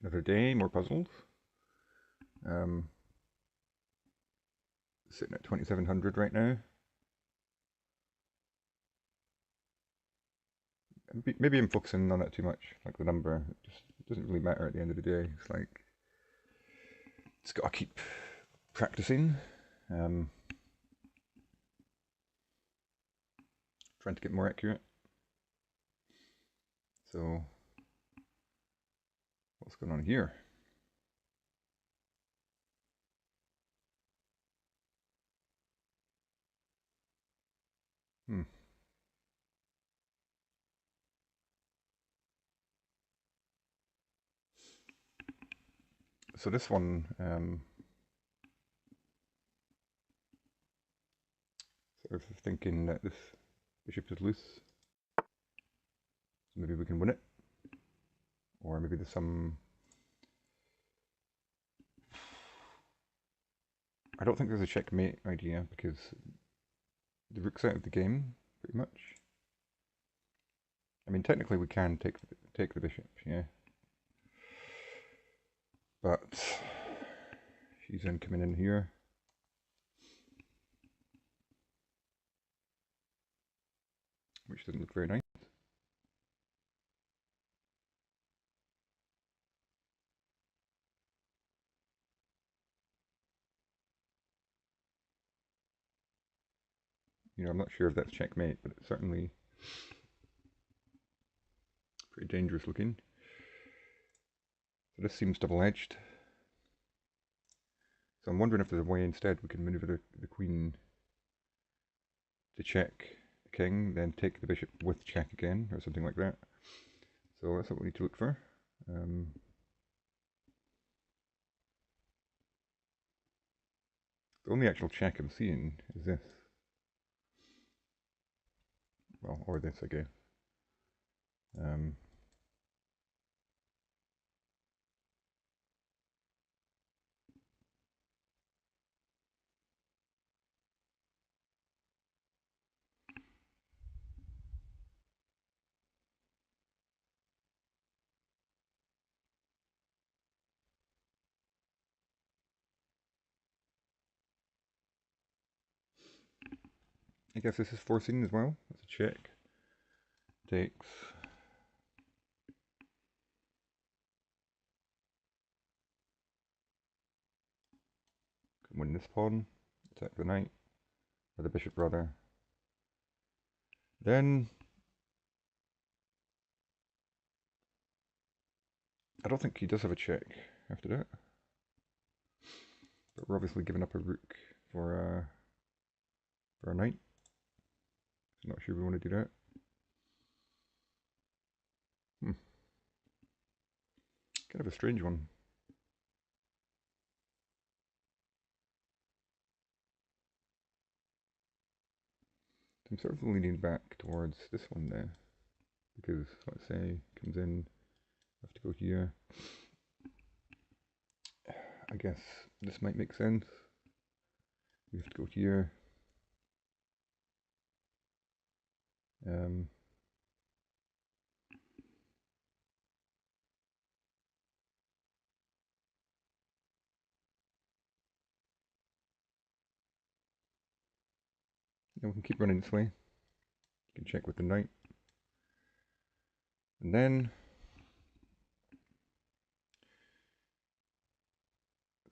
Another day, more puzzles. Sitting at 2700 right now. Maybe I'm focusing on it too much, like the number. It doesn't really matter at the end of the day. It's like, it's got to keep practicing. Trying to get more accurate. So, what's going on here? Hmm. So this one, sort of thinking that this bishop is loose. So maybe we can win it. Or maybe there's some... I don't think there's a checkmate idea because the rook's out of the game, pretty much. I mean, technically we can take the bishop, yeah. But she's then coming in here. Which doesn't look very nice. You know, I'm not sure if that's checkmate, but it's certainly pretty dangerous looking. So this seems double-edged. So I'm wondering if there's a way instead we can maneuver the queen to check the king, then take the bishop with check again, or something like that. So that's what we need to look for. The only actual check I'm seeing is this. Well, or this, I guess. I guess this is forcing as well. That's a check. Takes. Can win this pawn. Attack the knight. Or the bishop, rather. Then... I don't think he does have a check after that. But we're obviously giving up a rook for a knight. Not sure we want to do that. Kind of a strange one. I'm sort of leaning back towards this one there. Because, let's say, comes in, have to go here. I guess this might make sense. We have to go here. We can keep running this way. You can check with the knight. And then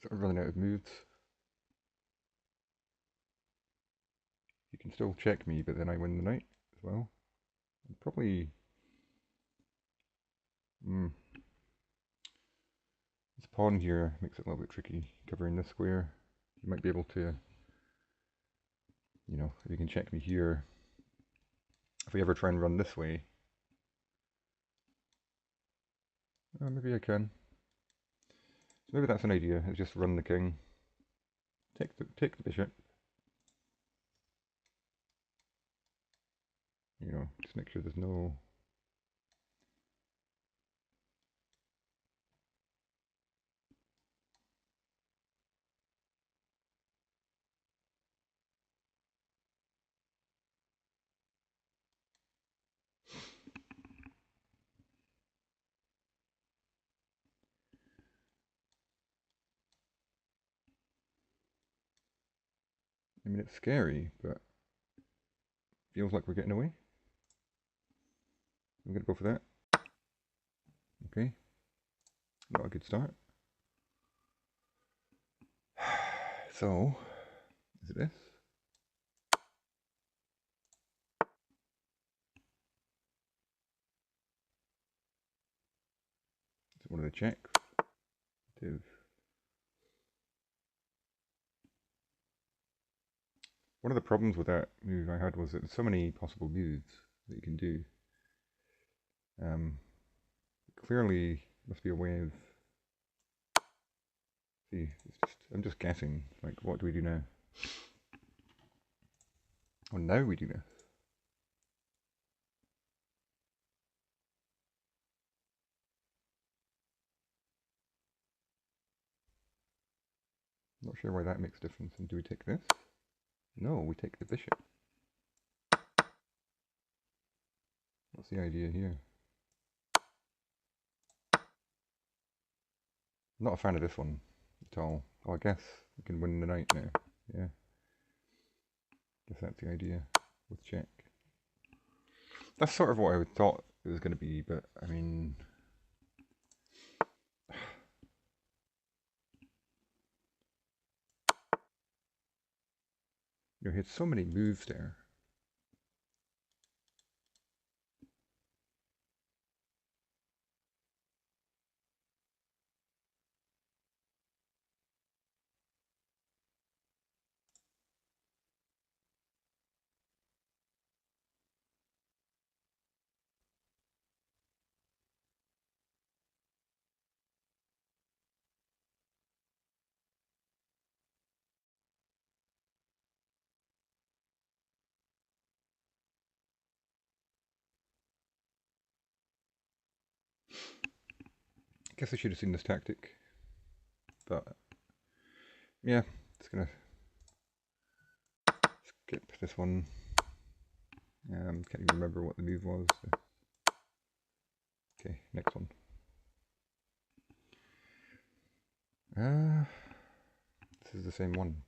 sort of running out of moves. You can still check me, but then I win the knight as well. And probably this pawn here makes it a little bit tricky covering this square. You might be able to, you know, if you can check me here. If we ever try and run this way, maybe I can. So maybe that's an idea. Is just run the king, take the bishop. You know, just make sure there's no... I mean, it's scary, but feels like we're getting away. I'm going to go for that. Okay. Not a good start. So, is it this? Is it one of the checks? It is. One of the problems with that move I had was that there's so many possible moves that you can do. Clearly, must be a way of. See, I'm just guessing. Like, what do we do now? Oh, now we do this. Not sure why that makes a difference. And do we take this? No, we take the bishop. What's the idea here? Not a fan of this one at all. Oh, I guess we can win the knight now. Yeah. Guess that's the idea with check. That's sort of what I thought it was going to be, but I mean... You know, he had so many moves there. I guess I should have seen this tactic. But, yeah, it's going to skip this one. Can't even remember what the move was. So. Okay, next one. This is the same one.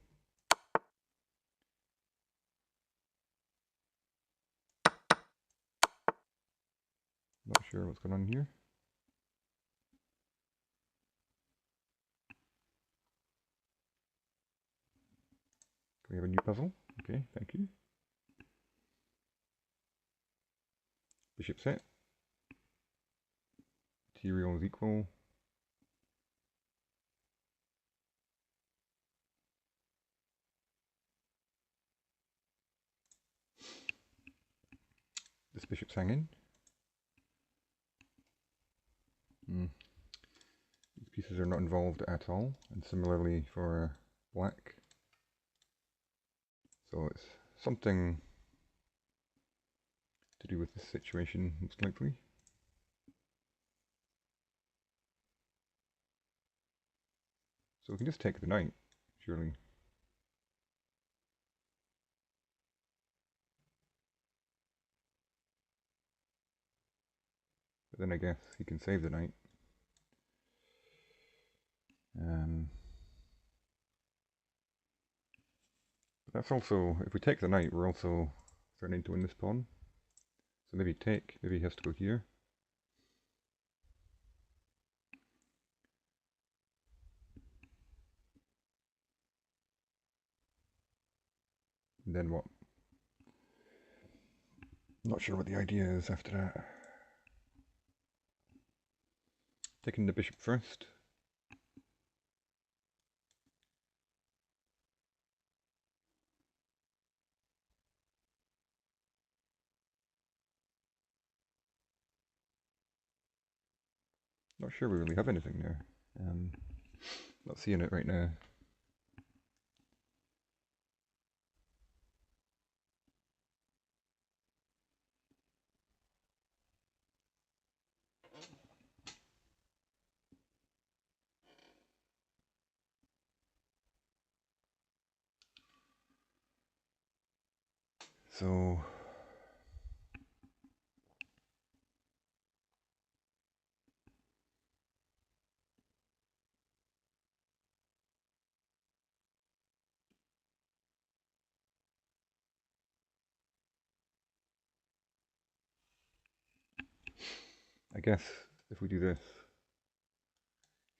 Not sure what's going on here. We have a new puzzle. Okay, thank you. Bishop set. Material is equal. This bishop's hanging. These pieces are not involved at all, and similarly for black. So it's something to do with this situation, most likely. So we can just take the knight, surely. But then I guess he can save the knight. But that's also, if we take the knight, we're also threatening to win this pawn. So maybe take, maybe he has to go here. And then what? Not sure what the idea is after that. Taking the bishop first. Not sure we really have anything there. Not seeing it right now. So I guess if we do this,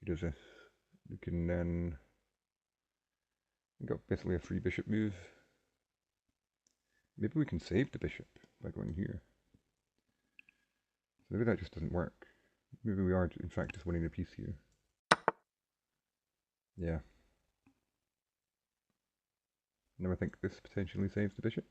he does this, we can then, we got basically a free bishop move. Maybe we can save the bishop by going here. So maybe that just doesn't work. Maybe we are in fact just winning a piece here. Yeah. Never think this potentially saves the bishop.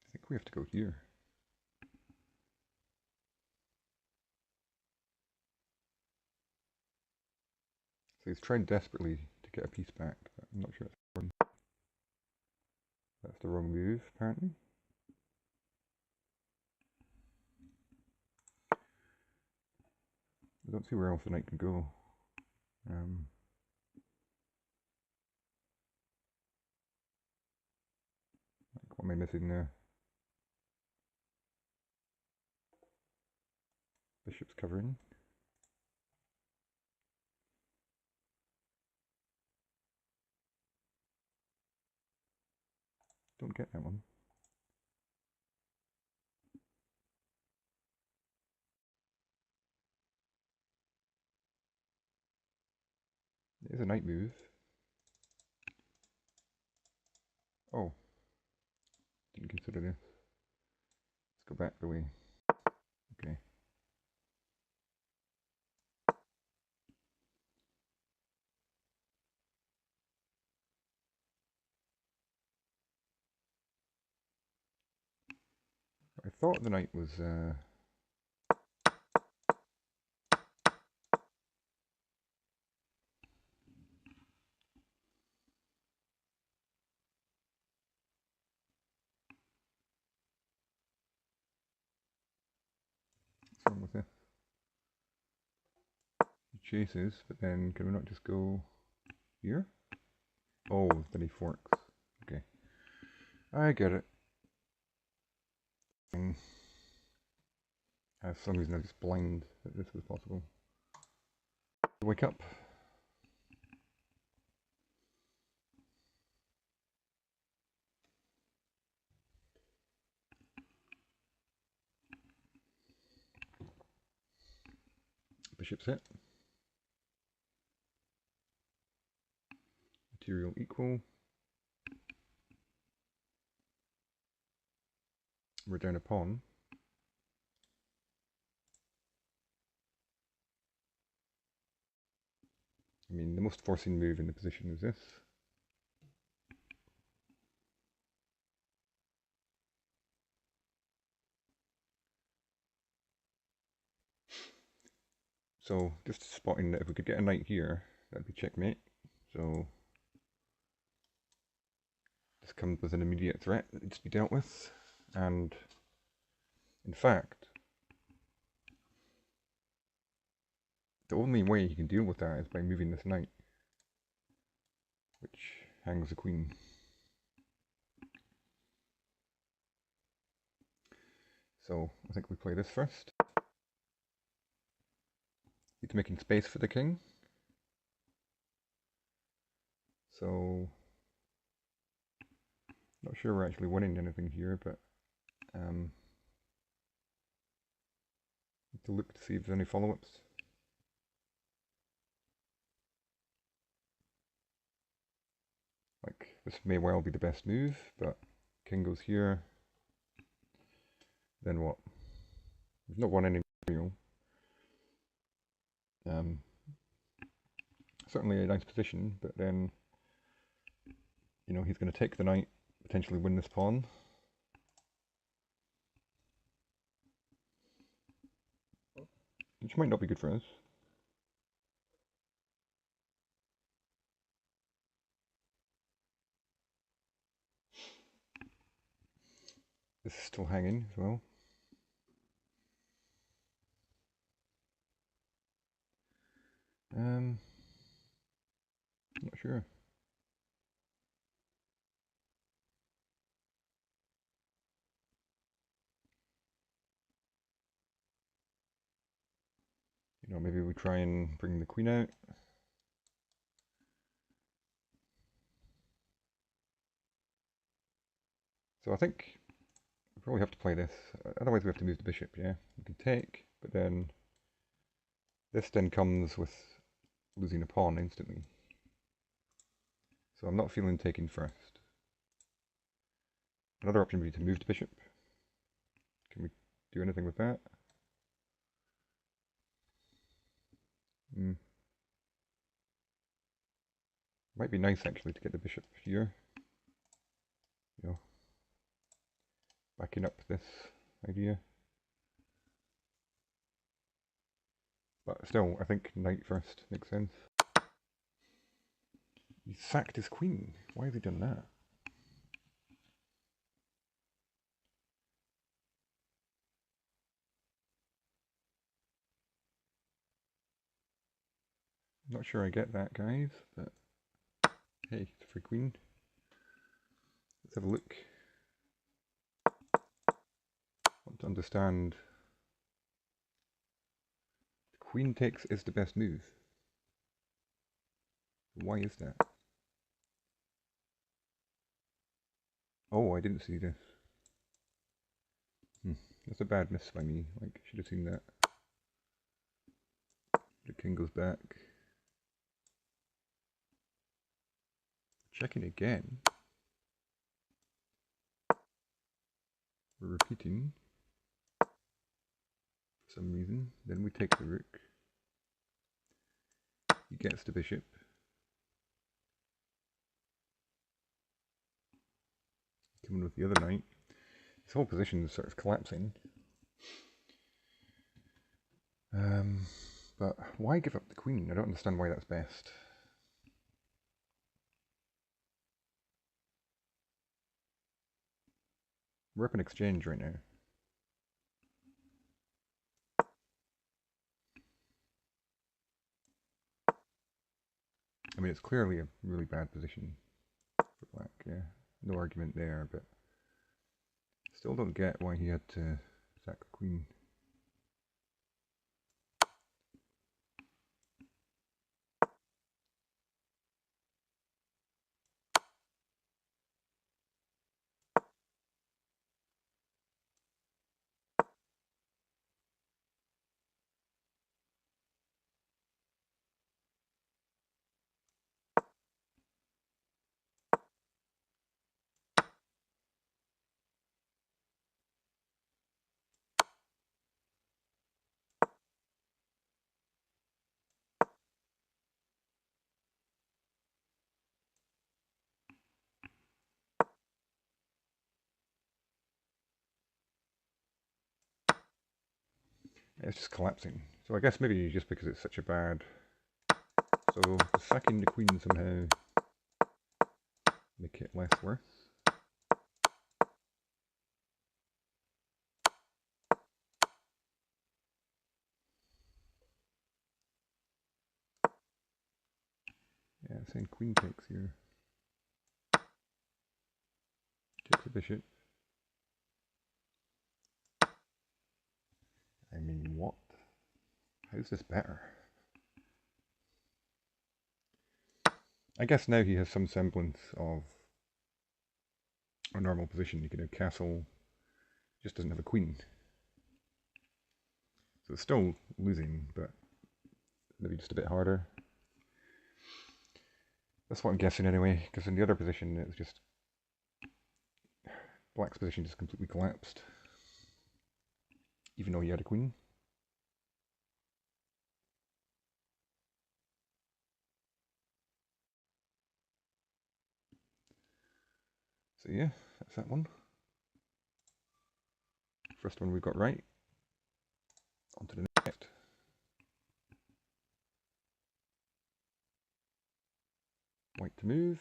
I think we have to go here. So he's trying desperately to get a piece back, but I'm not sure that's the wrong move, apparently. I don't see where else the knight can go. Like, what am I missing there? Bishop's covering. Don't get that one. It is a knight move. Oh, didn't consider this. Let's go back the way. Okay. I thought the knight was what's wrong with this? He chases, but then can we not just go here? Oh, then he forks. Okay. I get it. For some reason I was just blind that this was possible. Wake up. Bishop's hit. Material equal. We're down a pawn. I mean, the most forcing move in the position is this. So, just spotting that if we could get a knight here, that'd be checkmate. So, this comes with an immediate threat that needs to be dealt with. And, in fact, the only way you can deal with that is by moving this knight, which hangs the queen. So, I think we play this first. He's making space for the king. So, not sure we're actually winning anything here, but need to look to see if there's any follow-ups. Like, this may well be the best move, but king goes here. Then what? We've not won any material. Certainly a nice position, but then, you know, he's going to take the knight, potentially win this pawn. Which might not be good for us. This is still hanging as well. Not sure. know, maybe we try and bring the queen out. So I think we probably have to play this. Otherwise we have to move the bishop, yeah? We can take, but then this then comes with losing a pawn instantly. So I'm not feeling taking first. Another option would be to move the bishop. Can we do anything with that? Might be nice actually to get the bishop here. You know, backing up this idea. But still, I think knight first makes sense. He sacked his queen. Why has he done that? Not sure I get that, guys, but hey, it's a free queen. Let's have a look. I want to understand. The queen takes is the best move. Why is that? Oh, I didn't see this. That's a bad miss by me. Like, should have seen that. The king goes back. Checking again. We're repeating. For some reason. Then we take the rook. He gets the bishop. Coming with the other knight. This whole position is sort of collapsing. But why give up the queen? I don't understand why that's best. We're up in exchange right now. I mean, it's clearly a really bad position for black, yeah. No argument there, but still don't get why he had to sack the queen. It's just collapsing. So I guess maybe just because it's such a bad... So sacking the queen somehow make it less worse. Yeah, saying queen takes here. Takes the bishop. I mean, what? How's this better? I guess now he has some semblance of a normal position. He can have castle, just doesn't have a queen. So it's still losing, but maybe just a bit harder. That's what I'm guessing anyway, because in the other position it was just... Black's position just completely collapsed. Even though he had a queen. So yeah, that's that one. First one we got right. On to the next. White to move.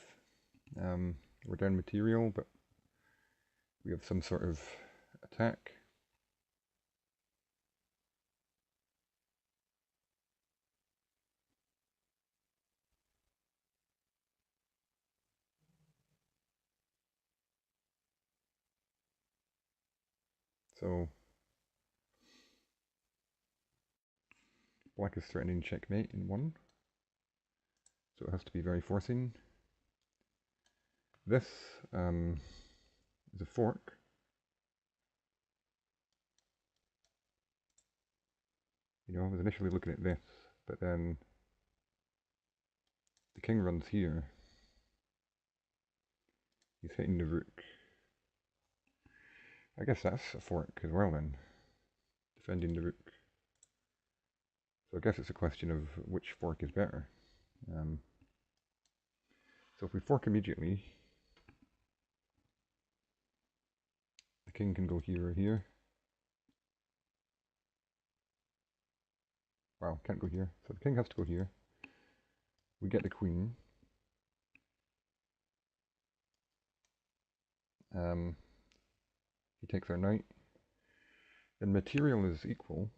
We're down material, but we have some sort of attack. So Black is threatening checkmate in 1. So it has to be very forcing. This is a fork. You know, I was initially looking at this, but then the king runs here. He's hitting the rook. I guess that's a fork as well then, defending the rook. So I guess it's a question of which fork is better. So if we fork immediately, the king can go here or here. Wow, can't go here. So the king has to go here. We get the queen. He takes our knight. And material is equal.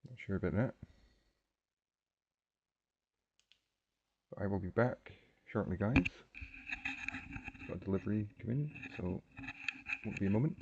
Not sure about that. But I will be back shortly, guys. Got a delivery coming, so won't be a moment.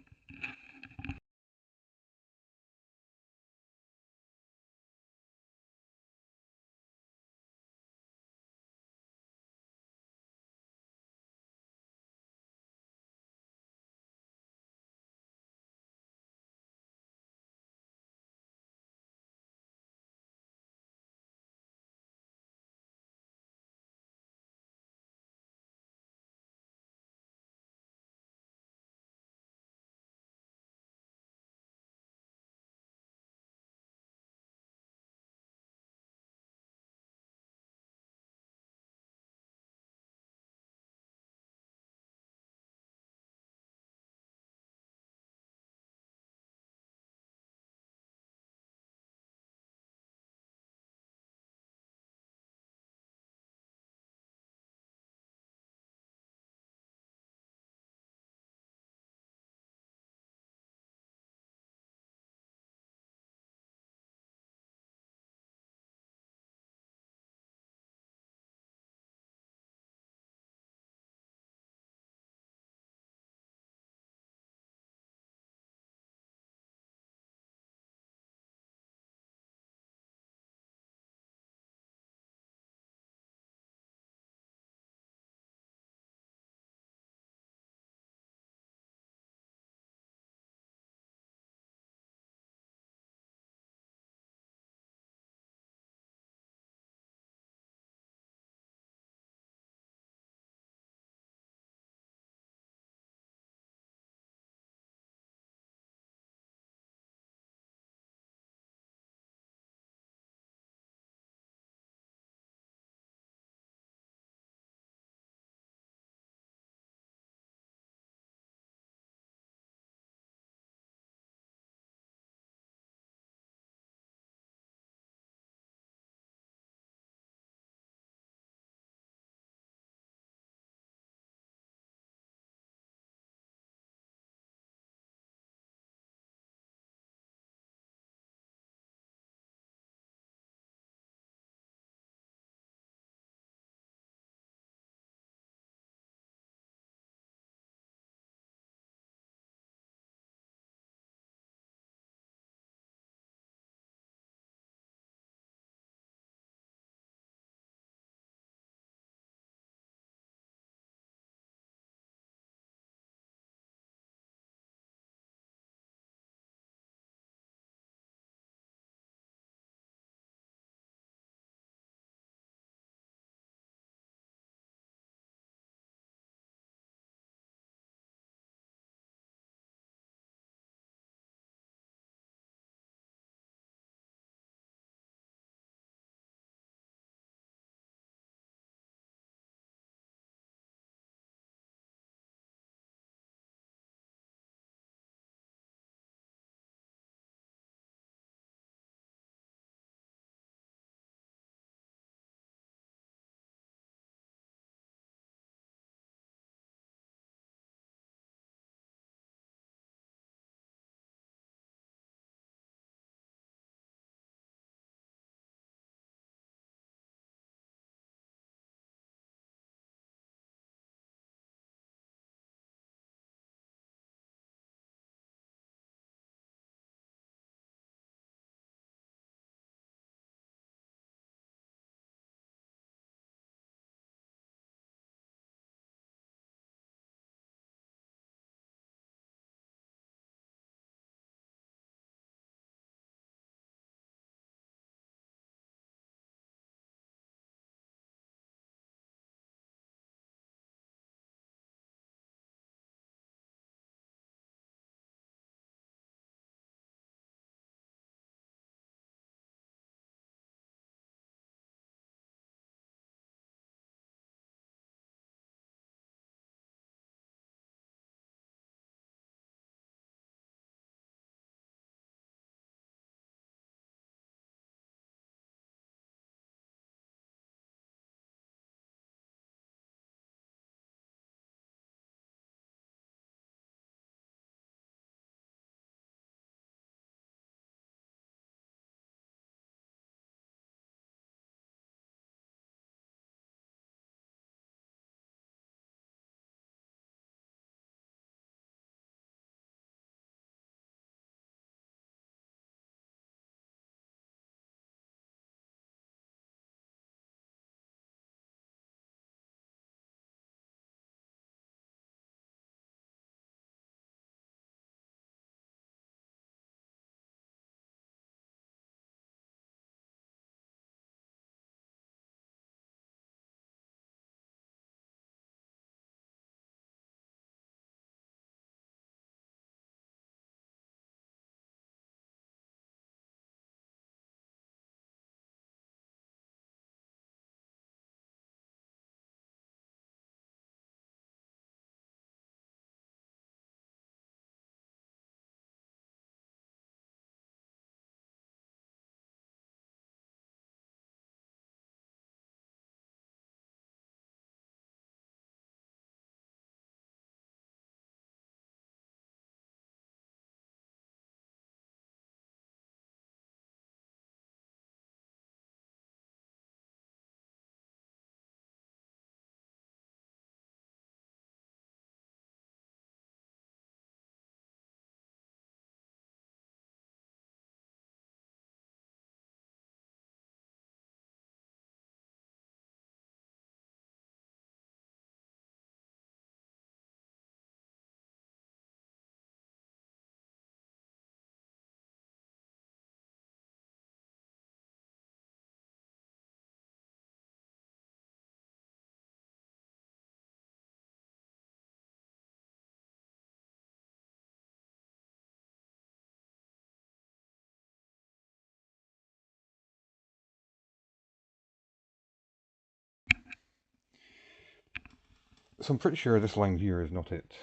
So I'm pretty sure this line here is not it.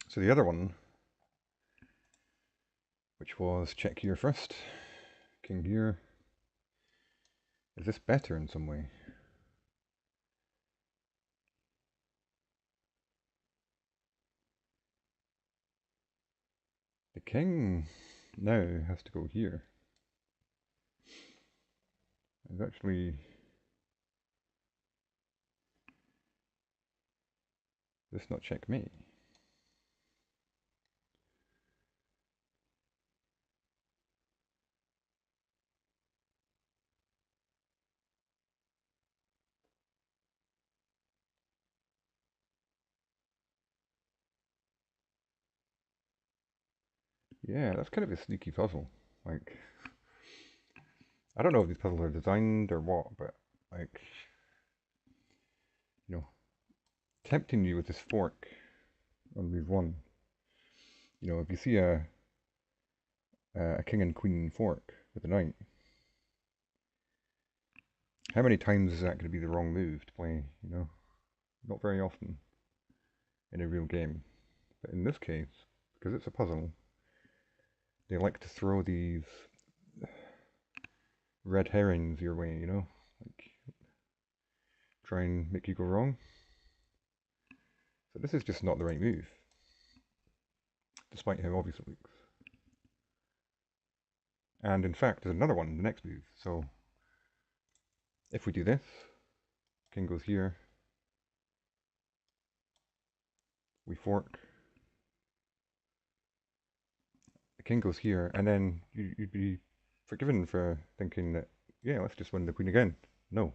So the other one, which was check here first, king here, is this better in some way? The king now has to go here. Is actually this not checkmate? Yeah, that's kind of a sneaky puzzle. Like, I don't know if these puzzles are designed or what, but like, you know, tempting you with this fork on move one. You know, if you see a king and queen fork with a knight, how many times is that going to be the wrong move to play? You know, not very often in a real game. But in this case, because it's a puzzle, they like to throw these red herrings your way, you know? Like, try and make you go wrong. So this is just not the right move, despite how obvious it looks. And in fact, there's another one, the next move. So if we do this, king goes here, we fork, the king goes here, and then you'd be forgiven for thinking that, yeah, let's just win the queen again. No,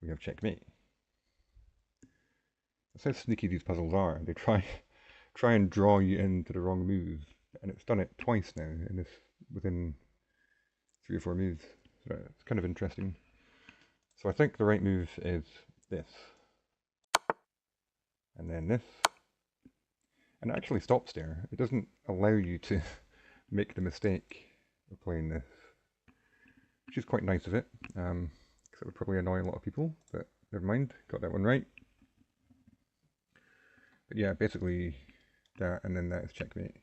we have checkmate. That's how sneaky these puzzles are. They try and draw you into the wrong move, and it's done it twice now in this within 3 or 4 moves. So it's kind of interesting. So I think the right move is this, and then this, and it actually stops there. It doesn't allow you to make the mistake of playing this, which is quite nice of it, because it would probably annoy a lot of people, but never mind, got that one right. But yeah, basically that, and then that is checkmate.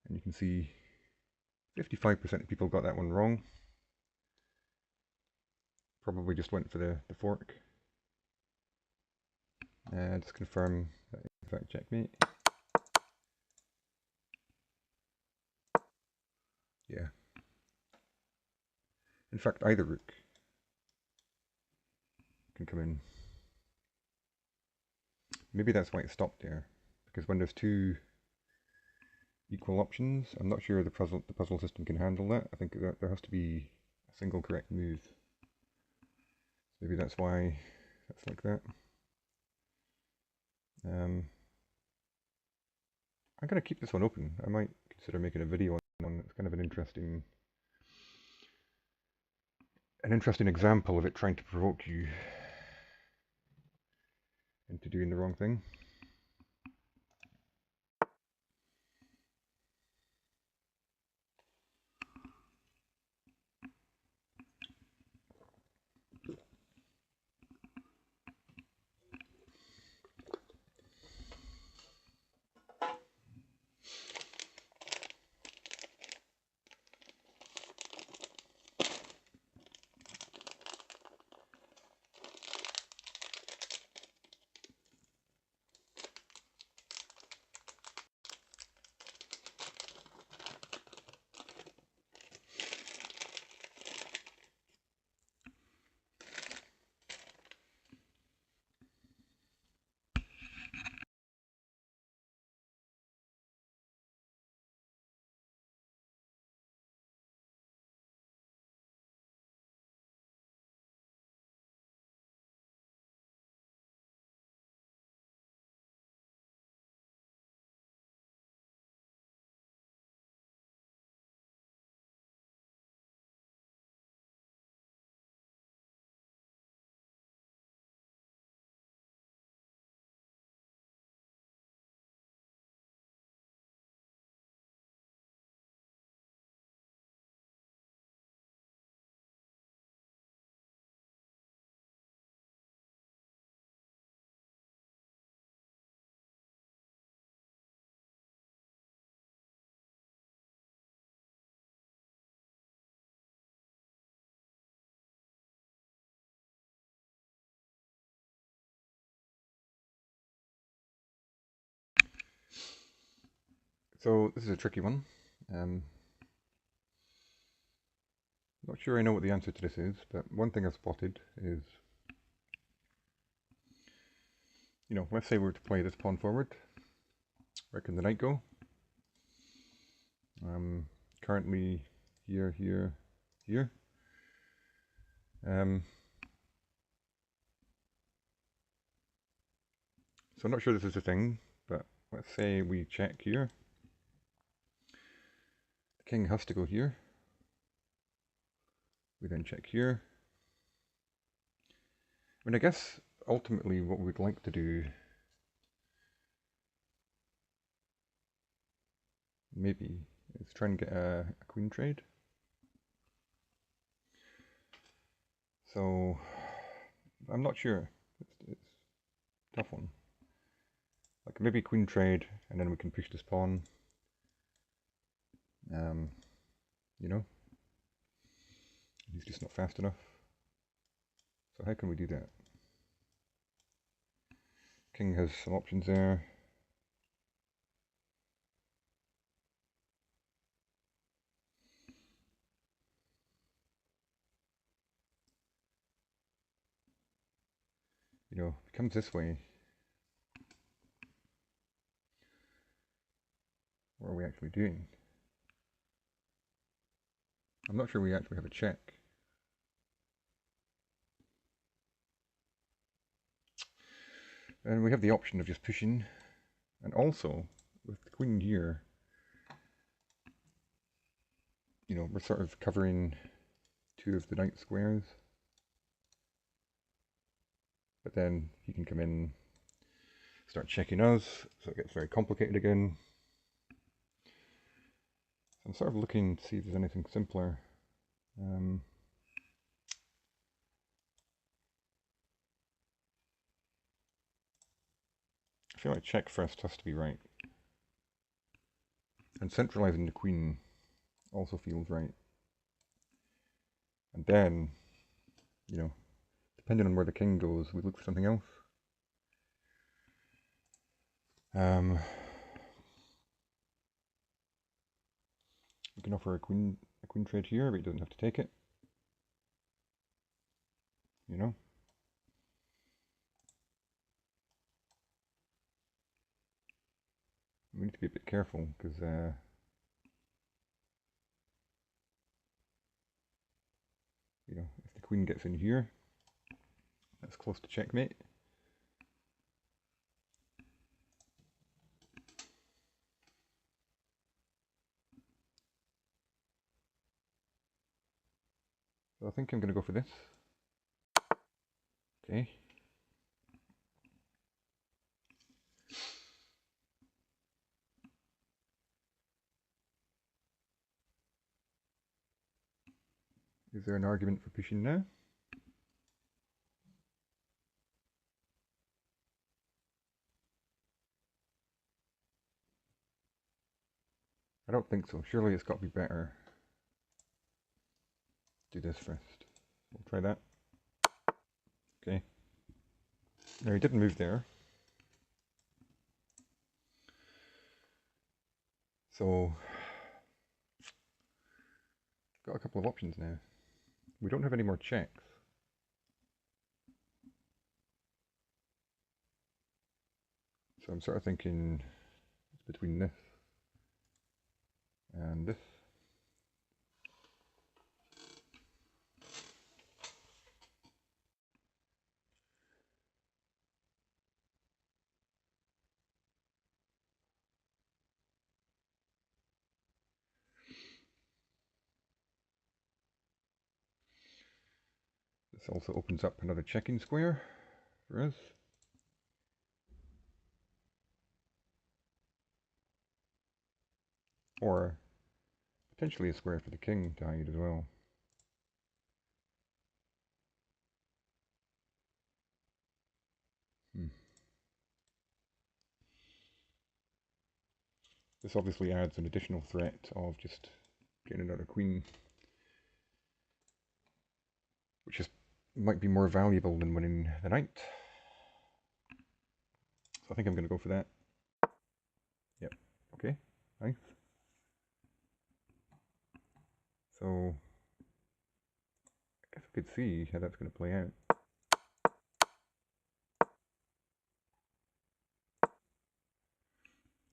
And you can see 55% of people got that one wrong. Probably just went for the fork. Just confirm that in fact checkmate. Yeah. In fact, either rook can come in. Maybe that's why it stopped there, because when there's two equal options, I'm not sure the puzzle system can handle that. I think that there has to be a single correct move. Maybe that's why that's like that. I'm going to keep this one open. I might consider making a video on one. It's kind of an interesting example of it trying to provoke you into doing the wrong thing. So this is a tricky one. Not sure I know what the answer to this is, but one thing I've spotted is, let's say we were to play this pawn forward. Where can the knight go? Currently here, here, here. So I'm not sure this is a thing, but let's say we check here. The king has to go here. We then check here. I mean, I guess ultimately what we'd like to do maybe is try and get a queen trade. So I'm not sure. It's a tough one. Like maybe queen trade, and then we can push this pawn. He's just not fast enough. So how can we do that? King has some options there. If he comes this way, what are we actually doing? I'm not sure we actually have a check. And we have the option of just pushing. And also, with the queen here, we're sort of covering two of the knight squares. But then he can come in, start checking us, so it gets very complicated again. So I'm sort of looking to see if there's anything simpler. I feel like check first has to be right. And centralizing the queen also feels right. And then, depending on where the king goes, we look for something else. We can offer a queen trade here, but he doesn't have to take it. We need to be a bit careful because if the queen gets in here, that's close to checkmate. So I think I'm going to go for this. Okay. Is there an argument for pushing now? I don't think so. Surely it's got to be better. Do this first. We'll try that. Okay. Now he didn't move there. So, got a couple of options now. We don't have any more checks. So I'm sort of thinking it's between this and this. This also opens up another checking square for us. Or potentially a square for the king to hide as well. This obviously adds an additional threat of just getting another queen, which might be more valuable than winning the knight. So I think I'm going to go for that. Yep, okay. Nice. So I guess we could see how that's going to play out.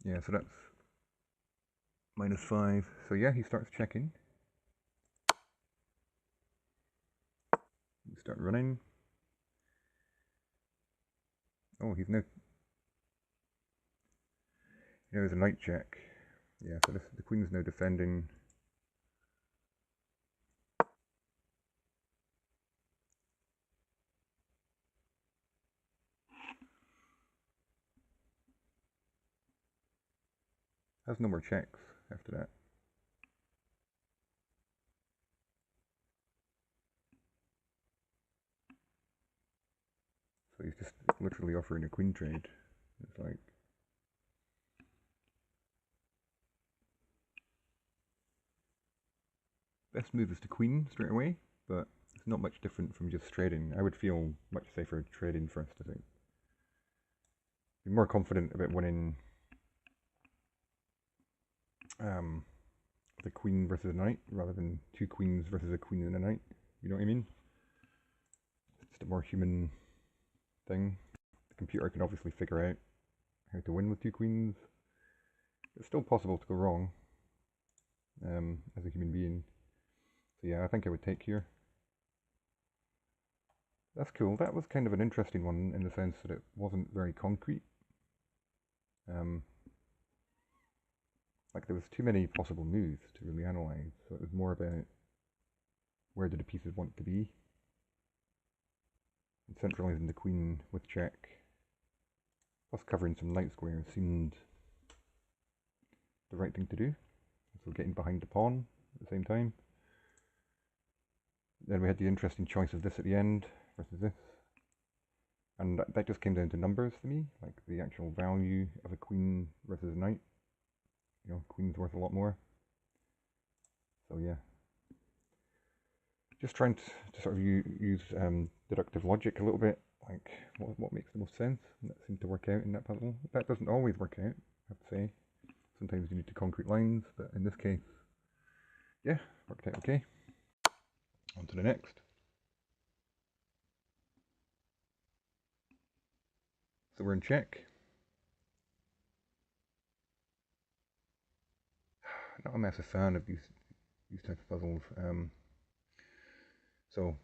Yeah, so that's -5. So yeah, he starts checking. You start running. Oh, he's now. There's a knight check. Yeah, so the queen's now defending. Has no more checks after that. So he's just literally offering a queen trade. It's like, best move is to queen straight away, but it's not much different from just trading. I would feel much safer trading first, I think. Be more confident about winning the queen versus a knight rather than two queens versus a queen and a knight. You know what I mean? It's just a more human thing. The computer can obviously figure out how to win with two queens. It's still possible to go wrong as a human being. So yeah, I think I would take here. That's cool. That was kind of an interesting one in the sense that it wasn't very concrete. Like there was too many possible moves to really analyze, so it was more about where do the pieces want to be. And centralizing the queen with check, plus covering some knight squares seemed the right thing to do. So getting behind the pawn at the same time. Then we had the interesting choice of this at the end versus this. And that just came down to numbers for me, like the actual value of a queen versus a knight. You know, queen's worth a lot more. So yeah. Just trying to sort of use deductive logic a little bit, like what makes the most sense. And that seemed to work out in that puzzle. That doesn't always work out, I have to say. Sometimes you need to concrete lines, but in this case, yeah, worked out okay. On to the next. So we're in check. Not a massive fan of these type of puzzles. So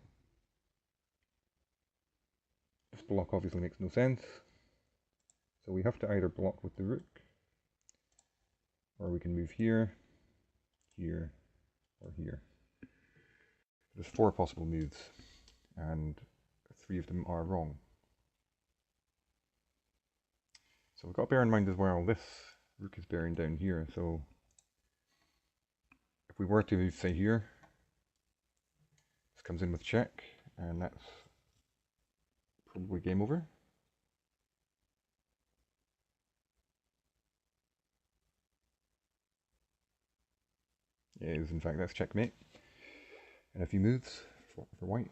this block obviously makes no sense. So we have to either block with the rook, or we can move here, here, or here. There's 4 possible moves, and 3 of them are wrong. So we've got to bear in mind as well, this rook is bearing down here, so if we were to move, say here, this comes in with check, and that's probably game over. It is, in fact, that's checkmate. And a few moves for white.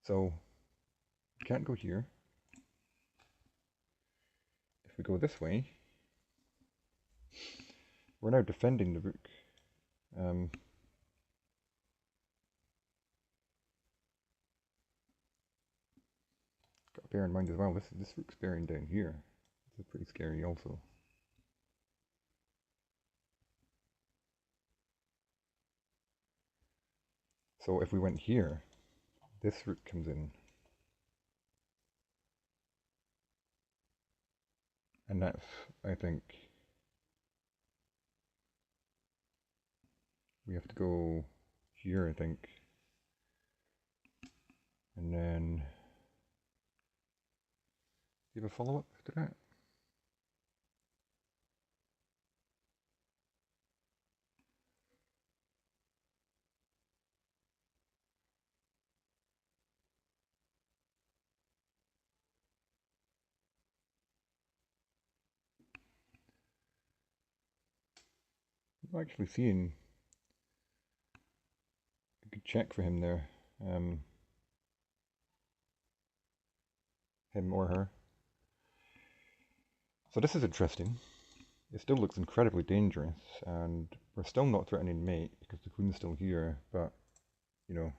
So we can't go here. If we go this way, we're now defending the rook. Got to bear in mind as well, this rook's bearing down here. This is pretty scary also. So if we went here, this rook comes in. And that's, I think, we have to go here, I think. And then, do you have a follow-up to that? I'm actually seeing a good check for him there. Him or her. So this is interesting. It still looks incredibly dangerous, and we're still not threatening mate because the queen's still here, but, you know,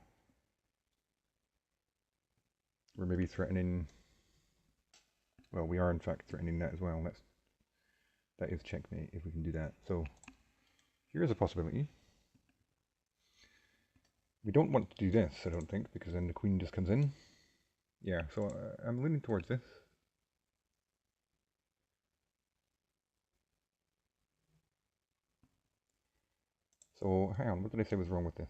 we're maybe threatening, well, we are in fact threatening that as well. That is checkmate if we can do that. So here is a possibility. We don't want to do this, I don't think, because then the queen just comes in. Yeah, so I'm leaning towards this. So hang on, what did I say was wrong with this?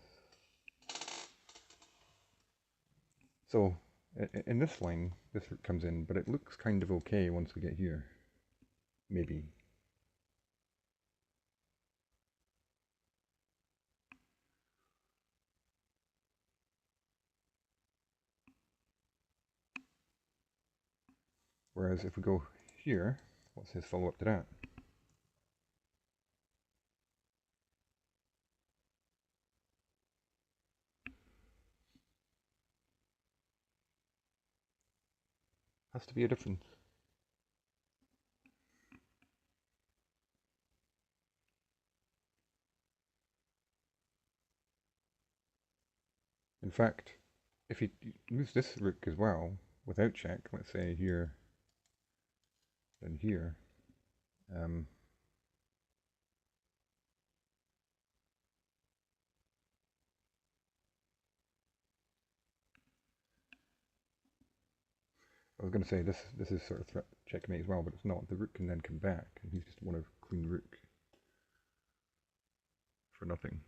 So in this line, this comes in, but it looks kind of okay once we get here. Maybe. Whereas if we go here, what's his follow-up to that? Has to be a difference. In fact, if he moves this rook as well, without check, let's say here, then here, I was going to say this is sort of threat checkmate as well, but it's not. The rook can then come back, and he's just one of queen rook for nothing.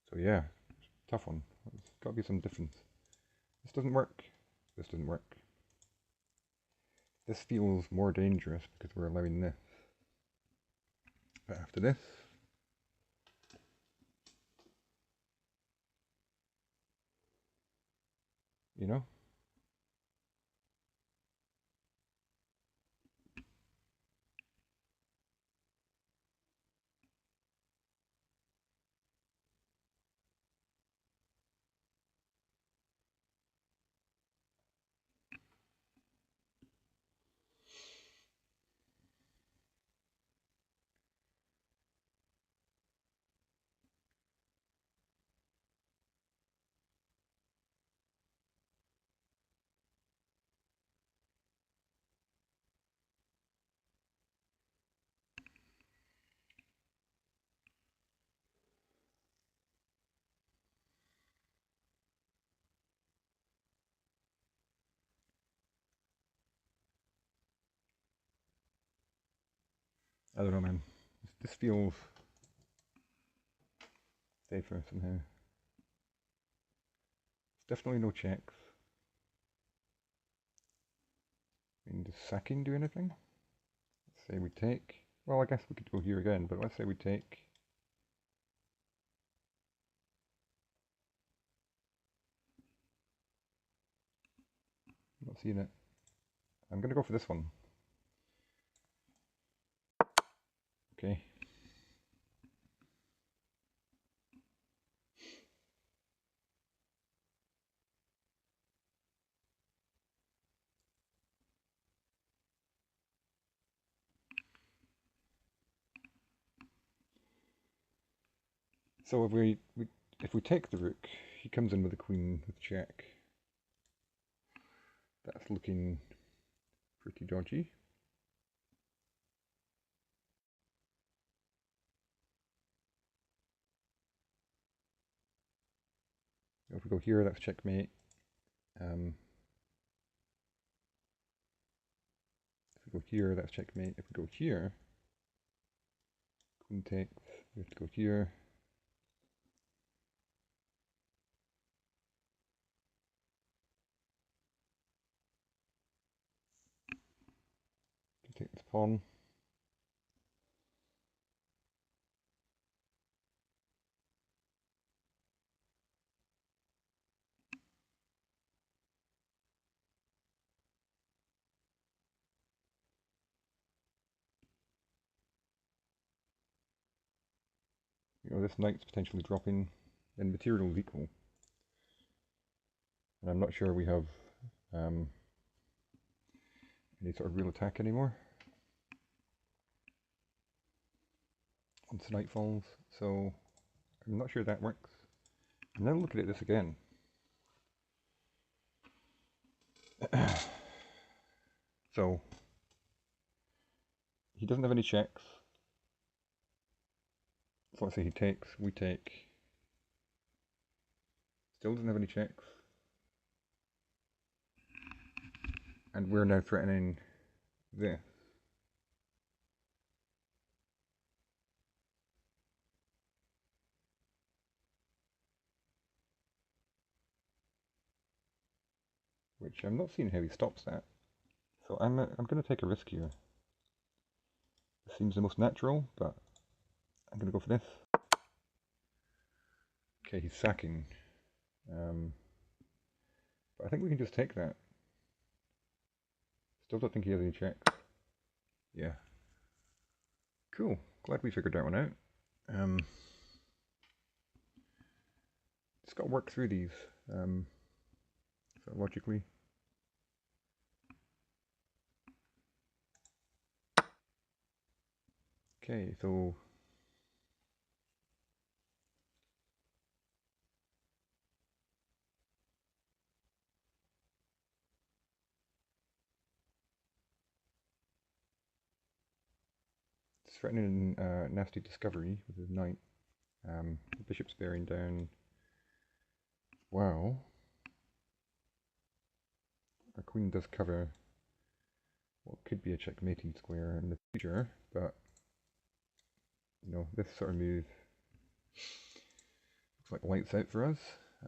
So yeah, tough one. There's got to be some difference. This doesn't work. This doesn't work. This feels more dangerous because we're allowing this. But after this, you know, I don't know, man. This feels safer somehow. There's definitely no checks. I mean, does sacking do anything? Let's say we take. Well, I guess we could go here again, but let's say we take. I'm not seeing it. I'm going to go for this one. Okay. So if we take the rook, he comes in with the queen with check. That's looking pretty dodgy. If we go here, that's checkmate. If we go here, that's checkmate. If we go here, queen takes. We have to go here. Take this pawn. You know, this knight's potentially dropping, and material is equal. And I'm not sure we have any sort of real attack anymore once night falls, so I'm not sure that works. I'm now looking at this again. So he doesn't have any checks. So let's say he takes, we take. Still doesn't have any checks. And we're now threatening this. Which I'm not seeing how he stops that. So I'm going to take a risk here. This seems the most natural, but I'm going to go for this. Okay, he's sacking. But I think we can just take that. Still don't think he has any checks. Yeah. Cool. Glad we figured that one out. Just got to work through these sort of logically. Okay, so threatening nasty discovery with his knight. The bishop's bearing down. Well, our queen does cover what could be a checkmating square in the future, but you know, this sort of move looks like lights out for us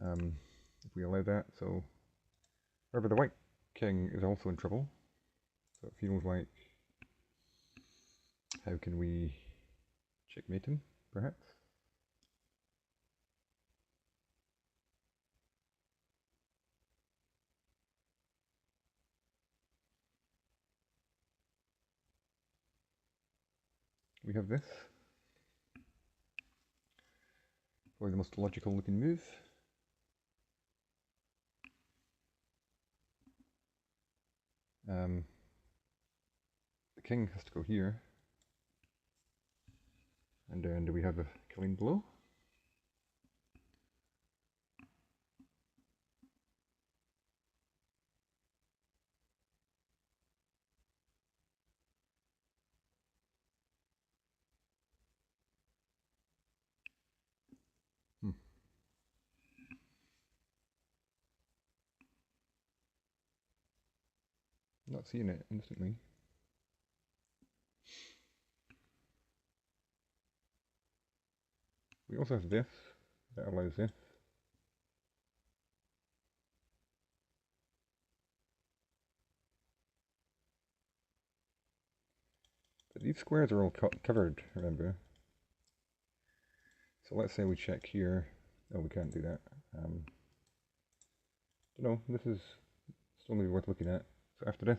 if we allow that. So, however, the white king is also in trouble. So it feels like, how can we checkmate him, perhaps? We have this. Probably the most logical looking move. The king has to go here. And then do we have a killing blow? Not seeing it instantly. We also have this, that allows this. But these squares are all covered, remember? So let's say we check here. Oh, we can't do that. Don't know, this is still maybe worth looking at. So after this,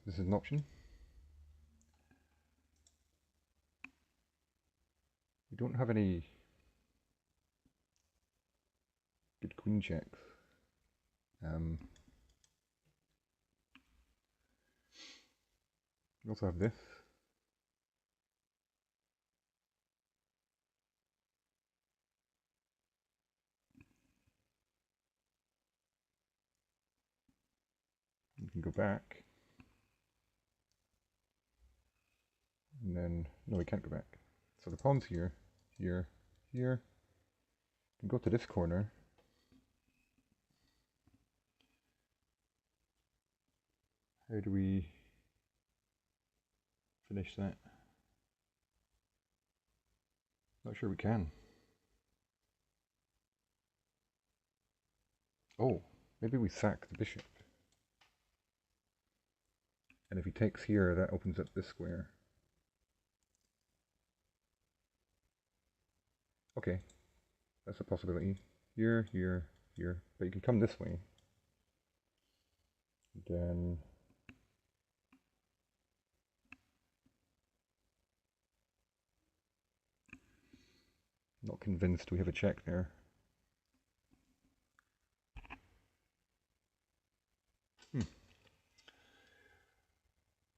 this is an option. We don't have any good queen checks. We also have this. We can go back. And then, no, we can't go back. So the pawn's here, here, here. We can go to this corner. How do we finish that? Not sure we can. Oh, maybe we sack the bishop. And if he takes here, that opens up this square. Okay, that's a possibility. Here, here, here. But you can come this way. Then Not convinced we have a check there.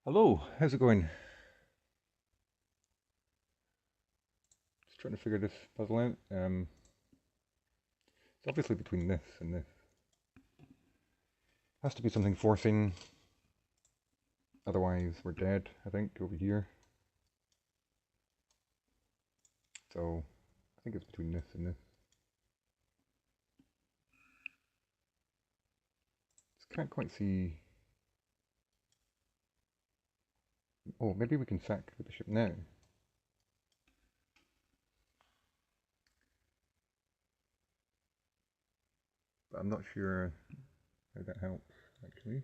Hello, how's it going? Just trying to figure this puzzle out. It's obviously between this and this. Has to be something forcing. Otherwise, we're dead, I think, over here. So, I think it's between this and this. Just can't quite see. Oh, maybe we can sack the bishop now. But I'm not sure how that helps, actually.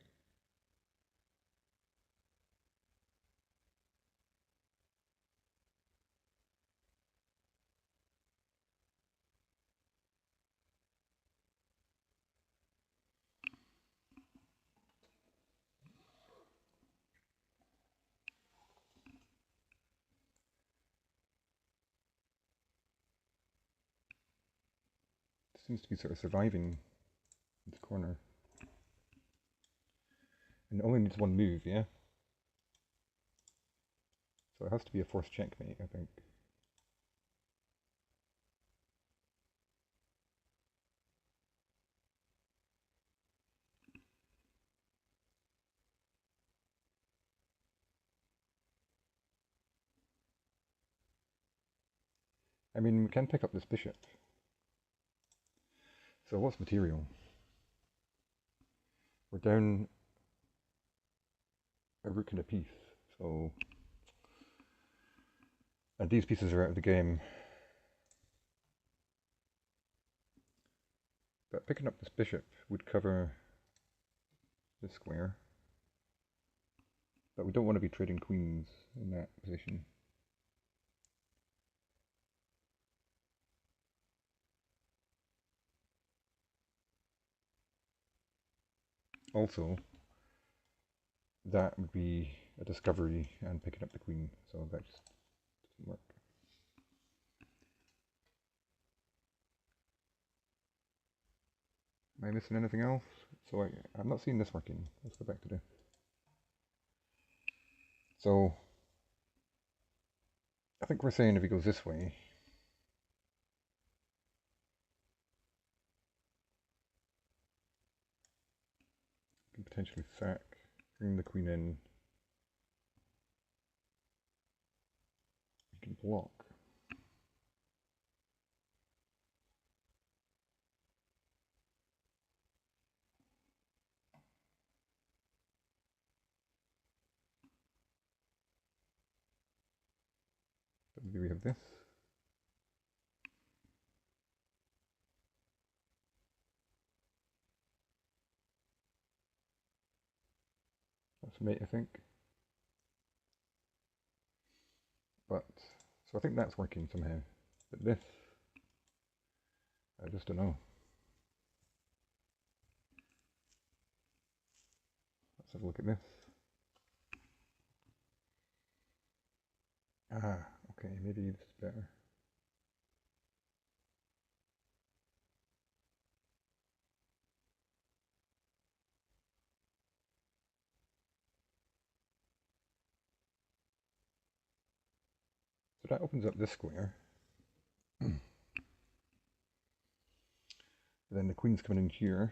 It seems to be sort of surviving this corner. And it only needs one move, yeah? So it has to be a forced checkmate, I think. I mean, we can pick up this bishop. So what's material? We're down a rook and a piece, so... And these pieces are out of the game. But picking up this bishop would cover this square. But we don't want to be trading queens in that position. Also, that would be a discovery and picking up the queen, so that just doesn't work. Am I missing anything else? So I'm not seeing this working. Let's go back to this. So, I think we're saying if he goes this way, we can potentially sack, bring the queen in, we can block. But maybe we have this. That's mate, I think. But, so I think that's working somehow. But this, I just don't know. Let's have a look at this. Ah, okay, maybe this is better. So that opens up this square. Then the queen's coming in here.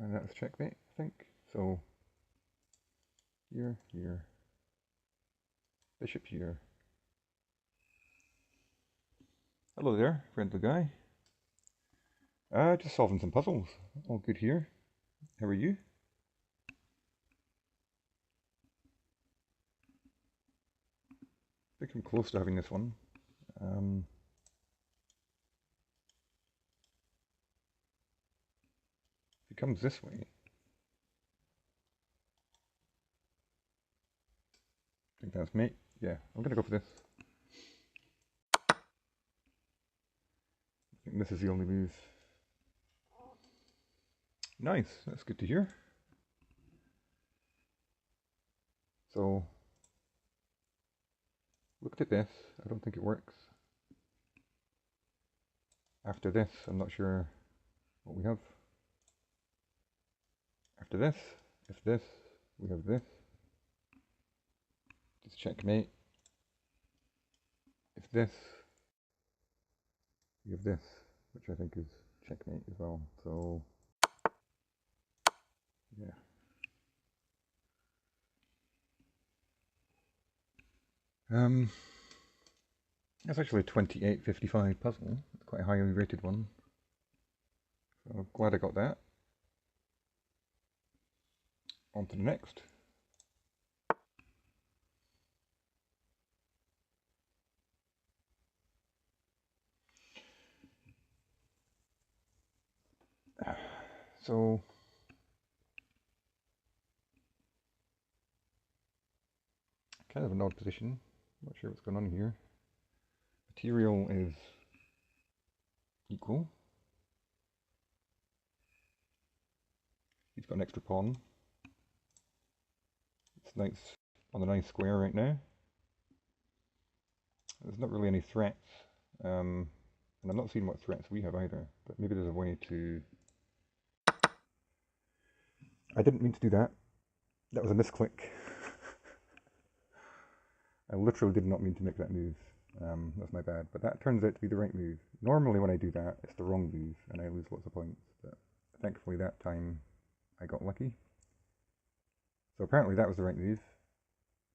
And that's checkmate, I think. So, here, here. Bishop here. Hello there, friendly guy. Just solving some puzzles. All good here. How are you? I think I'm close to having this one. If he comes this way, I think that's mate. Yeah, I'm gonna go for this. think this is the only move. Nice, that's good to hear. So, looked at this, I don't think it works. After this, I'm not sure what we have. After this, if this, we have this. Just checkmate. If this, we have this, which I think is checkmate as well. So, yeah. That's actually a 2855 puzzle. It's quite a highly rated one. So I'm glad I got that. On to the next. So kind of an odd position. Not sure what's going on here. Material is equal. He's got an extra pawn. It's nice on the nice square right now. There's not really any threats. And I'm not seeing what threats we have either. But maybe there's a way to... I didn't mean to do that. That was a misclick. I literally did not mean to make that move. That's my bad. But that turns out to be the right move. Normally when I do that, it's the wrong move, and I lose lots of points. But thankfully that time I got lucky. So apparently that was the right move.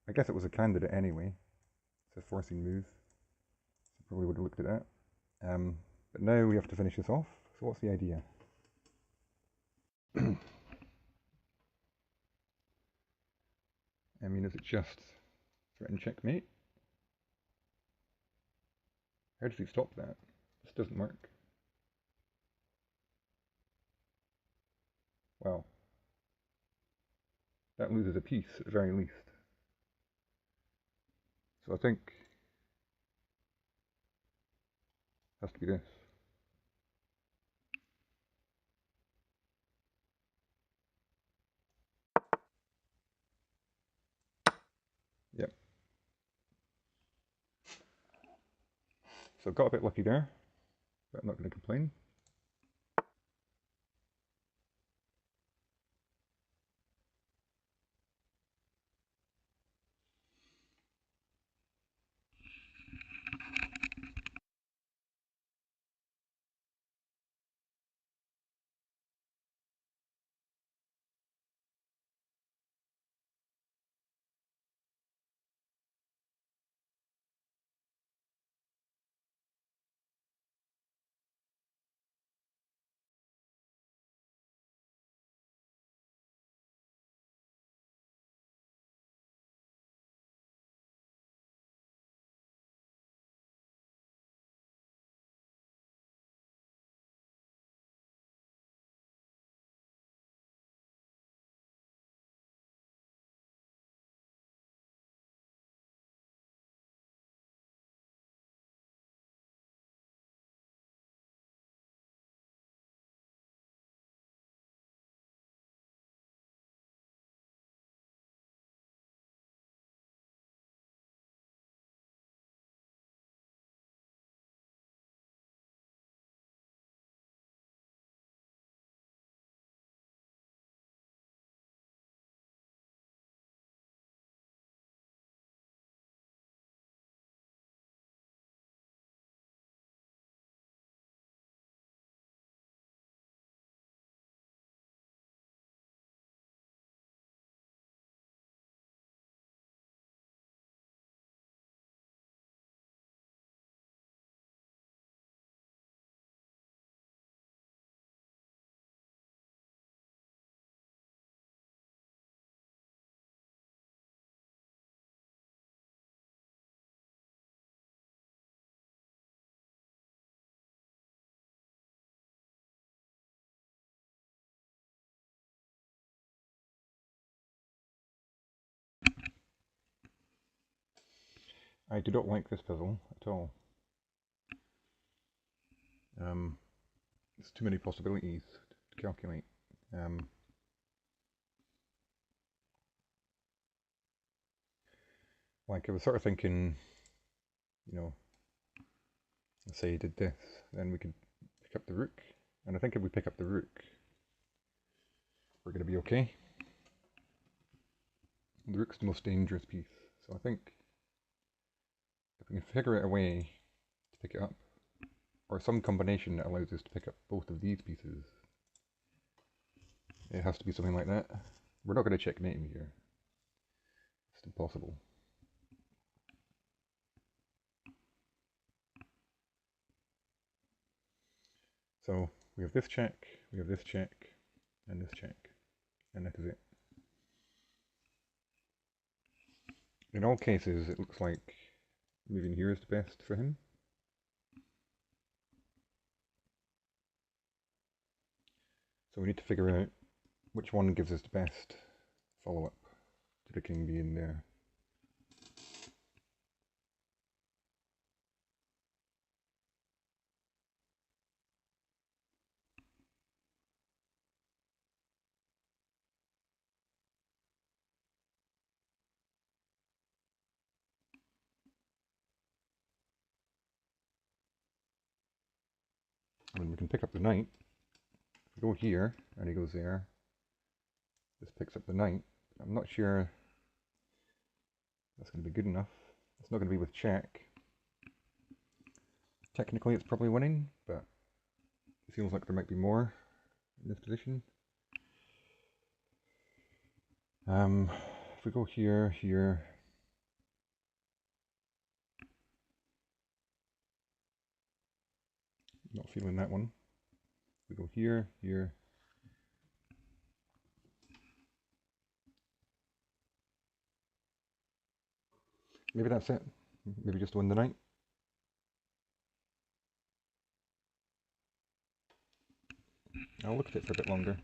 I guess it was a candidate anyway. It's a forcing move. So probably would have looked at that. But now we have to finish this off. So what's the idea? I mean, is it just threaten checkmate? How does he stop that? This doesn't work. Well, that loses a piece at the very least. So I think it has to be this. Yep. So got a bit lucky there, but I'm not going to complain. I do not like this puzzle at all. There's too many possibilities to calculate. Like I was sort of thinking, you know, let's say you did this, then we could pick up the rook. And I think if we pick up the rook, we're going to be okay. The rook's the most dangerous piece, so I think if we can figure out a way to pick it up, or some combination that allows us to pick up both of these pieces, it has to be something like that. We're not going to checkmate him here. It's impossible. So we have this check, we have this check, and this check, and that is it. In all cases, it looks like moving here is the best for him. So we need to figure out which one gives us the best follow-up to the king being there. And we can pick up the knight. If we go here, and he goes there, this picks up the knight. I'm not sure that's going to be good enough. It's not going to be with check. Technically it's probably winning, but it feels like there might be more in this position. If we go here, here, not feeling that one. We go here, here. Maybe that's it. Maybe just win the night. I'll look at it for a bit longer.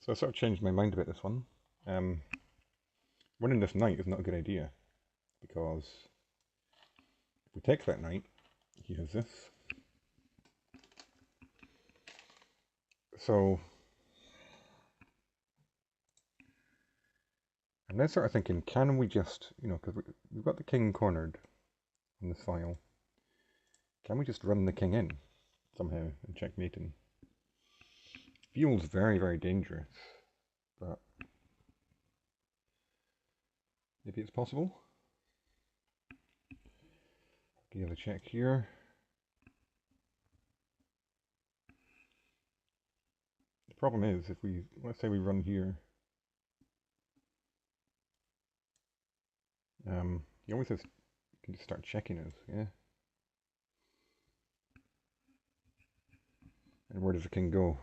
So I sort of changed my mind about this one. Winning this knight is not a good idea, because if we take that knight, he has this. So I'm now sort of thinking, can we just, because we've got the king cornered on this file, can we just run the king in somehow and checkmate him? Feels very, very dangerous, but maybe it's possible. Give a check here. The problem is, if we, let's say we run here, he always says, can just start checking us, yeah? And where does the king go?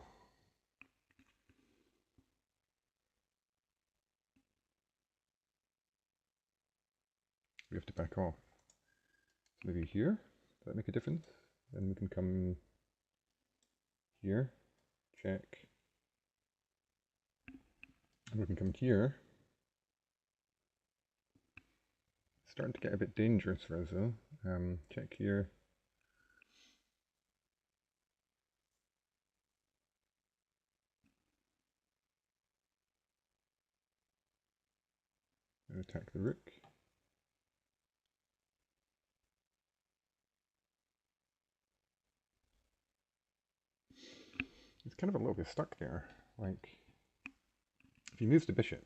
We have to back off. So maybe here? Does that make a difference? Then we can come here, check. And we can come here. It's starting to get a bit dangerous for us though. Check here. And attack the rook. He's kind of a little bit stuck there. Like, if he moves the bishop,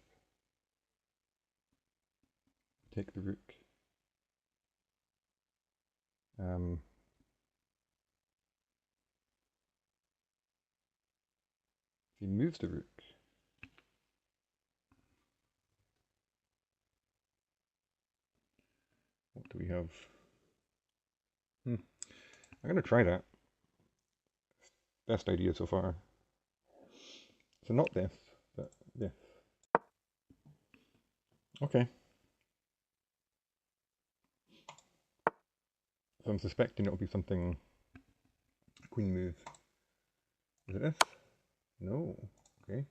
take the rook. If he moves the rook, what do we have? I'm going to try that. Best idea so far. So not this, but this. Okay. So I'm suspecting it'll be something queen move. Is it this? No. Okay.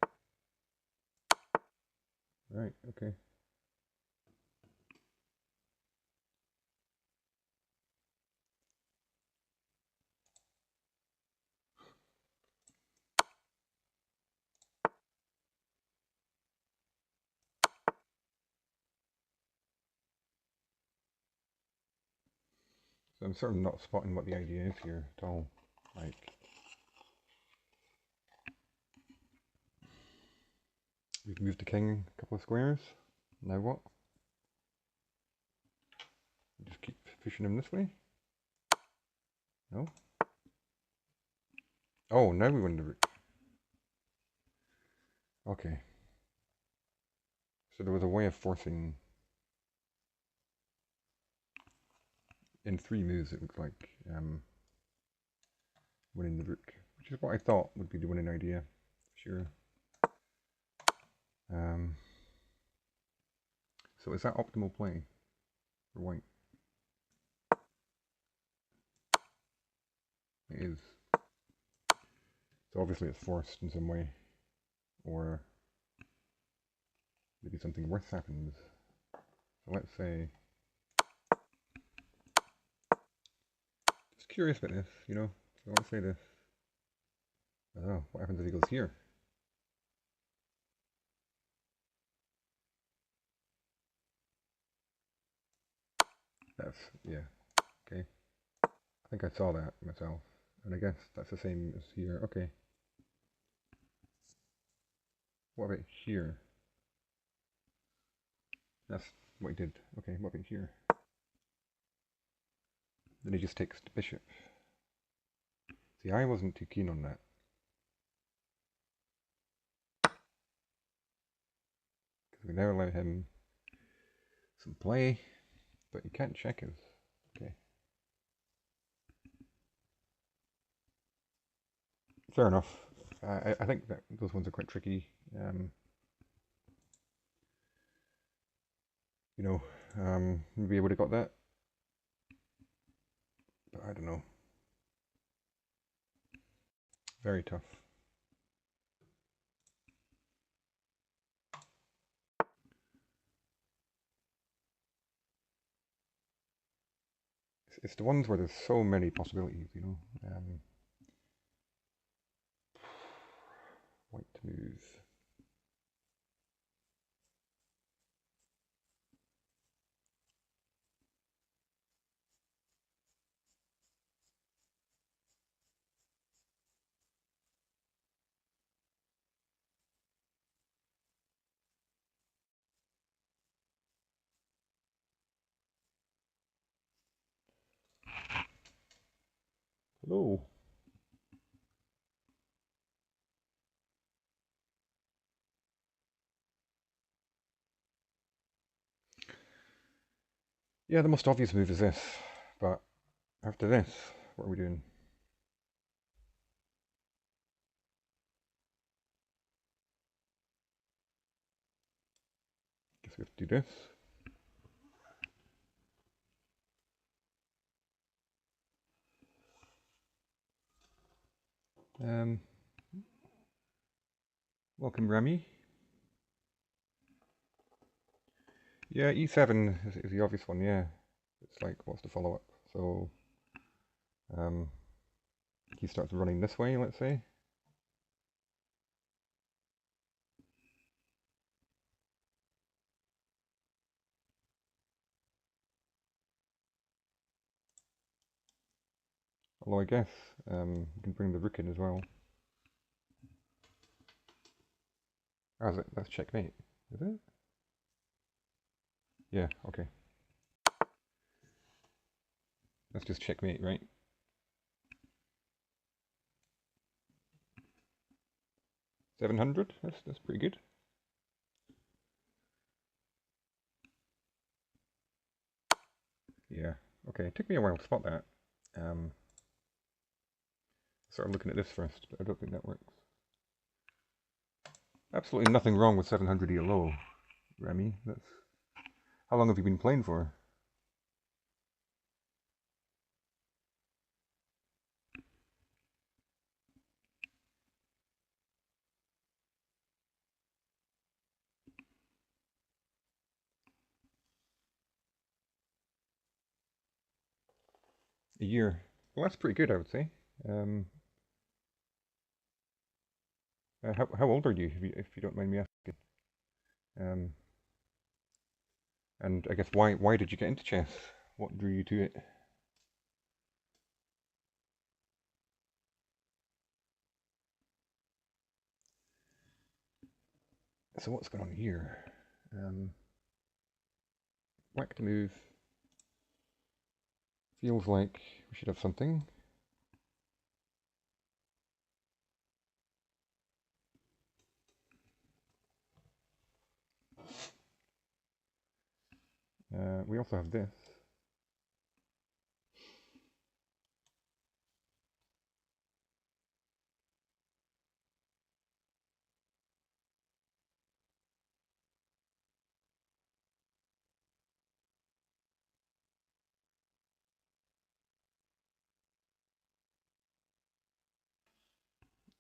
Right, okay. So I'm sort of not spotting what the idea is here at all. Like, we've moved the king a couple of squares. Now what? Just keep pushing him this way? No? Oh, now we win the rook. Okay. So there was a way of forcing in 3 moves, it looked like, winning the rook, which is what I thought would be the winning idea. Sure. So is that optimal play for white? It is. So obviously it's forced in some way, or maybe something worse happens. So let's say, just curious about this, so let's say this. I don't know, what happens if he goes here? That's, yeah, okay. I think I saw that myself, and I guess that's the same as here, okay. What about here? That's what he did. Okay, what about here? Then he just takes the bishop. See, I wasn't too keen on that. Because we now allow him some play, but he can't check us. Okay. Fair enough. I think that those ones are quite tricky. Maybe I would have got that. But I don't know. Very tough. It's the ones where there's so many possibilities, you know. White to move. Hello. Yeah, the most obvious move is this, but after this, what are we doing? Guess we have to do this. Welcome, Remy. Yeah, e7 is the obvious one, yeah. It's like, what's the follow-up? So, he starts running this way, let's say. Although I guess you can bring the rook in as well. Oh, is it? That's checkmate, is it? Yeah, okay. That's just checkmate, right? $700? That's pretty good. Yeah, okay. It took me a while to spot that. Sort of looking at this first, but I don't think that works. Absolutely nothing wrong with 700 ELO, Remy. That's how long have you been playing for? A year. Well, that's pretty good, I would say. How old are you, if you don't mind me asking? Um, and I guess why did you get into chess? What drew you to it? So what's going on here? Whack to move. Feels like we should have something. We also have this.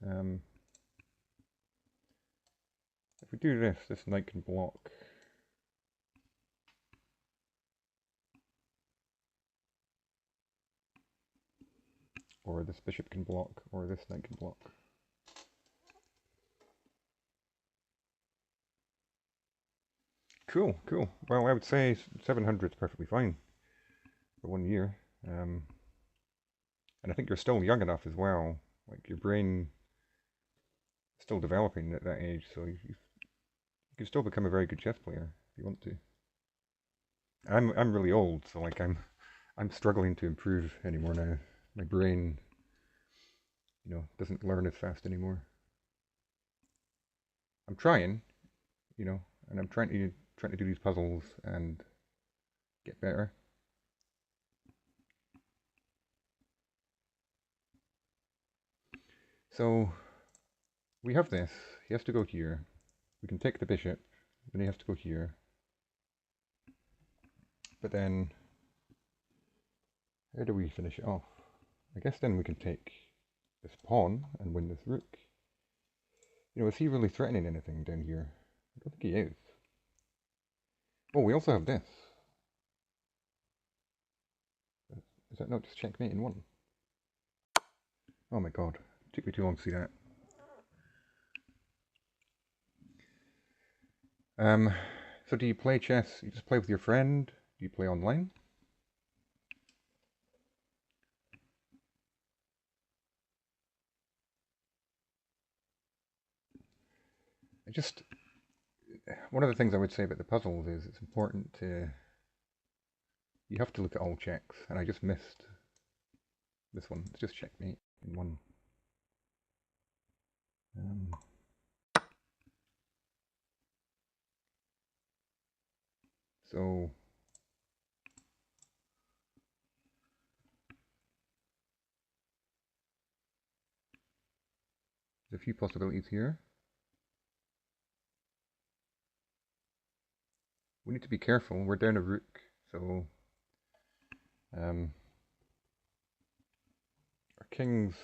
Um, if we do this, this knight can block. Or this bishop can block, or this knight can block. Cool, cool. Well, I would say 700 is perfectly fine for 1 year. And I think you're still young enough as well. Like your brain is still developing at that age, so you can still become a very good chess player if you want to. I'm really old, so like I'm struggling to improve anymore now. My brain, doesn't learn as fast anymore. I'm trying, and I'm trying to do these puzzles and get better. So we have this. He has to go here. We can take the bishop, then he has to go here. But then, how do we finish it off? I guess then we can take this pawn and win this rook. Is he really threatening anything down here? I don't think he is. Oh, we also have this. Is that not just checkmate in one? Oh my god, it took me too long to see that. So do you play chess? You just play with your friend? Do you play online? One of the things I would say about the puzzles is it's important to, you have to look at all checks, and I just missed this one. It's just checkmate in one. So there's a few possibilities here. We need to be careful. We're down a rook, so our king's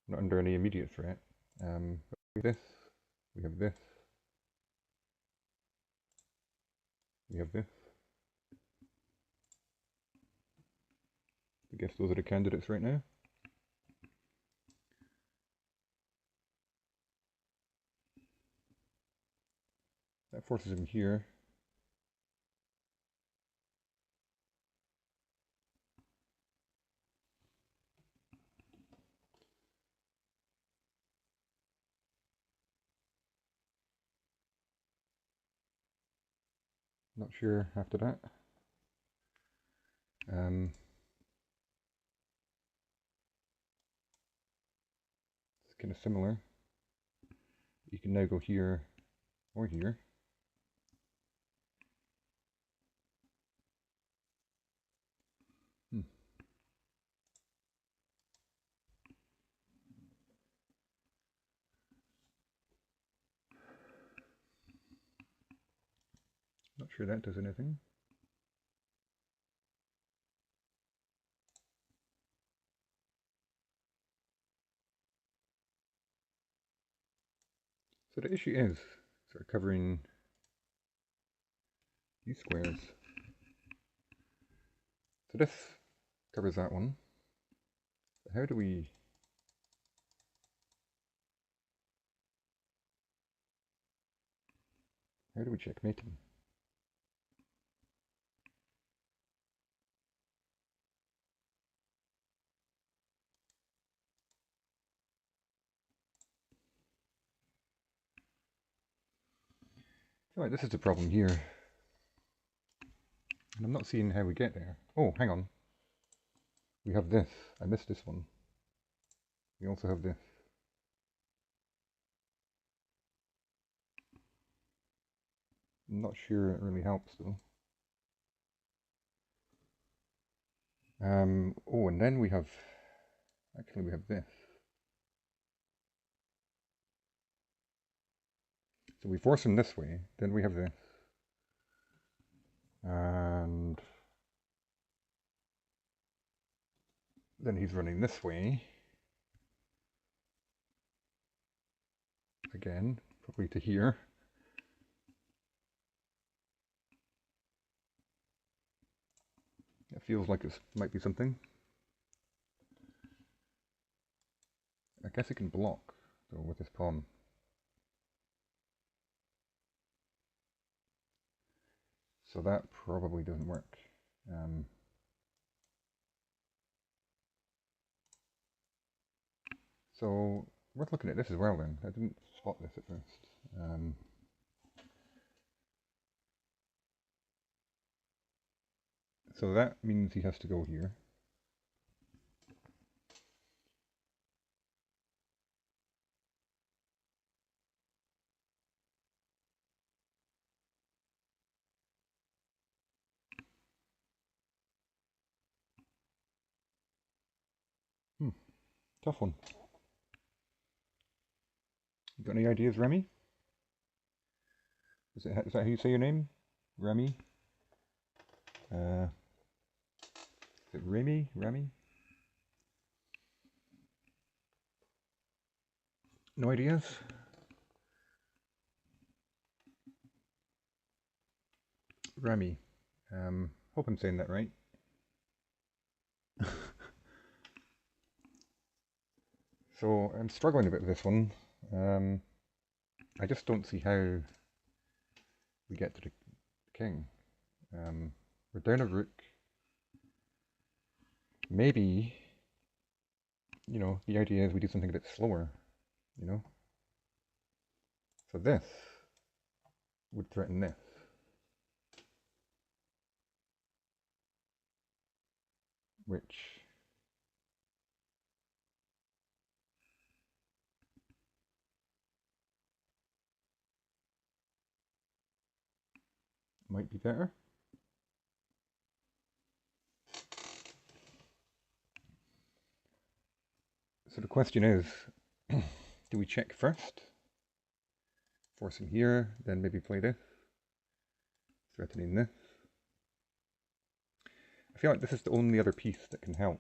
not under any immediate threat. We have this, we have this, we have this. I guess those are the candidates right now. That forces him here. Not sure after that. It's kind of similar. You can now go here or here. Not sure that does anything. So the issue is sort of covering these squares. So this covers that one. But how do we checkmate him? I feel like this is the problem here. And I'm not seeing how we get there. Oh, hang on. We have this. I missed this one. We also have this. I'm not sure it really helps though. Oh, and then we have, actually we have this. So we force him this way, then we have this. And then he's running this way. Again, probably to here. It feels like it might be something. I guess it can block, though, with this pawn. So that probably doesn't work. So worth looking at this as well then. I didn't spot this at first. So that means he has to go here. Tough one. You got any ideas, Remy? Is that how you say your name? Remy? Is it Remy? Remy? No ideas? Remy. Hope I'm saying that right. So I'm struggling a bit with this one. I just don't see how we get to the king. We're down a rook. Maybe, the idea is we do something a bit slower, you know? So this would threaten this. Which might be better. So the question is, do we check first? Forcing here, then maybe play this. Threatening this. I feel like this is the only other piece that can help.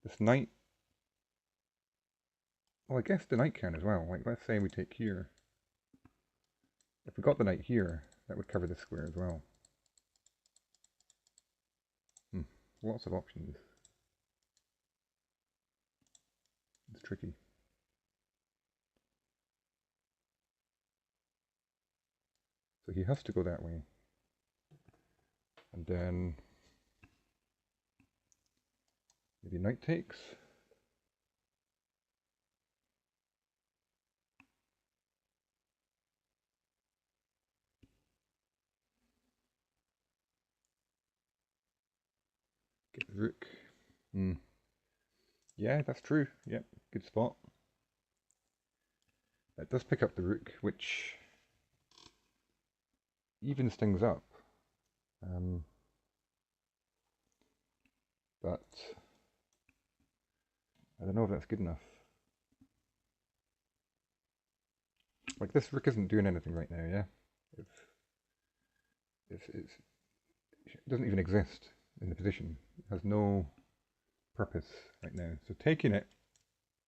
This knight. Well, I guess the knight can as well. Like, let's say we take here. If we got the knight here, that would cover this square as well. Lots of options. It's tricky. So he has to go that way. And then maybe knight takes. Get the rook. Yeah, that's true. Yep, good spot. That does pick up the rook, which evens things up. But I don't know if that's good enough. Like, this rook isn't doing anything right now, yeah? It doesn't even exist in the position. It has no purpose right now. So taking it,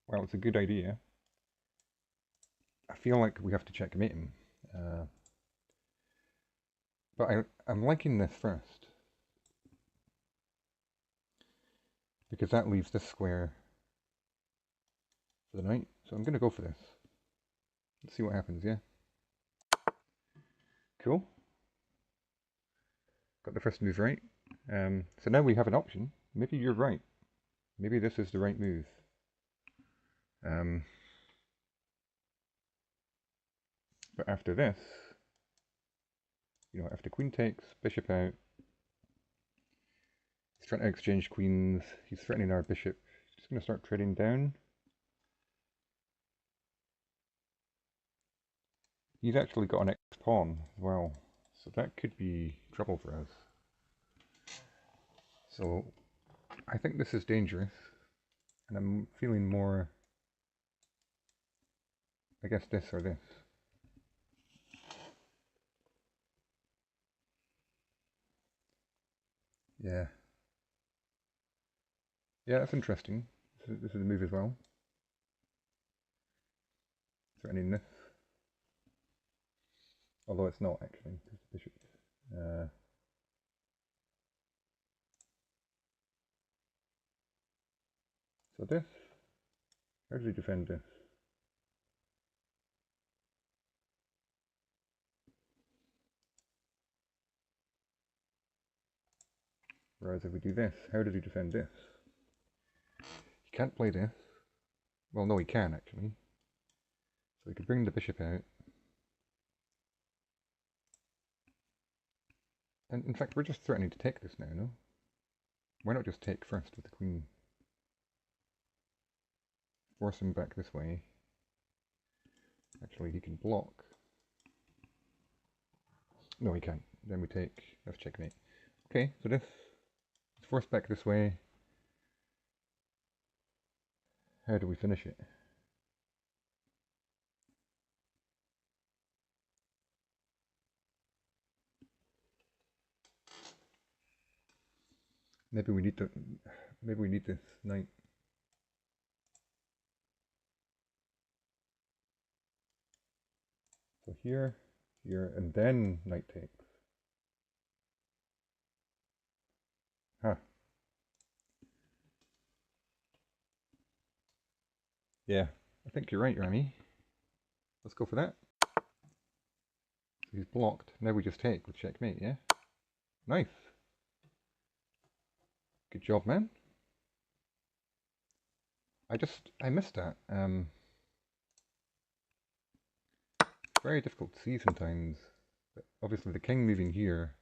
well, it's a good idea. I feel like we have to checkmate him. But I'm liking this first. Because that leaves this square for the knight. So I'm going to go for this. Let's see what happens, yeah? Cool. Got the first move right. So now we have an option. Maybe you're right. Maybe this is the right move. But after this, after queen takes, bishop out, he's trying to exchange queens, he's threatening our bishop. He's just going to start trading down. He's actually got an X-pawn as well, so that could be trouble for us. So I think this is dangerous, and I'm feeling more, I guess, this or this. Yeah. Yeah, that's interesting. This is a move as well. Threatening this. Although it's not actually, because the bishop. So this, how does he defend this? Whereas if we do this, how does he defend this? He can't play this. Well, no, he can actually. So he could bring the bishop out. And in fact, we're just threatening to take this now, no? Why not just take first with the queen? Force him back this way. Actually, he can block. No, he can't. Then we take. That's checkmate. Okay, so this is forced back this way. How do we finish it? Maybe we need to. Maybe we need this knight. So here, here, and then knight takes. Huh. Yeah, I think you're right, Rami. Let's go for that. So he's blocked. Now we just take with checkmate, yeah? Nice. Good job, man. I missed that. Very difficult to see sometimes. But obviously the king moving here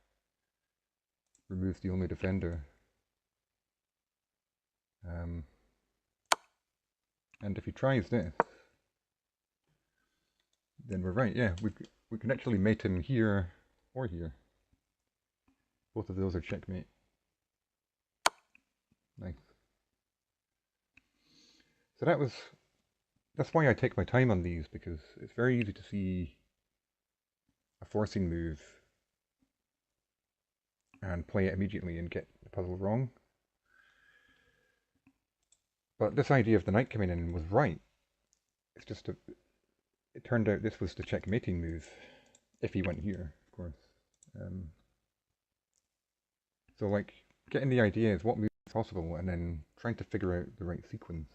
removes the only defender. And if he tries this, then we're right, yeah. We can actually mate him here or here. Both of those are checkmate. Nice. So that's why I take my time on these, because it's very easy to see a forcing move and play it immediately and get the puzzle wrong. But this idea of the knight coming in was right. It's just it turned out this was the checkmating move, if he went here, of course. So like, getting the idea is what moves are possible, and then trying to figure out the right sequence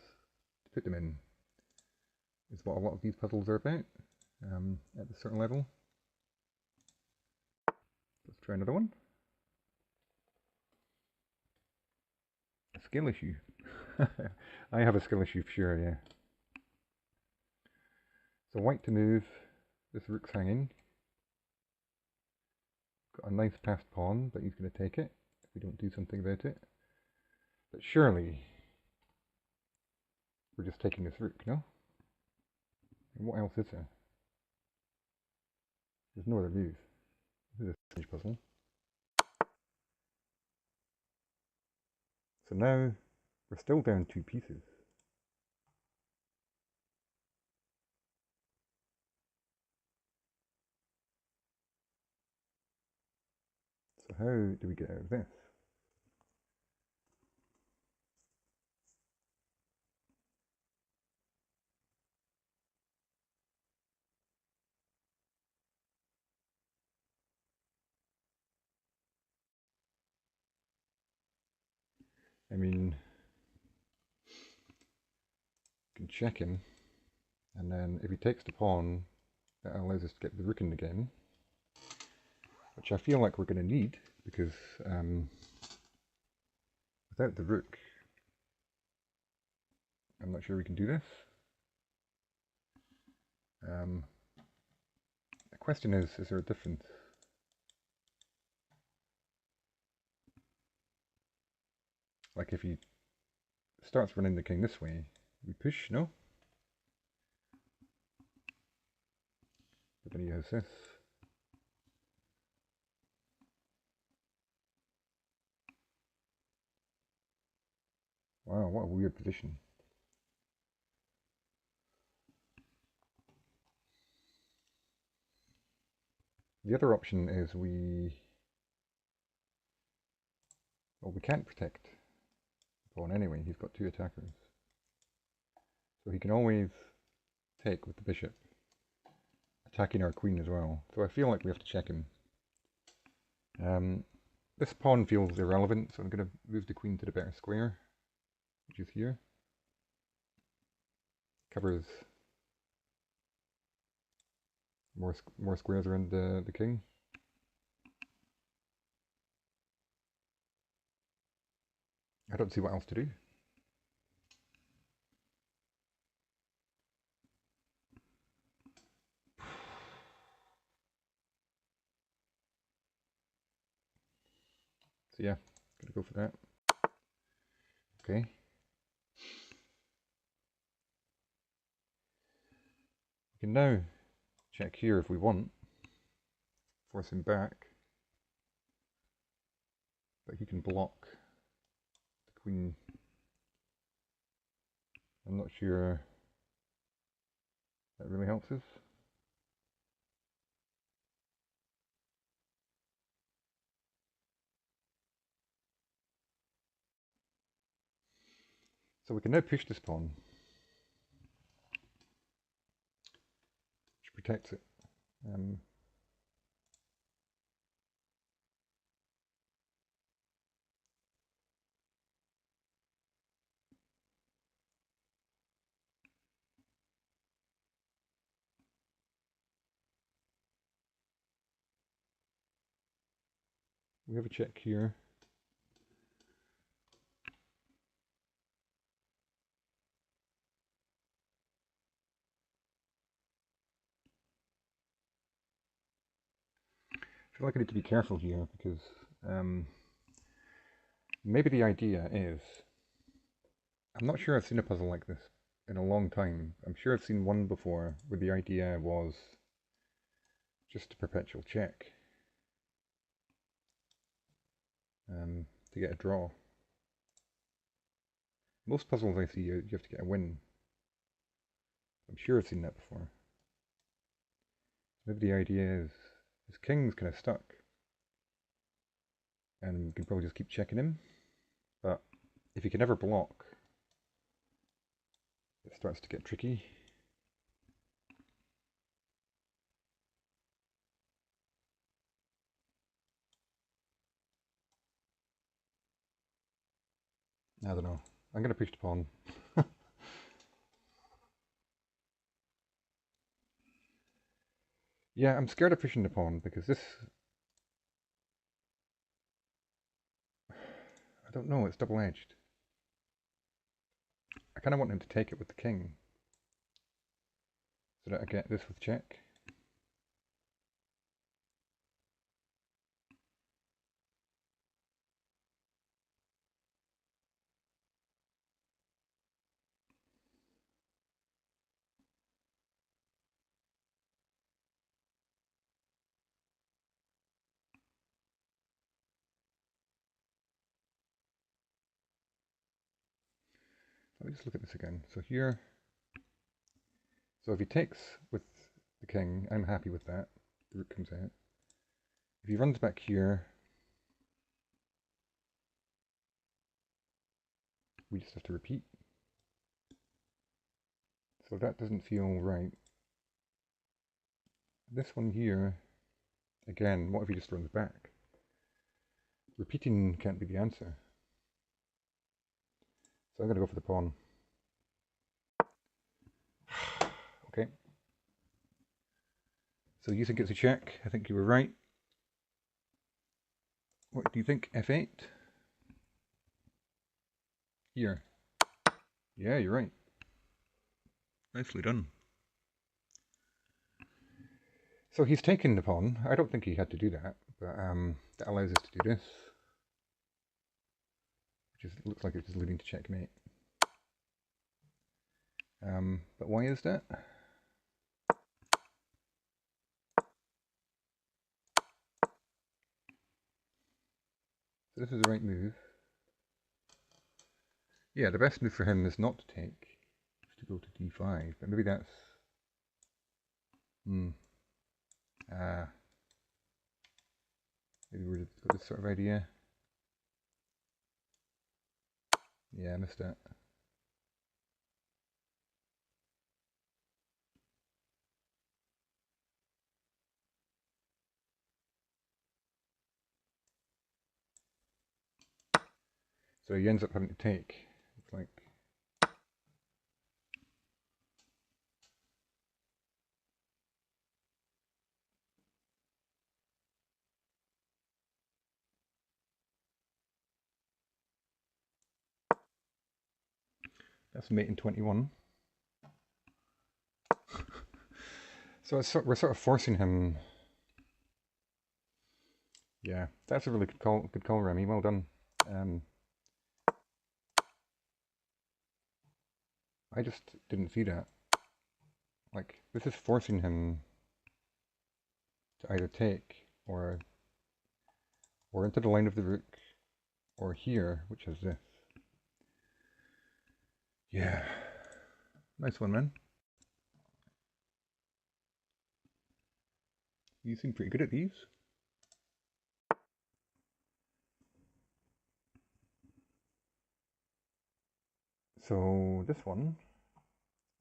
to put them in is what a lot of these puzzles are about at a certain level. Let's try another one. A skill issue. I have a skill issue for sure, yeah. So white to move, this rook's hanging. Got a nice passed pawn, but he's going to take it if we don't do something about it. But surely we're just taking this rook, no? And what else is there? There's no other move. This is a strange puzzle. So now we're still down 2 pieces. So how do we get out of this? I mean, you can check him, and then if he takes the pawn, that allows us to get the rook in the game, which I feel like we're going to need, because without the rook, I'm not sure we can do this. The question is there a difference? Like if he starts running the king this way, we push, no? But then he has this. Wow, what a weird position. The other option is we can't protect the pawn anyway. He's got 2 attackers. So he can always take with the bishop, attacking our queen as well. So I feel like we have to check him. This pawn feels irrelevant, so I'm going to move the queen to the better square, which is here. Covers more squares around the king. I don't see what else to do. So yeah, gonna go for that. Okay. We can now check here if we want. Force him back. But he can block the queen. I'm not sure that really helps us. So we can now push this pawn, which protects it. We have a check here. I feel like I need to be careful here because maybe the idea is, I'm not sure I've seen a puzzle like this in a long time. I'm sure I've seen one before where the idea was just a perpetual check to get a draw. Most puzzles I see, you have to get a win. I'm sure I've seen that before. Maybe the idea is his king's kind of stuck, and we can probably just keep checking him. But if he can never block, it starts to get tricky. I don't know. I'm going to push the pawn. Yeah, I'm scared of pushing the pawn because this... I don't know, it's double-edged. I kind of want him to take it with the king so that I get this with check. Let me just look at this again. So here, so if he takes with the king, I'm happy with that. The rook comes out. If he runs back here, we just have to repeat. So that doesn't feel right. This one here, again, what if he just runs back? Repeating can't be the answer. So I'm going to go for the pawn. Okay. So you think it's a check? I think you were right. What do you think? F8? Here. Yeah, you're right. Nicely done. So he's taken the pawn. I don't think he had to do that, but that allows us to do this. Which is, looks like it's just leading to checkmate. But why is that? So this is the right move. Yeah, the best move for him is not to take, is to go to d5, but maybe that's... maybe we've got this sort of idea. Yeah, I missed that. So he ends up having to take. It's like... That's mate in 21. So we're sort of forcing him. Yeah, that's a really good call, Remy. Well done. I just didn't see that. Like, this is forcing him to either take or into the line of the rook, or here, which is this. Yeah. Nice one, man. You seem pretty good at these. So this one,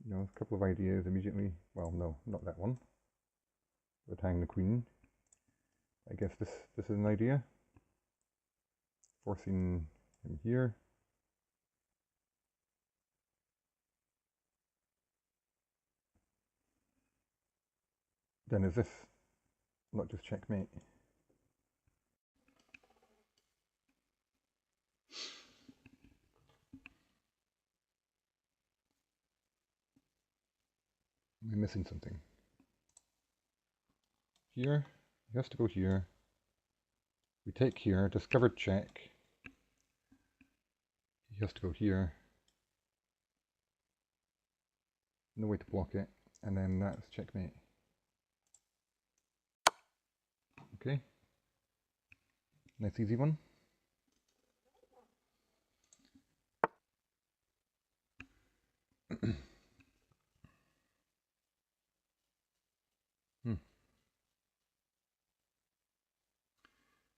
you know, a couple of ideas immediately. Well, no, not that one. But hang the queen. I guess this is an idea. Forcing him here. Then is this not just checkmate? Am I missing something? Here, he has to go here. We take here, discovered check. He has to go here. No way to block it. And then that's checkmate. Okay. Nice easy one.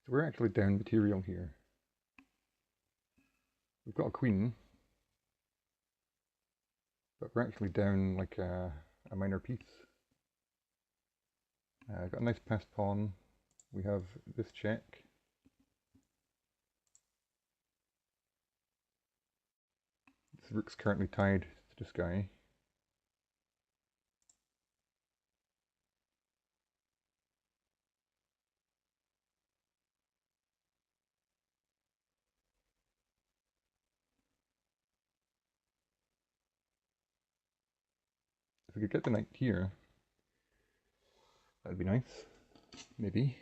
So we're actually down material here. We've got a queen, but we're actually down like a minor piece. Got a nice passed pawn. We have this check. This rook's currently tied to this guy. If we could get the knight here, that'd be nice. Maybe.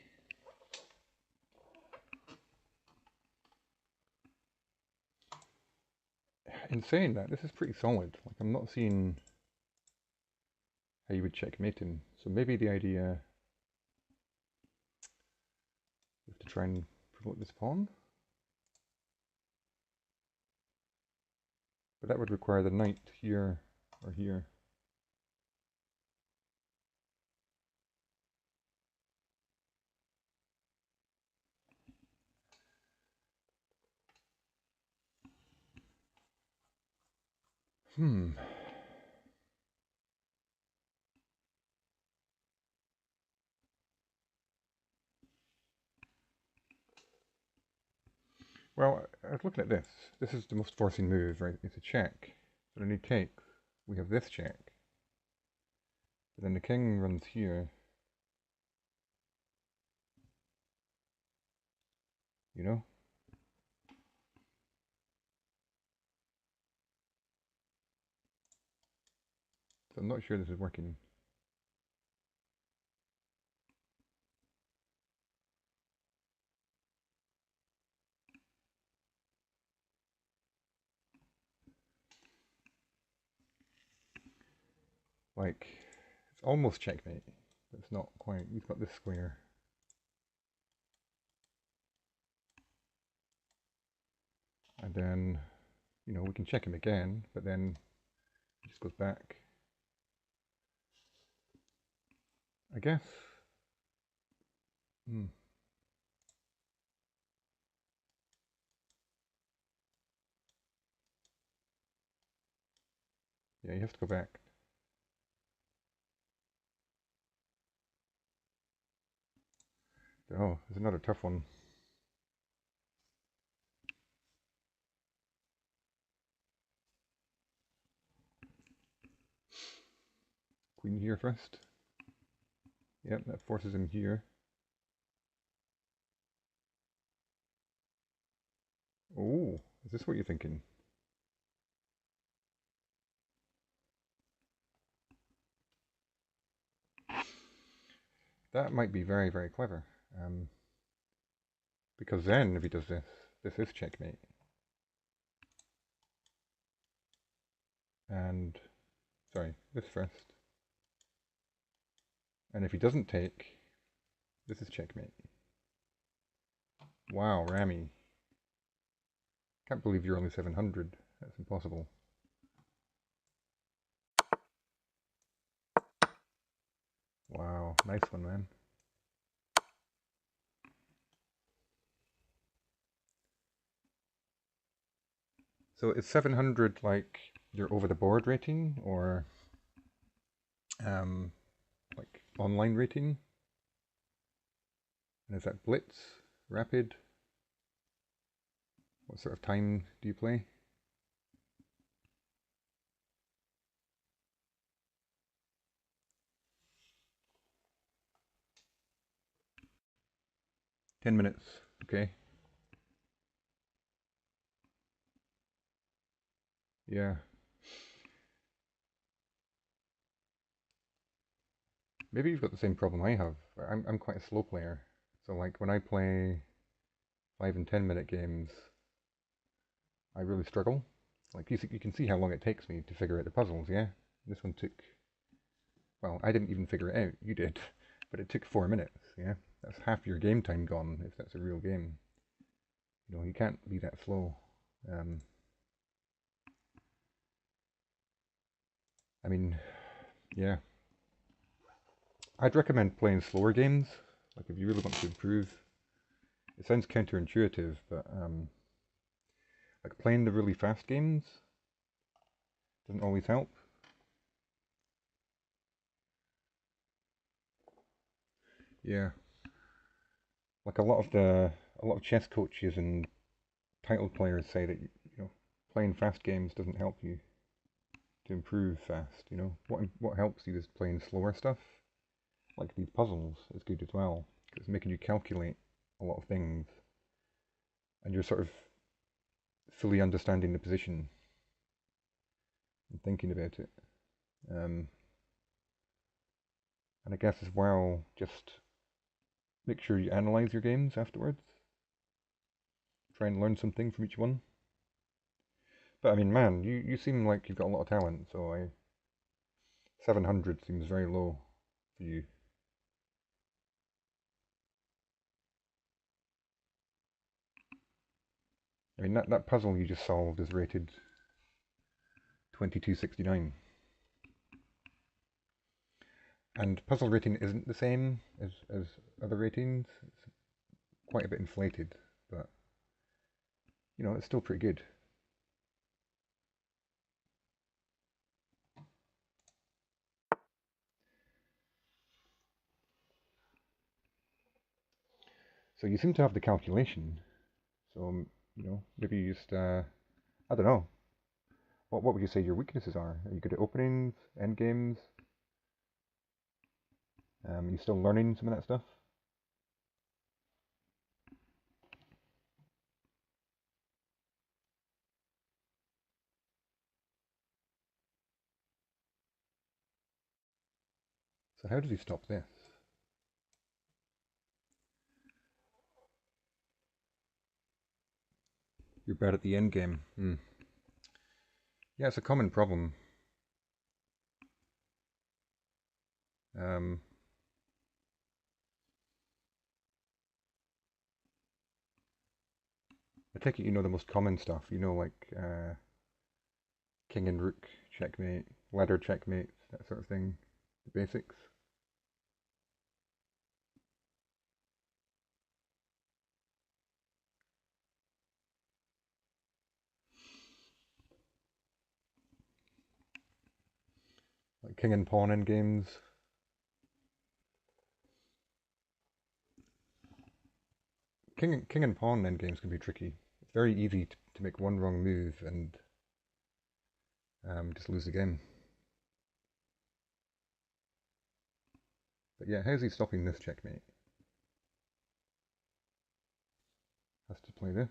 In saying that, this is pretty solid. Like, I'm not seeing how you would checkmate him. So maybe the idea is to try and promote this pawn. But that would require the knight here or here. Well, I was looking at this. This is the most forcing move, right? It's a check. So then he takes. We have this check. But then the king runs here. You know? So I'm not sure this is working. Like, it's almost checkmate. But it's not quite. We've got this square. And then, you know, we can check him again, but then he just goes back. I guess. Yeah, you have to go back. Oh, there's another tough one. Queen here first. Yep, that forces him here. Oh, is this what you're thinking? That might be very, very clever. Because then, if he does this, this is checkmate. And, sorry, this first. And if he doesn't take, this is checkmate. Wow, Rami. Can't believe you're only 700. That's impossible. Wow, nice one, man. So is 700 like your over the board rating or like online rating? And is that blitz, rapid? What sort of time do you play? $10, okay. Yeah. Maybe you've got the same problem I have. I'm quite a slow player. So like when I play 5 and 10 minute games, I really struggle. Like you can see how long it takes me to figure out the puzzles, yeah? This one took, well, I didn't even figure it out, you did. But it took 4 minutes, yeah? That's half your game time gone if that's a real game. You know, you can't be that slow. Um, I mean, yeah. I'd recommend playing slower games. Like if you really want to improve. It sounds counterintuitive, but like playing the really fast games doesn't always help. Yeah, like a lot of chess coaches and title players say that playing fast games doesn't help you to improve fast. You know what helps you is playing slower stuff, like these puzzles is good as well. 'Cause it's making you calculate a lot of things, and you're sort of fully understanding the position and thinking about it. Um, and I guess as well, just make sure you analyze your games afterwards. Try and learn something from each one. But I mean, man, you seem like you've got a lot of talent, so 700 seems very low for you. I mean, that puzzle you just solved is rated 2269. And puzzle rating isn't the same as other ratings. It's quite a bit inflated, but it's still pretty good. So you seem to have the calculation. So maybe you just I don't know. What would you say your weaknesses are? Are you good at openings, end games? Are you still learning some of that stuff? So how does he stop this? You're bad at the end game. Hmm. Yeah, it's a common problem. Um, I take it you know the most common stuff. You know, like king and rook checkmate, ladder checkmate, that sort of thing. The basics. Like king and pawn end games. King and pawn end games can be tricky. It's very easy to make one wrong move and just lose the game. But yeah, how's he stopping this checkmate? Has to play this.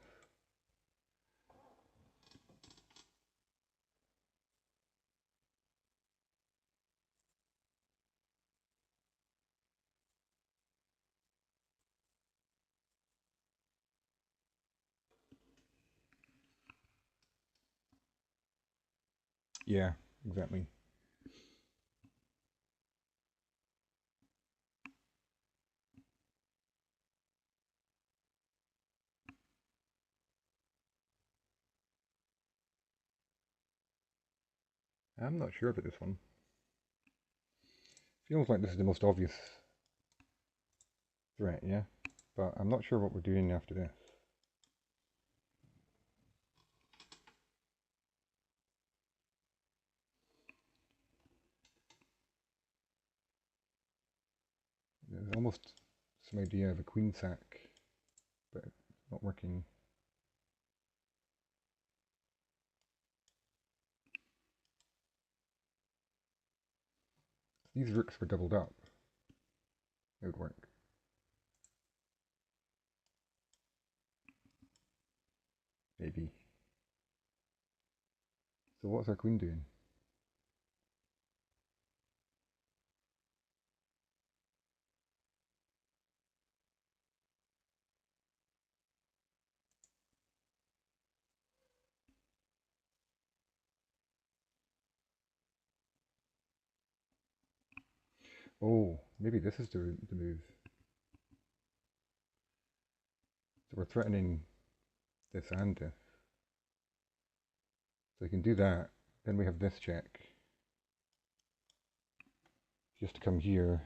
Yeah, exactly. I'm not sure about this one. Feels like this is the most obvious threat, yeah? But I'm not sure what we're doing after this. There's almost some idea of a queen sack, but it's not working. If these rooks were doubled up, it would work. Maybe. So what's our queen doing? Oh, maybe this is the move. So we're threatening this and this. So we can do that. Then we have this check. Just to come here.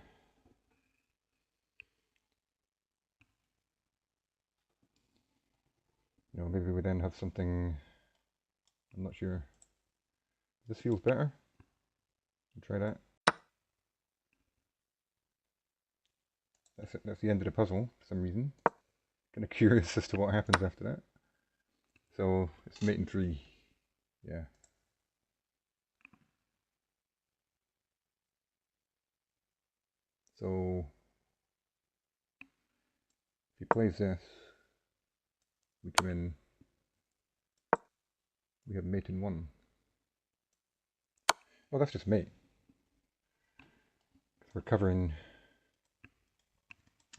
You know, maybe we then have something. I'm not sure. This feels better. Try that. That's it. That's the end of the puzzle for some reason. Kind of curious as to what happens after that. So it's mate in 3. Yeah. So if he plays this, we come in. We have mate in 1. Oh, that's just mate. We're covering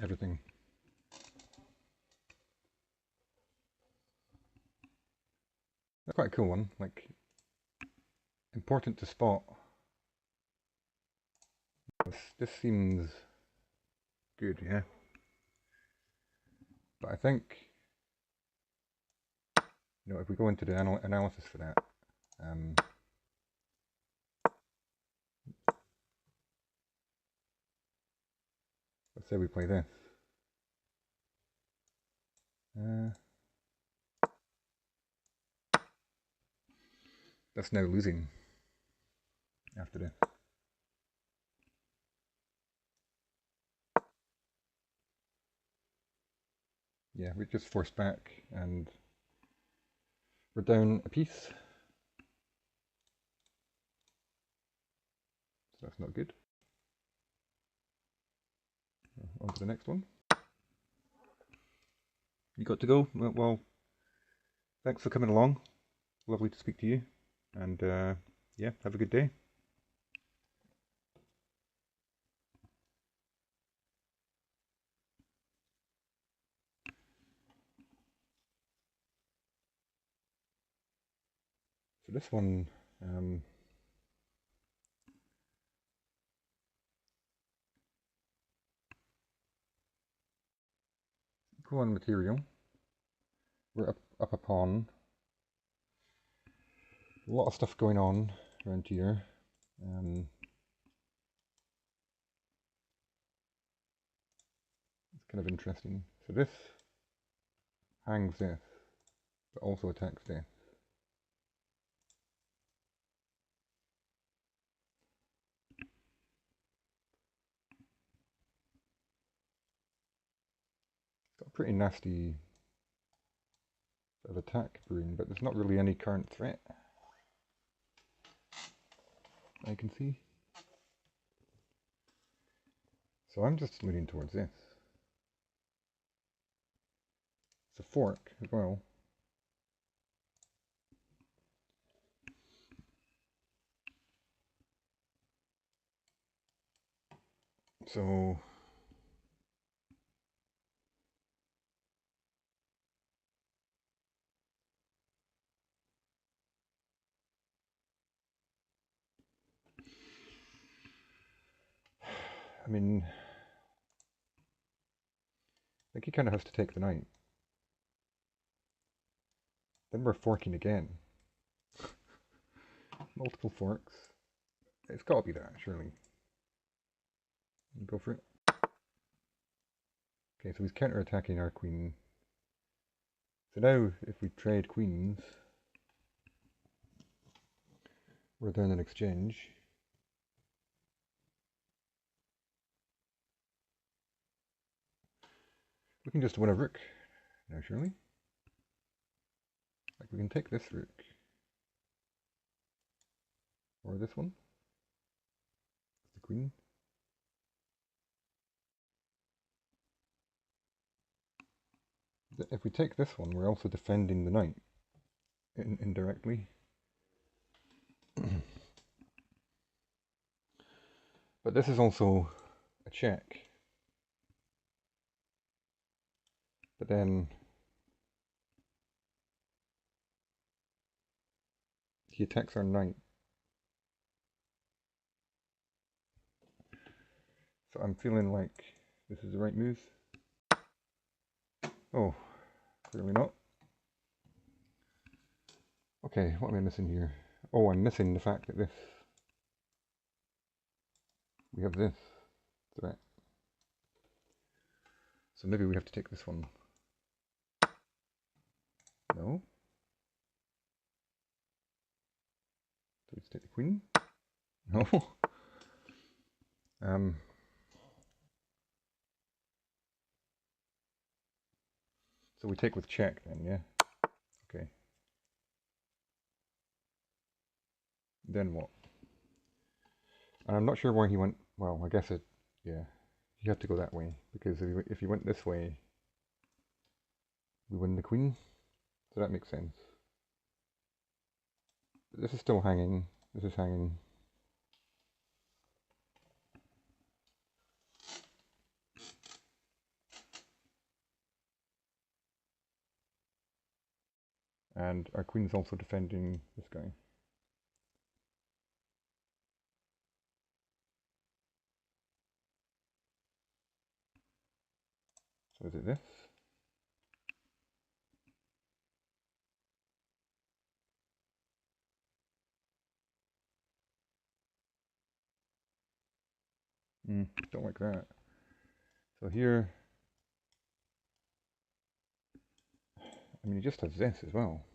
everything. That's quite a cool one. Like, important to spot. This seems good, yeah. But I think, you know, if we go into the analysis for that, let's say we play this. That's now losing after this. Yeah, we just forced back and we're down a piece. So that's not good. On to the next one. You got to go? Well, thanks for coming along. Lovely to speak to you. And yeah, have a good day. So this one, go on material. We're up a pawn. A lot of stuff going on around here. It's kind of interesting. So this hangs this, but also attacks this. Got a pretty nasty sort of attack brewing, but there's not really any current threat I can see. So I'm just leaning towards this. It's a fork as well. So I mean, I think he kind of has to take the knight. Then we're forking again. Multiple forks. It's got to be that, surely. Go for it. Okay, so he's counter-attacking our queen. So now, if we trade queens, we're down an exchange. We can just win a rook now, surely. Like, we can take this rook. Or this one. The queen. If we take this one, we're also defending the knight indirectly. But this is also a check. But then he attacks our knight. So I'm feeling like this is the right move. Oh, clearly not. Okay, what am I missing here? Oh, I'm missing the fact that we have this threat. So maybe we have to take this one. No. So we just take the queen? No. So we take with check then, yeah? Okay. Then what? And I'm not sure why he went, well, I guess yeah. You have to go that way, because if you went this way, we win the queen. So that makes sense. But this is still hanging. This is hanging. And our queen's also defending this guy. So is it this? Don't like that. So here, I mean, he just has this as well.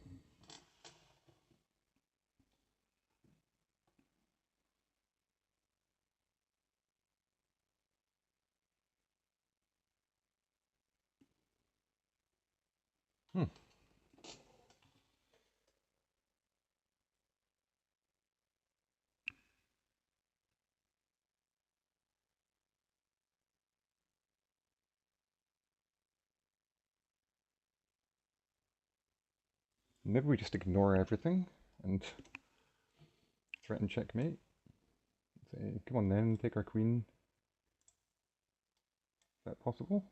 Maybe we just ignore everything and threaten checkmate. Say, come on then, take our queen. Is that possible?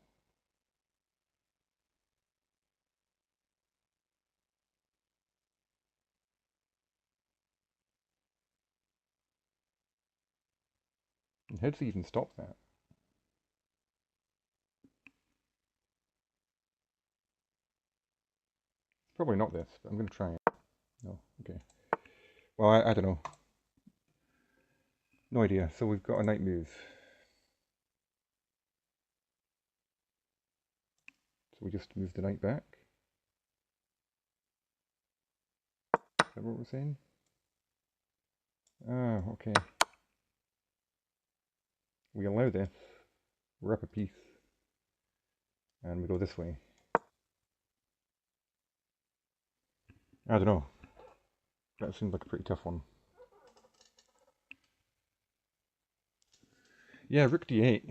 And how does he even stop that? It's probably not this, but I'm going to try it. No, okay. Well, I don't know. No idea. So we've got a knight move. So we just move the knight back. Is that what we're saying? Ah, okay. We allow this. We're up a piece. And we go this way. I don't know. That seems like a pretty tough one. Yeah, rook d8.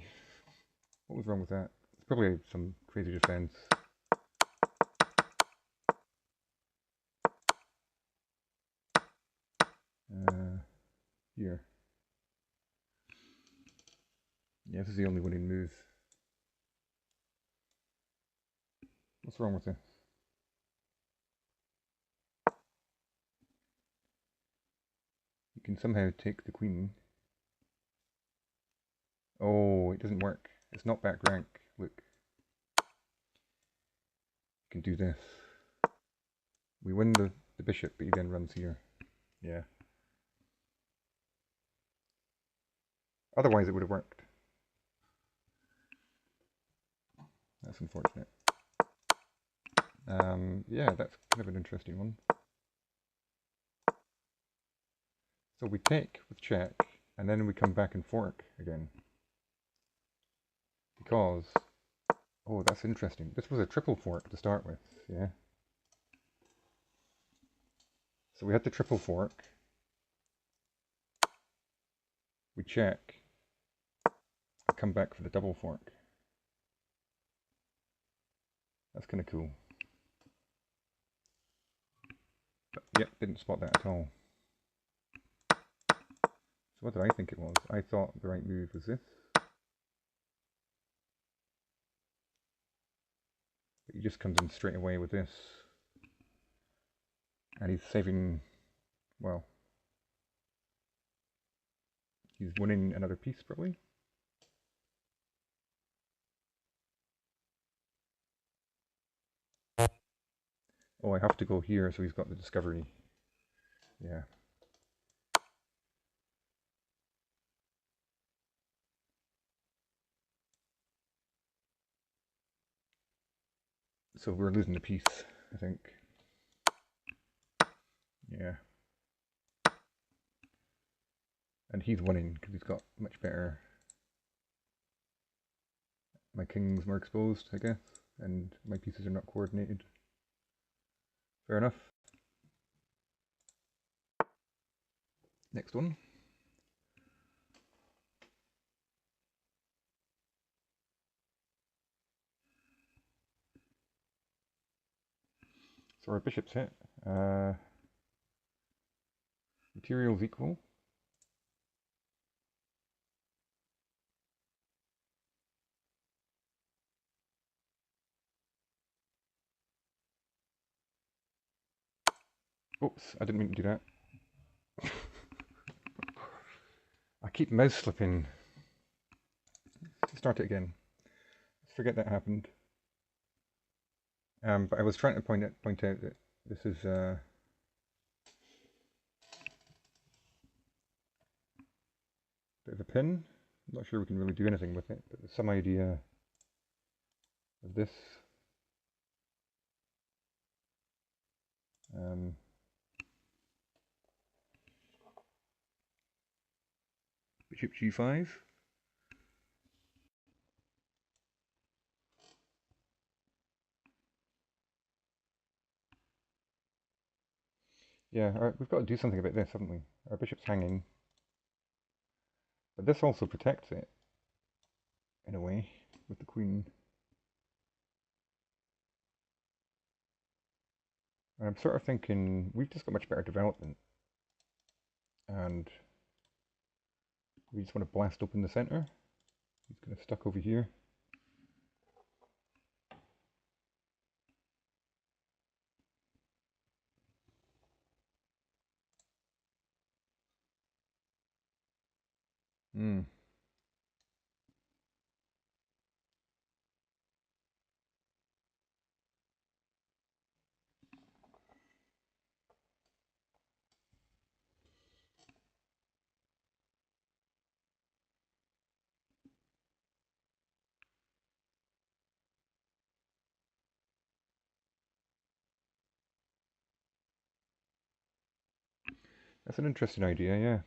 What was wrong with that? It's probably some crazy defense. Here. Yeah, this is the only winning move. What's wrong with this? You can somehow take the queen. Oh, it doesn't work. It's not back rank. Look. You can do this. We win the bishop, but he then runs here. Yeah. Otherwise it would have worked. That's unfortunate. Yeah, that's kind of an interesting one. So we take with check, and then we come back and fork again. Because, oh, that's interesting. This was a triple fork to start with, yeah? So we had the triple fork. We check. Come back for the double fork. That's kind of cool. But, yep, didn't spot that at all. So what did I think it was? I thought the right move was this. But he just comes in straight away with this. And he's saving, well, he's winning another piece probably. Oh, I have to go here, so he's got the discovery. Yeah. So we're losing the piece, I think. Yeah. And he's winning because he's got much better. My king's more exposed, I guess, and my pieces are not coordinated. Fair enough. Next one. So our bishop's hit. Materials equal. Oops, I didn't mean to do that. I keep mouse slipping. Start it again. Forget that happened. But I was trying to point out that this is a bit of a pin. I'm not sure we can really do anything with it, but there's some idea of this. Bishop g5. Yeah, we've got to do something about this, haven't we? Our bishop's hanging. But this also protects it, in a way, with the queen. And I'm sort of thinking, we've just got much better development. And we just want to blast open the center. He's kind of stuck over here. Hmm. That's an interesting idea, yeah.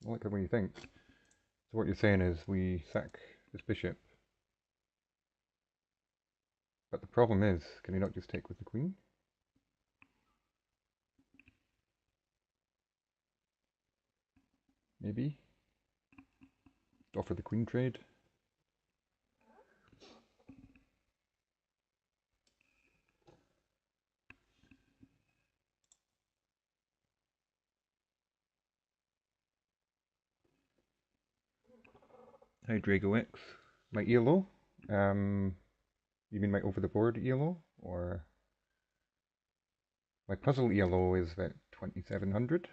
I like the way you think. So what you're saying is we sack this bishop. But the problem is, can he not just take with the queen? Maybe? Offer the queen trade? Hi Drago X. My ELO? You mean my over the board ELO? Or my puzzle ELO is about 2700.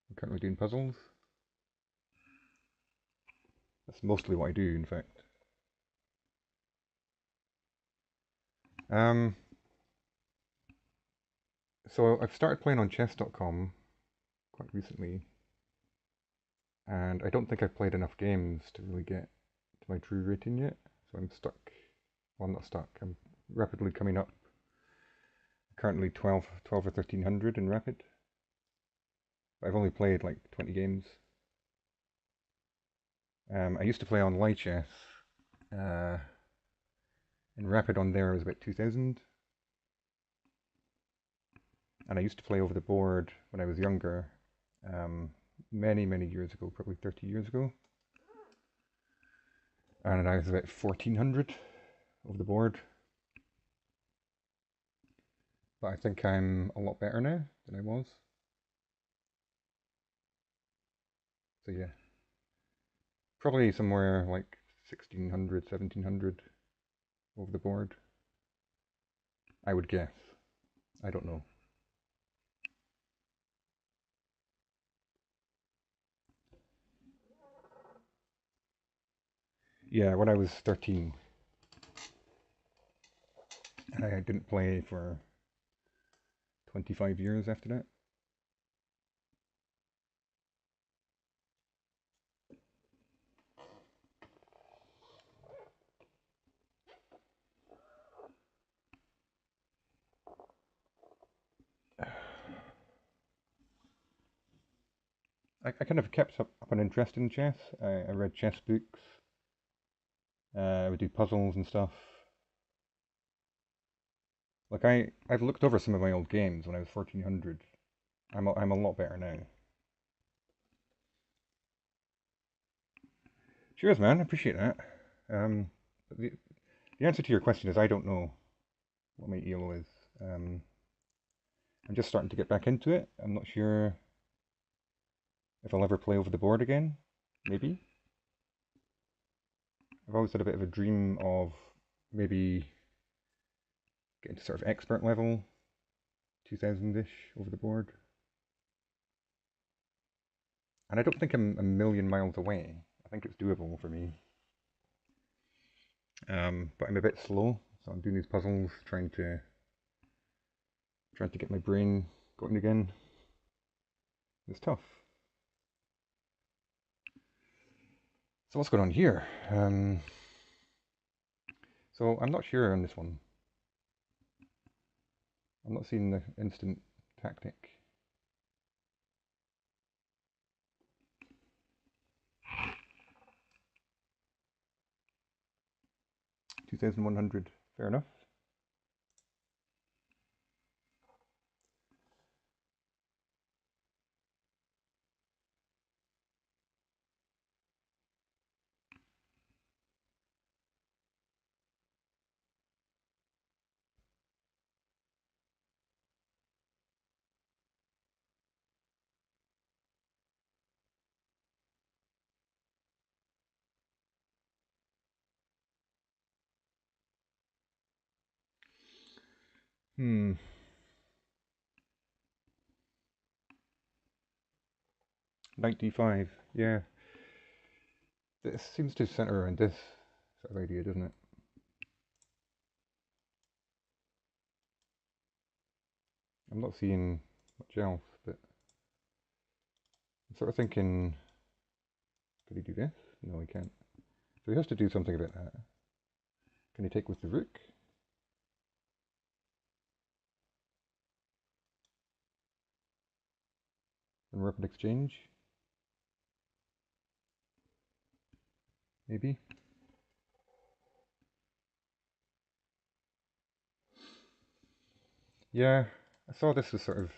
I'm currently doing puzzles. That's mostly what I do, in fact. So I've started playing on chess.com quite recently, and I don't think I've played enough games to really get to my true rating yet. So I'm stuck. Well, I'm not stuck. I'm rapidly coming up. Currently 12 or 1300 in Rapid. But I've only played like 20 games. I used to play on Lichess. In Rapid on there was about 2000. And I used to play over the board when I was younger. Many, many years ago, probably 30 years ago. And I was about 1400 over the board. But I think I'm a lot better now than I was. So yeah. Probably somewhere like 1600, 1700 over the board. I would guess. I don't know. Yeah, when I was 13. I didn't play for 25 years after that. I kind of kept up an interest in chess. I read chess books. I would do puzzles and stuff. Like I've looked over some of my old games when I was 1400. I'm a lot better now. Cheers, man. I appreciate that. Um, the the answer to your question is I don't know what my ELO is. Um, I'm just starting to get back into it. I'm not sure if I'll ever play over the board again. Maybe. I've always had a bit of a dream of maybe getting to sort of expert level, 2000-ish over the board. And I don't think I'm a million miles away. I think it's doable for me. But I'm a bit slow, so I'm doing these puzzles, trying to get my brain going again. It's tough. So what's going on here? So I'm not sure on this one. I'm not seeing the instant tactic. 2100, fair enough. Hmm. Knight d5, yeah. This seems to center around this sort of idea, doesn't it? I'm not seeing much else, but I'm sort of thinking, could he do this? No, he can't. So he has to do something about that. Can he take with the rook? And rapid exchange? Maybe? Yeah, I saw this as sort of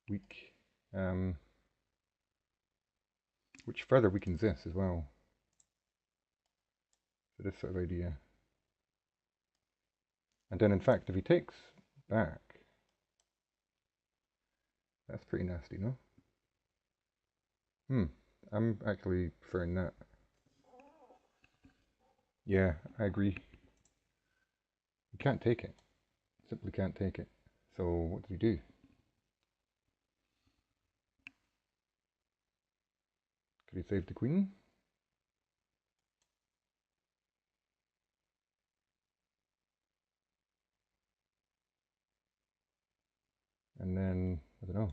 weak, which further weakens this as well. So this sort of idea. And then in fact, if he takes back, that's pretty nasty, no? I'm actually preferring that. Yeah, I agree. You can't take it. Simply can't take it. So what does he do? Could he save the queen? And then, I don't know.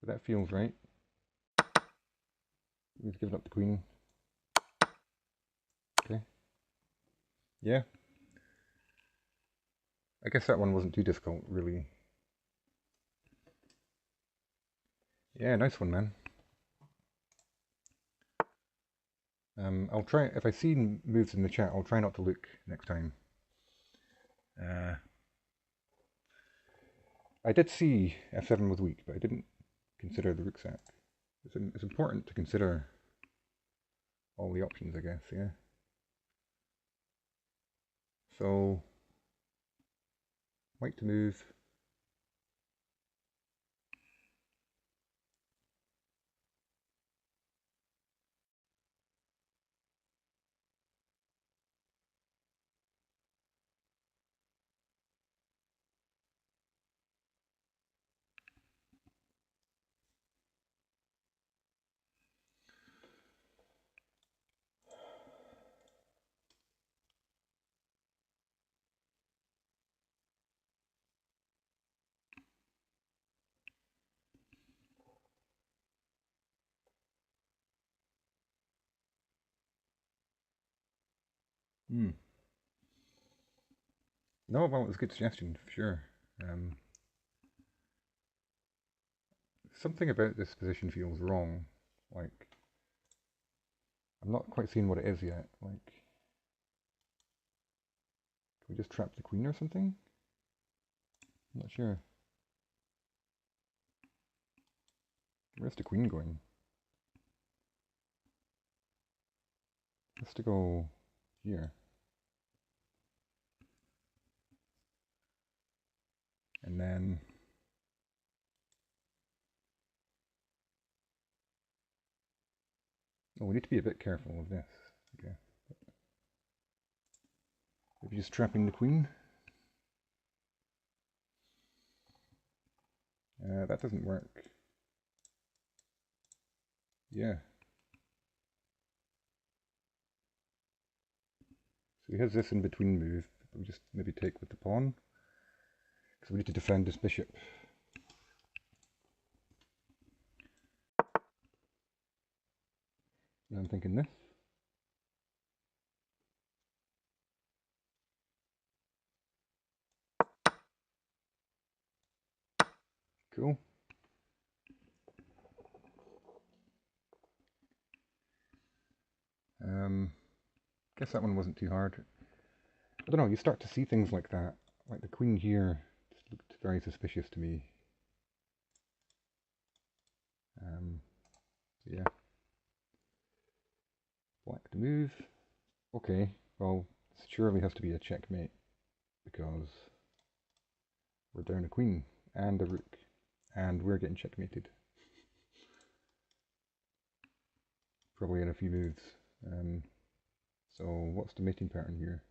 But that feels right. He's given up the queen. Okay. Yeah. I guess that one wasn't too difficult, really. Yeah, nice one, man. I'll try, if I see moves in the chat, I'll try not to look next time. I did see f7 was weak, but I didn't consider the rook sack. It's important to consider all the options, I guess, yeah. So, white to move. Hmm. No, well, it's a good suggestion, for sure. Something about this position feels wrong. Like, I'm not quite seeing what it is yet. Like, can we just trap the queen or something? I'm not sure. Where's the queen going? It has to go here. And then... Oh, we need to be a bit careful of this. Okay. Maybe just trapping the queen. That doesn't work. Yeah. So he has this in between move. We just maybe take with the pawn. Because we need to defend this bishop. And I'm thinking this. Cool. Guess that one wasn't too hard. I don't know, you start to see things like that. Like the queen here just looked very suspicious to me. Yeah. Black to move. Okay, well, this surely has to be a checkmate because we're down a queen and a rook and we're getting checkmated. Probably in a few moves. So what's the mating pattern here?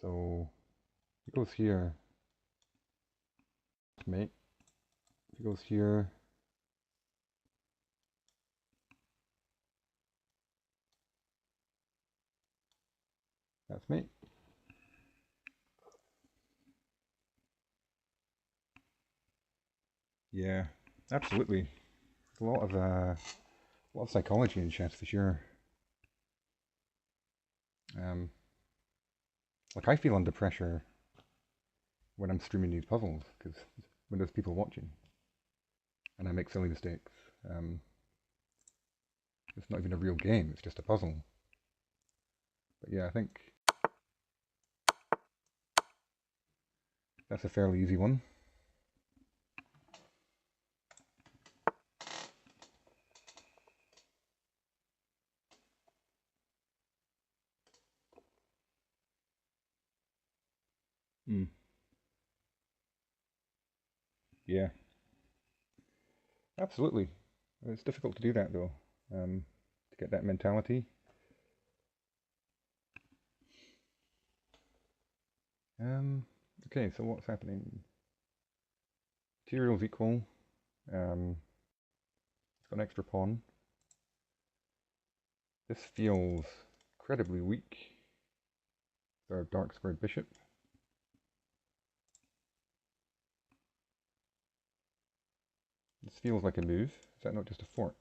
So if he goes here, mate. If he goes here, that's mate. Yeah, absolutely. A lot of psychology in chess for sure. Like I feel under pressure when I'm streaming these puzzles because when there's people watching and I make silly mistakes. It's not even a real game; it's just a puzzle. But yeah, I think that's a fairly easy one. Hmm. Yeah, absolutely. It's difficult to do that though. To get that mentality. Okay, so what's happening? Material's equal. It's got an extra pawn. This feels incredibly weak. Our dark squared bishop. This feels like a move. Is that not just a fork?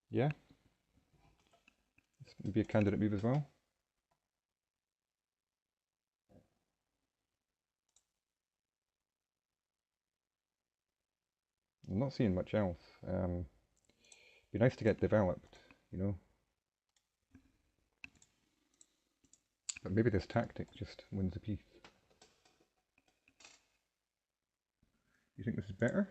Yeah. This would be a candidate move as well. I'm not seeing much else. Be nice to get developed, you know. But maybe this tactic just wins a piece. You think this is better?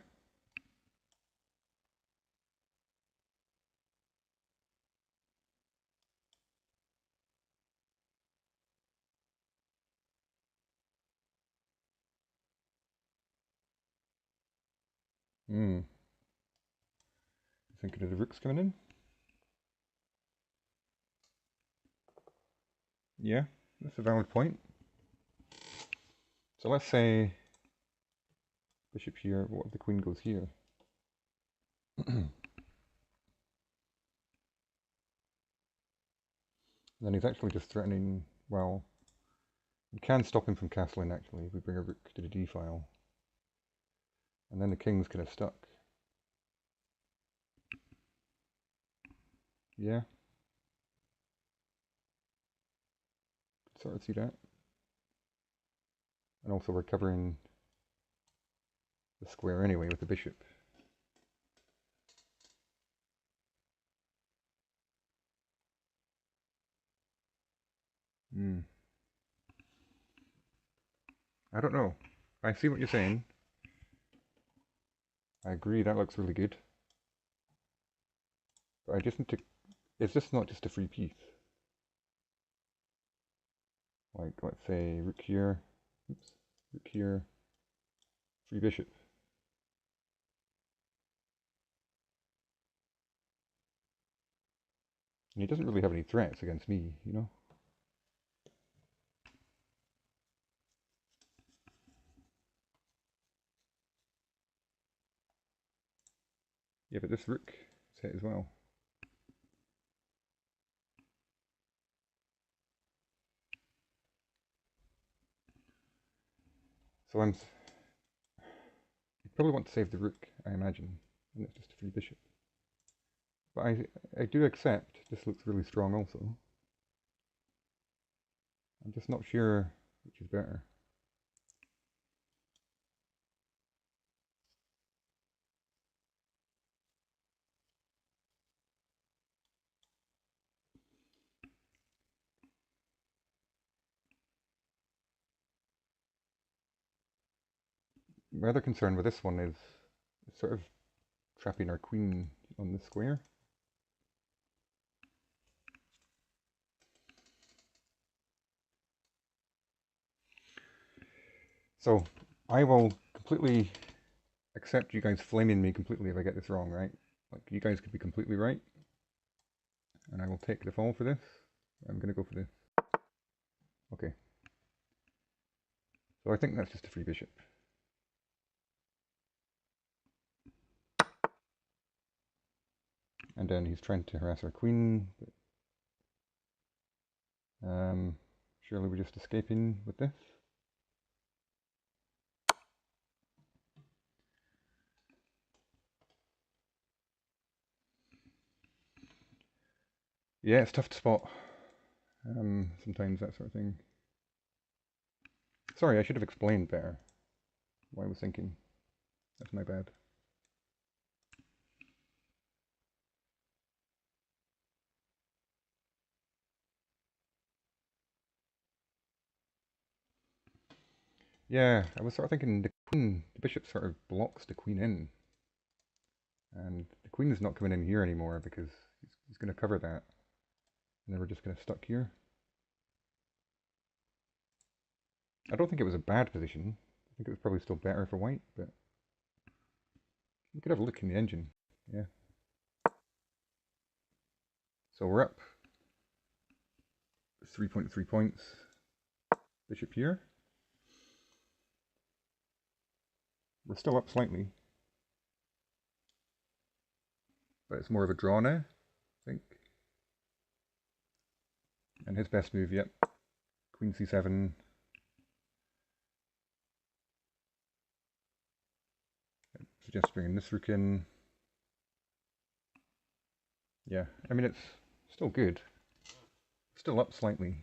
Hmm. Thinking of the rooks coming in? Yeah, that's a valid point. So let's say bishop here, what if the queen goes here? Then he's actually just threatening, well, we can stop him from castling actually if we bring a rook to the d file. And then the king's kind of stuck. Yeah. Sort of see that. And also we're covering the square anyway with the bishop. I don't know. I see what you're saying. I agree, that looks really good. But I just need to... It's just not just a free piece. Like, let's say, rook here. Oops. Rook here. Free bishop. And he doesn't really have any threats against me, you know? Yeah, but this rook is hit as well. So you probably want to save the rook, I imagine, and it's just a free bishop. But I do accept this looks really strong also. I'm just not sure which is better. My other concern with this one is sort of trapping our queen on the square. So I will completely accept you guys flaming me completely if I get this wrong, right? Like, you guys could be completely right. And I will take the fall for this. I'm going to go for this. Okay. So I think that's just a free bishop. And then he's trying to harass our queen. Surely we're just escaping with this. Yeah, it's tough to spot. Sometimes that sort of thing. Sorry, I should have explained better what I was thinking. That's my bad. Yeah, I was sort of thinking the bishop sort of blocks the queen in. And the queen is not coming in here anymore because he's going to cover that. And then we're just going to stuck here. I don't think it was a bad position. I think it was probably still better for white, but we could have a look in the engine. Yeah. So we're up 3.3 points. Bishop here. We're still up slightly. But it's more of a draw now, I think. And his best move, yep. Queen c7. Suggest bringing this rook in. Yeah, I mean, it's still good. Still up slightly.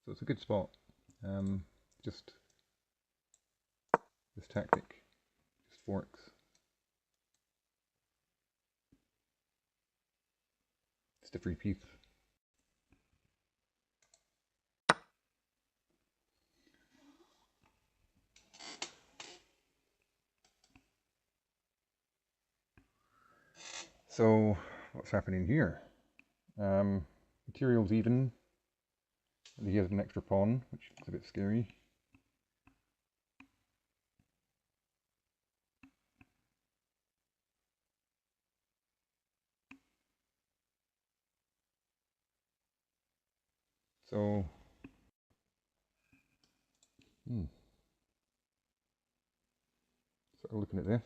So it's a good spot. Just this tactic just forks. Just a free piece. So what's happening here? Material's even. And he has an extra pawn, which is a bit scary. So, sort of looking at this.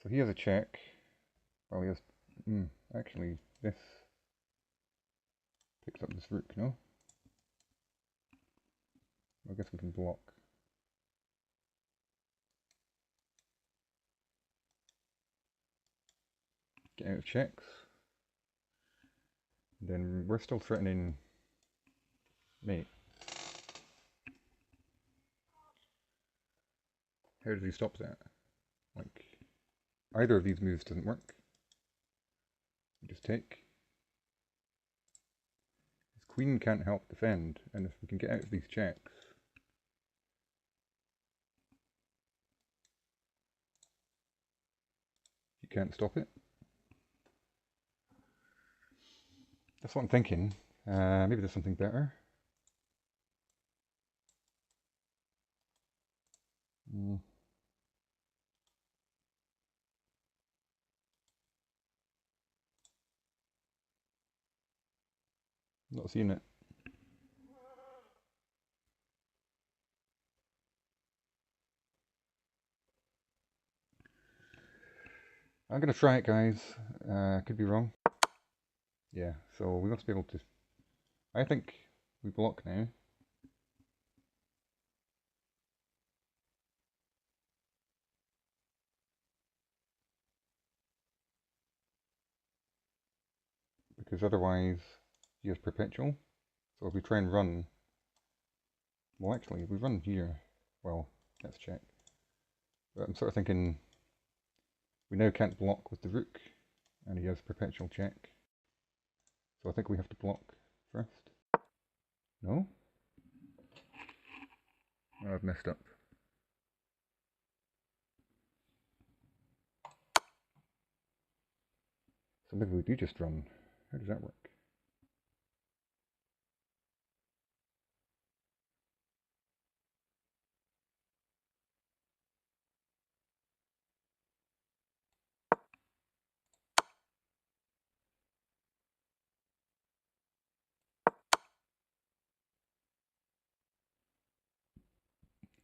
So he has a check. Well, he has... actually, this picks up this rook, no? I guess we can block. Get out of checks. Then we're still threatening mate. How does he stop that? Like, either of these moves doesn't work. You just take. His queen can't help defend, and if we can get out of these checks, you can't stop it. That's what I'm thinking. Maybe there's something better. Not seeing it. I'm going to try it, guys. Could be wrong. Yeah, so we must be able to... I think we block now. Because otherwise he has perpetual. So if we try and run... Well, actually, if we run here... Well, let's check. But I'm sort of thinking... We now can't block with the rook. And he has perpetual check. So I think we have to block first. No? Oh, I've messed up. So maybe we do just run. How does that work?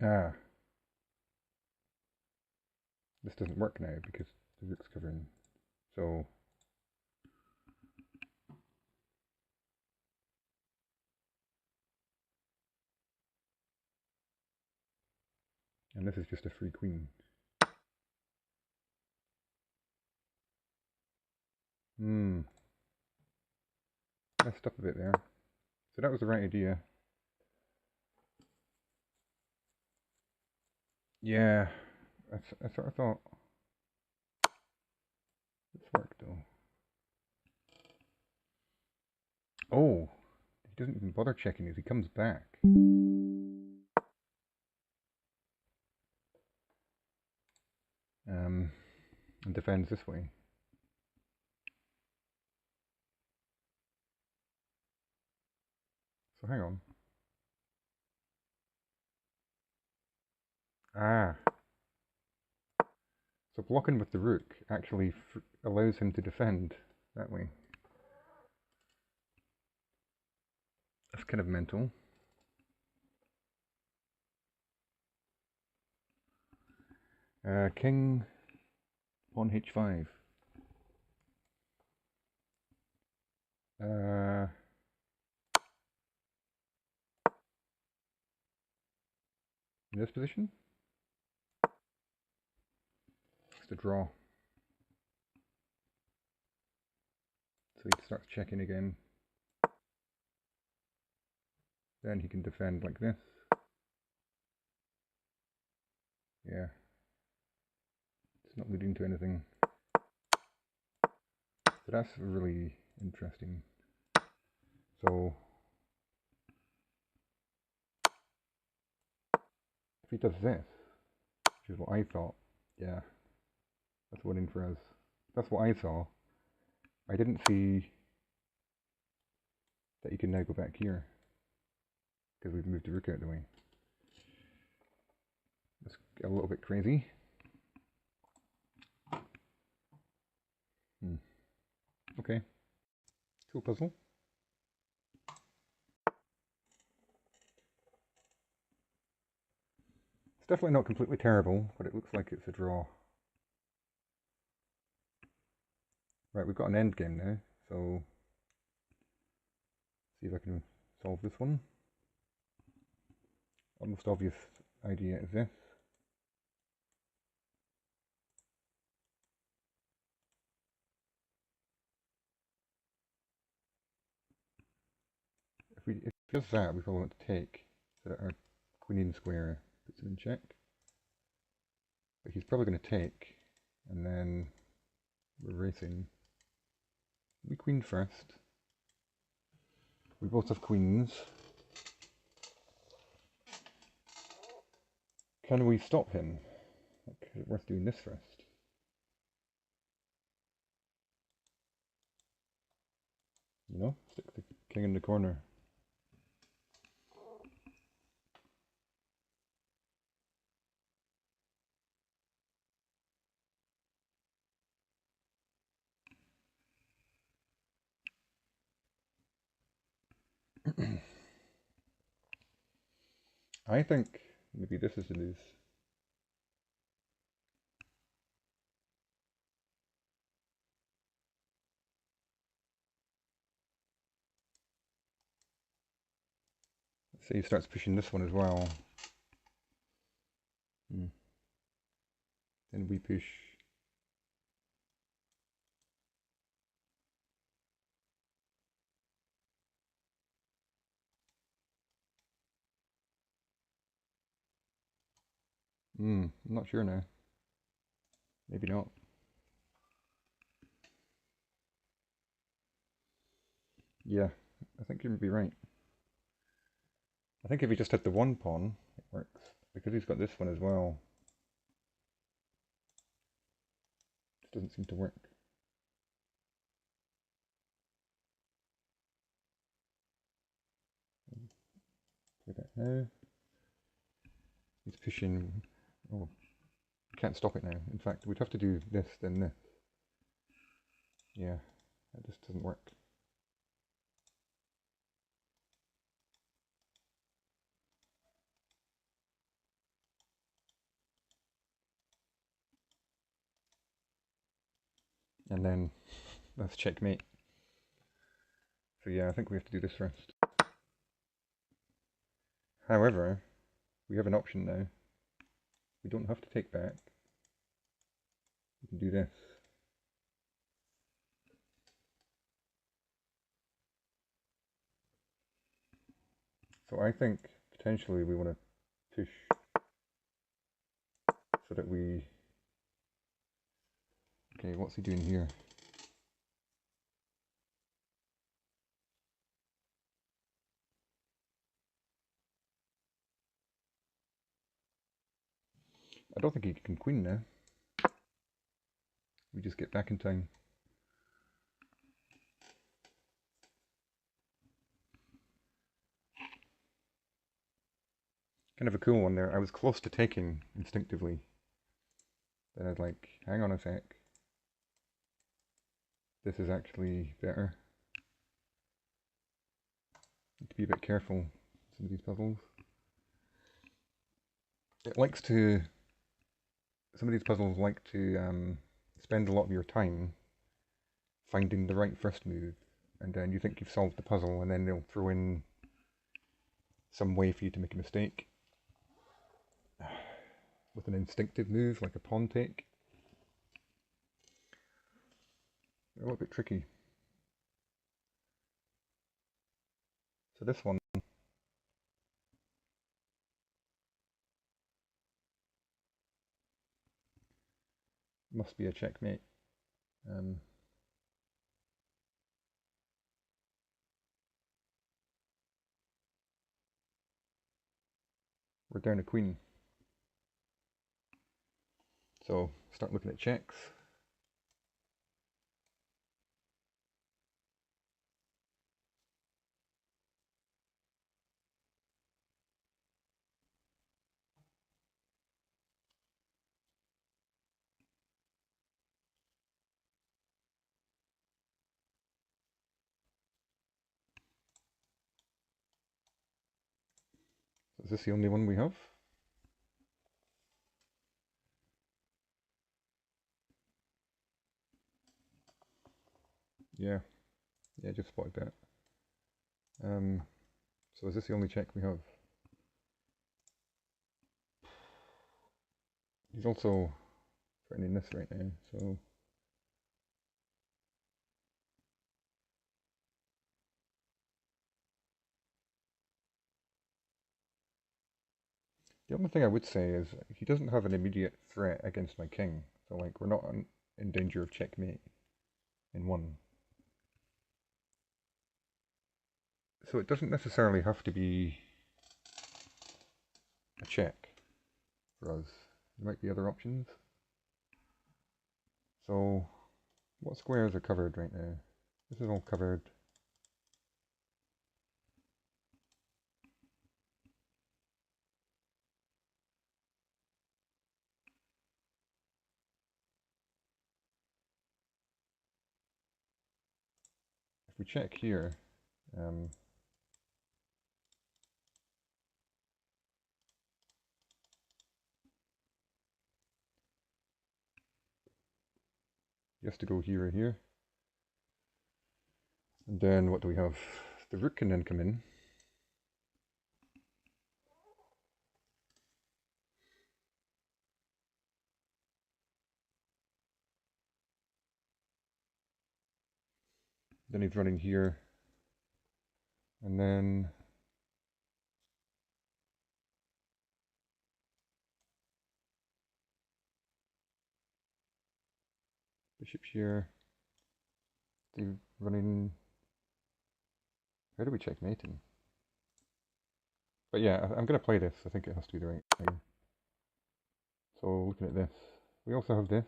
Ah. This doesn't work now because the rook's covering. So... And this is just a free queen. Messed up a bit there. So that was the right idea. Yeah, I sort of thought this worked though. Oh, he doesn't even bother checking as he comes back. And defends this way. So hang on. Ah. So blocking with the rook actually allows him to defend that way. That's kind of mental. King on h5. In this position? It's a draw. So he starts checking again. Then he can defend like this. Yeah. It's not leading to anything. So that's really interesting. So if he does this, which is what I thought, yeah, that's winning for us. That's what I saw. I didn't see that you can now go back here because we've moved the rook out of the way. That's a little bit crazy. Okay, cool puzzle. It's definitely not completely terrible, but it looks like it's a draw. Right, we've got an end game now, so see if I can solve this one. Almost obvious idea is this. If it does that, we probably want to take so that our queen in square puts him in check. But he's probably going to take, and then we're racing. We queen first. We both have queens. Can we stop him? Like, is it worth doing this first? You know, stick the king in the corner. I think maybe this is the move. Let's say he starts pushing this one as well. Then we push. I'm not sure now. Maybe not. Yeah, I think you would be right. I think if he just had the one pawn, it works. Because he's got this one as well. It doesn't seem to work. Play that now. He's pushing. Oh, can't stop it now. In fact, we'd have to do this, then this. Yeah, that just doesn't work. And then that's checkmate. So yeah, I think we have to do this first. However, we have an option now. We don't have to take back. We can do this. So I think potentially we want to push so that we... Okay, what's he doing here? I don't think he can queen now. We just get back in time. Kind of a cool one there. I was close to taking instinctively. Then I'd like, hang on a sec. This is actually better. Need to be a bit careful with some of these puzzles. Some of these puzzles like to spend a lot of your time finding the right first move, and then you think you've solved the puzzle, and then they'll throw in some way for you to make a mistake with an instinctive move like a pawn take. They're a little bit tricky. So this one must be a checkmate. We're down a queen. So start looking at checks. Is this the only one we have? Yeah, yeah, just spotted that. So is this the only check we have? He's also threatening this right now, so... The only thing I would say is he doesn't have an immediate threat against my king, so like we're not in danger of checkmate in one. So it doesn't necessarily have to be a check for us. There might be other options. So what squares are covered right now? This is all covered. If we check here, he has to go here or here. And then what do we have? The rook can then come in. Then he's running here. And then bishop here. They're running... How do we checkmate him? But yeah, I'm going to play this. I think it has to be the right thing. So looking at this, we also have this.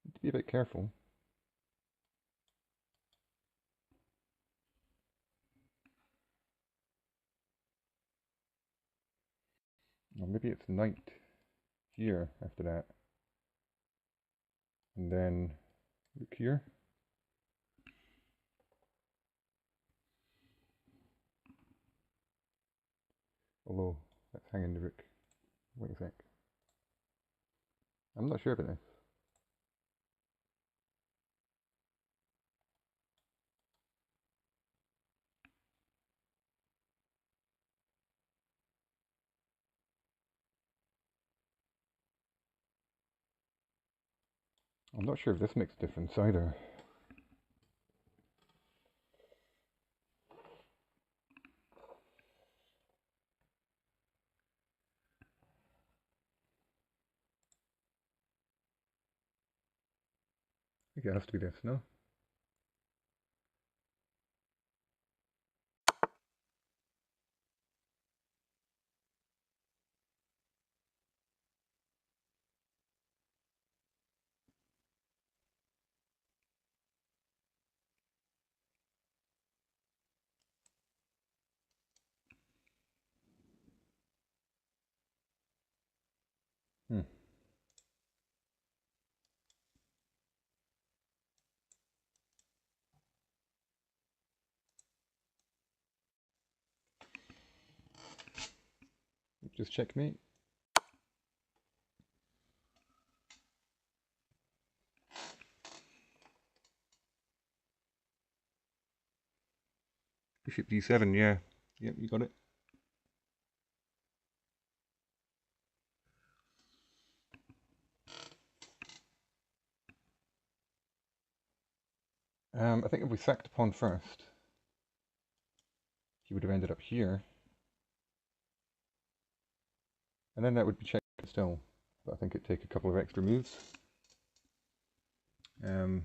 Need to be a bit careful. Or maybe it's knight here after that. And then rook here. Although, let's hang in the rook. Wait a sec. I'm not sure about this. I'm not sure if this makes a difference either. I think it has to be this, no? Hmm. Just checkmate. Bishop d7, yeah. Yep, you got it. I think if we sacked a pawn first, he would have ended up here. And then that would be checked still. But I think it'd take a couple of extra moves. Drago.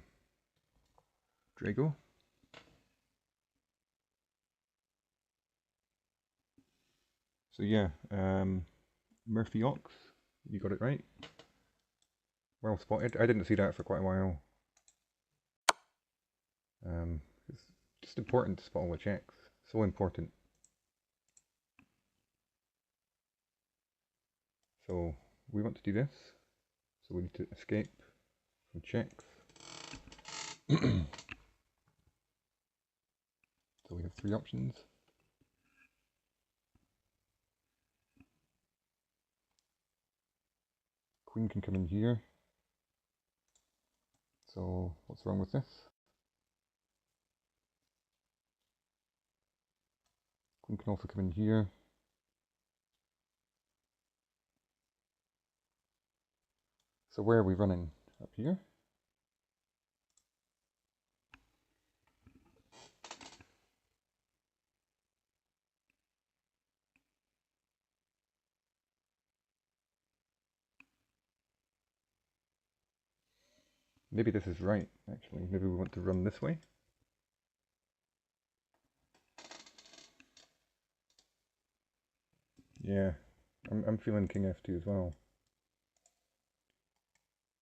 So yeah, Murphy Ox, you got it right. Well spotted. I didn't see that for quite a while. It's just important to spot all the checks. So important. So we want to do this. So we need to escape from checks. So we have three options. Queen can come in here. So what's wrong with this? Queen can also come in here. So where are we running? Up here? Maybe this is right, actually. Maybe we want to run this way. Yeah, I'm feeling king f2 as well.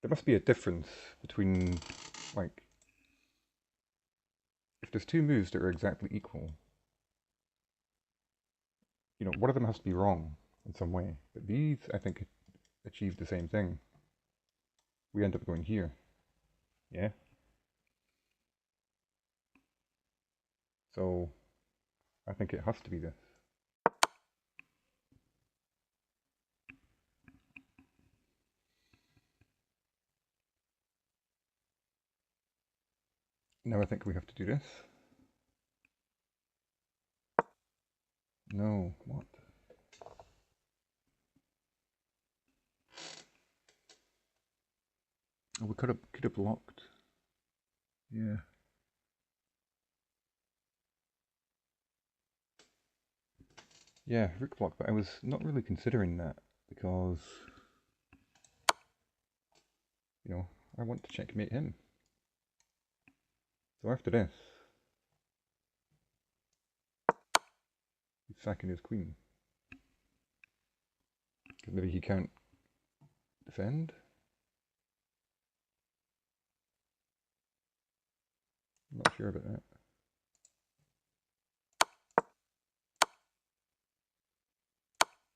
There must be a difference between, like, if there's two moves that are exactly equal, you know, one of them has to be wrong in some way. But these, I think, achieve the same thing. We end up going here. Yeah? So, I think it has to be this. Now I think we have to do this. No, what? Oh, we could have blocked. Yeah. Yeah, rook block, but I was not really considering that because, you know, I want to checkmate him. So after this, he's sacking his queen. Because maybe he can't defend. I'm not sure about that.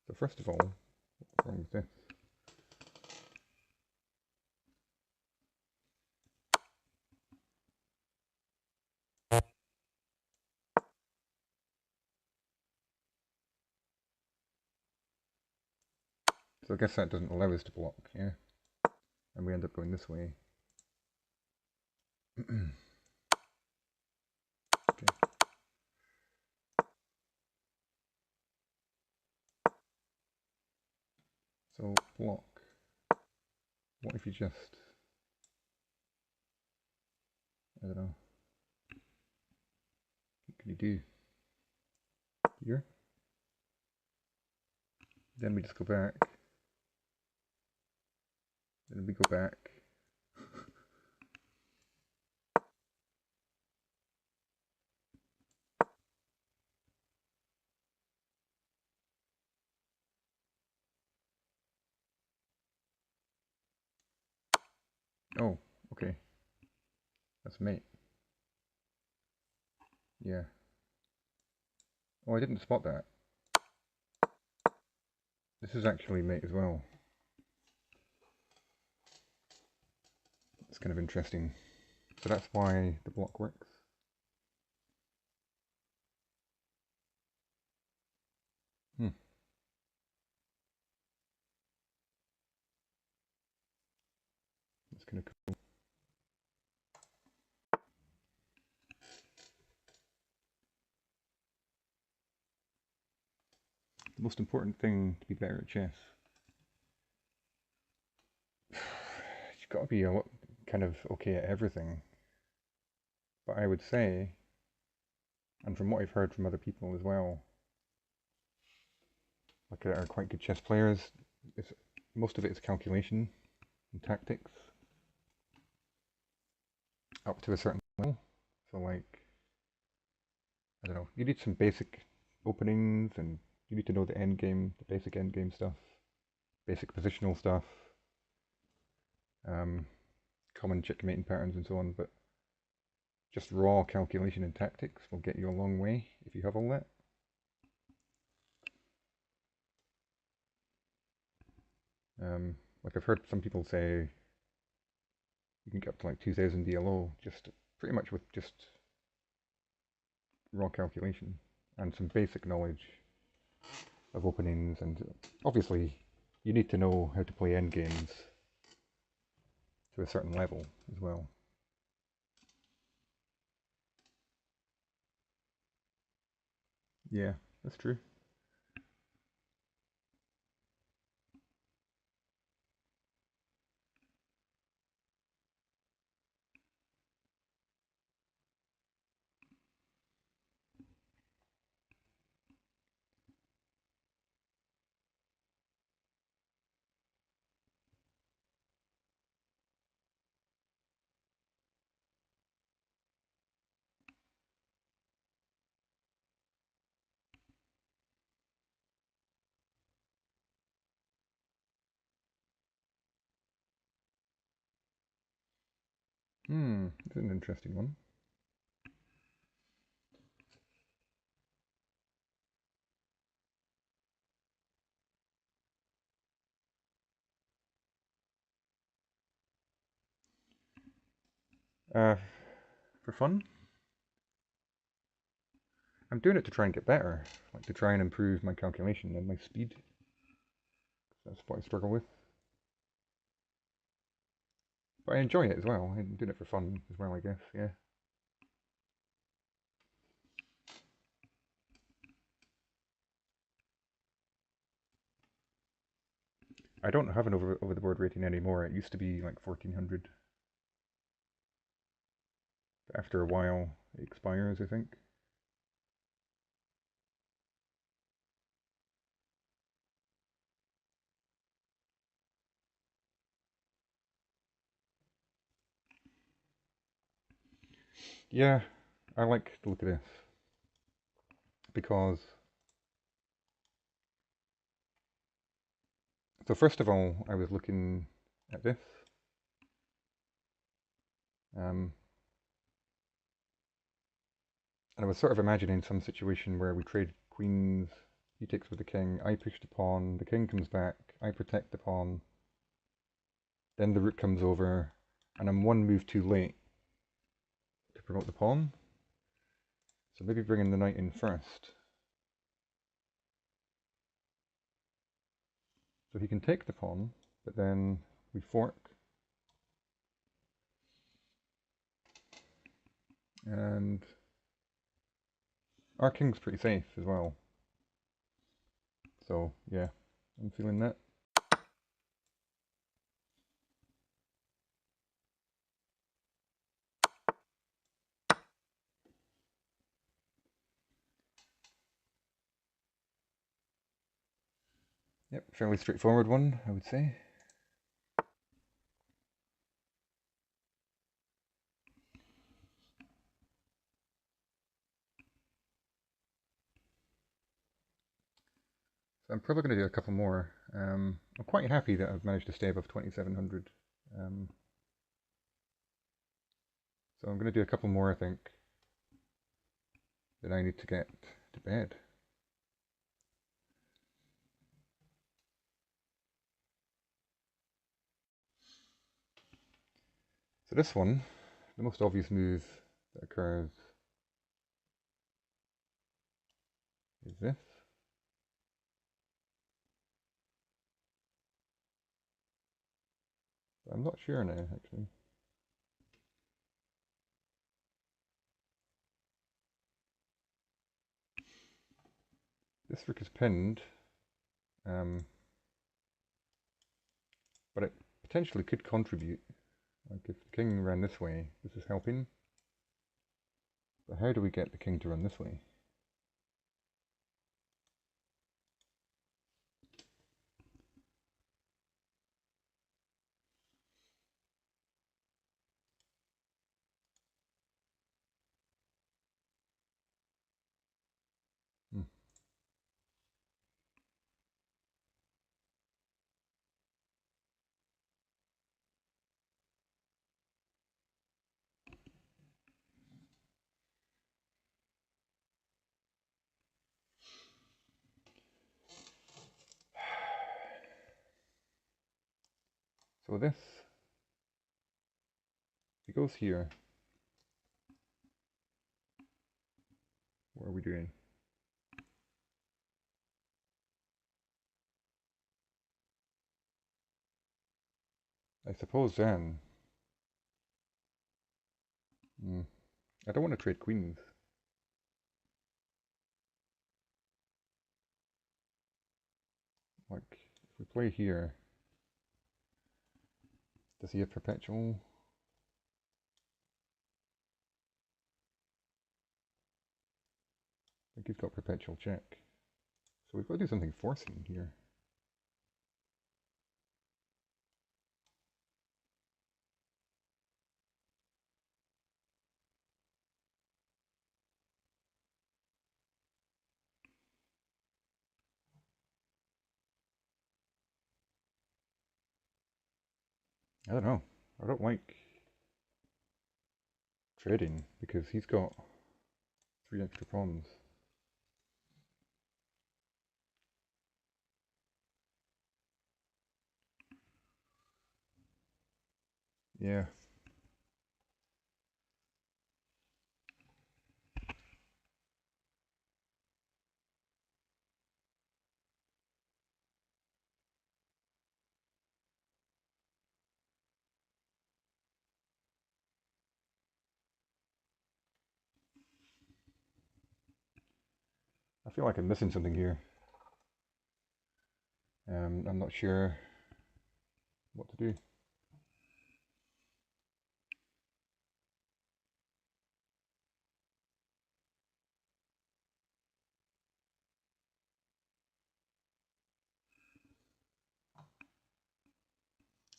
So first of all, what's wrong with this? So I guess that doesn't allow us to block, yeah? And we end up going this way. Okay. So block. What if you just, I don't know, what can you do? Here? Then we just go back. Then we go back. Oh, okay. That's mate. Yeah. Oh, I didn't spot that. This is actually mate as well. It's kind of interesting. So that's why the block works. That's kind of cool. The most important thing to be better at chess. You've got to be a lot, kind of okay at everything. But I would say, and from what I've heard from other people as well, like that are quite good chess players, it's, most of it is calculation and tactics up to a certain level. So like, I don't know, you need some basic openings and you need to know the end game, the basic end game stuff, basic positional stuff, common checkmating patterns and so on, but just raw calculation and tactics will get you a long way if you have all that. Like I've heard some people say, you can get up to like 2000 DLO just pretty much with just raw calculation and some basic knowledge of openings, and obviously you need to know how to play endgames to a certain level as well. Yeah, that's true. It's an interesting one. For fun, I'm doing it to try and get better, like to try and improve my calculation and my speed. That's what I struggle with. But I enjoy it as well. I'm doing it for fun as well, I guess, yeah. I don't have an over the board rating anymore. It used to be like 1400. But after a while, it expires, I think. Yeah, I like to look at this because, so first of all, I was looking at this. And I was sort of imagining some situation where we trade queens, he takes with the king, I push the pawn, the king comes back, I protect the pawn, then the rook comes over, and I'm one move too late to promote the pawn. So maybe bringing the knight in first. So he can take the pawn, but then we fork. And our king's pretty safe as well. So yeah, I'm feeling that. Yep, fairly straightforward one, I would say. So I'm probably going to do a couple more. I'm quite happy that I've managed to stay above 2700. So I'm going to do a couple more, I think. Then I need to get to bed. So this one, the most obvious move that occurs is this. But I'm not sure now, actually. This rook is pinned, but it potentially could contribute. Like if the king ran this way, this is helping. But how do we get the king to run this way? Hmm. So this he goes here, what are we doing? I suppose then, I don't want to trade queens. Like, if we play here, does he have perpetual? I think he's got perpetual check. So we've got to do something forcing here. I don't know. I don't like trading because he's got 3 extra pawns. Yeah. I feel like I'm missing something here. I'm not sure what to do.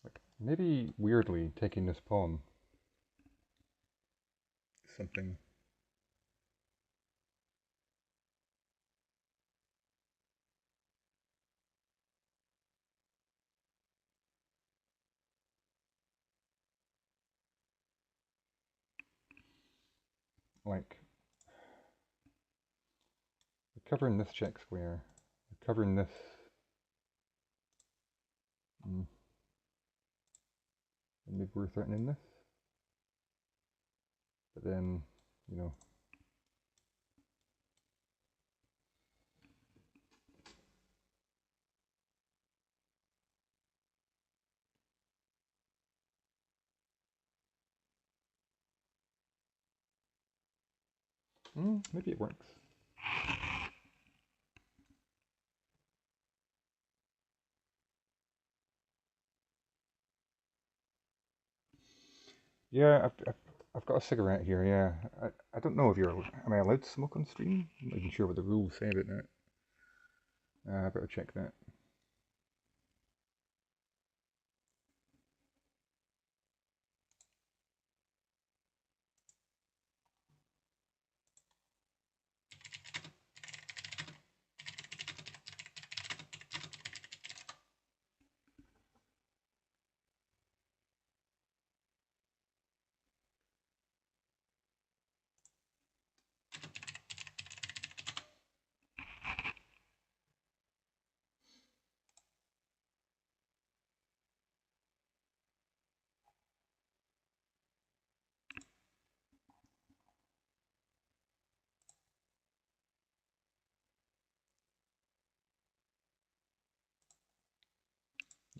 Like, maybe weirdly taking this pawn is something. Like, we're covering this check square, we're covering this. And maybe we're threatening this. But then, you know. Maybe it works. Yeah, I've got a cigarette here, yeah. I don't know if am I allowed to smoke on stream? I'm not even sure what the rules say about that. I better check that.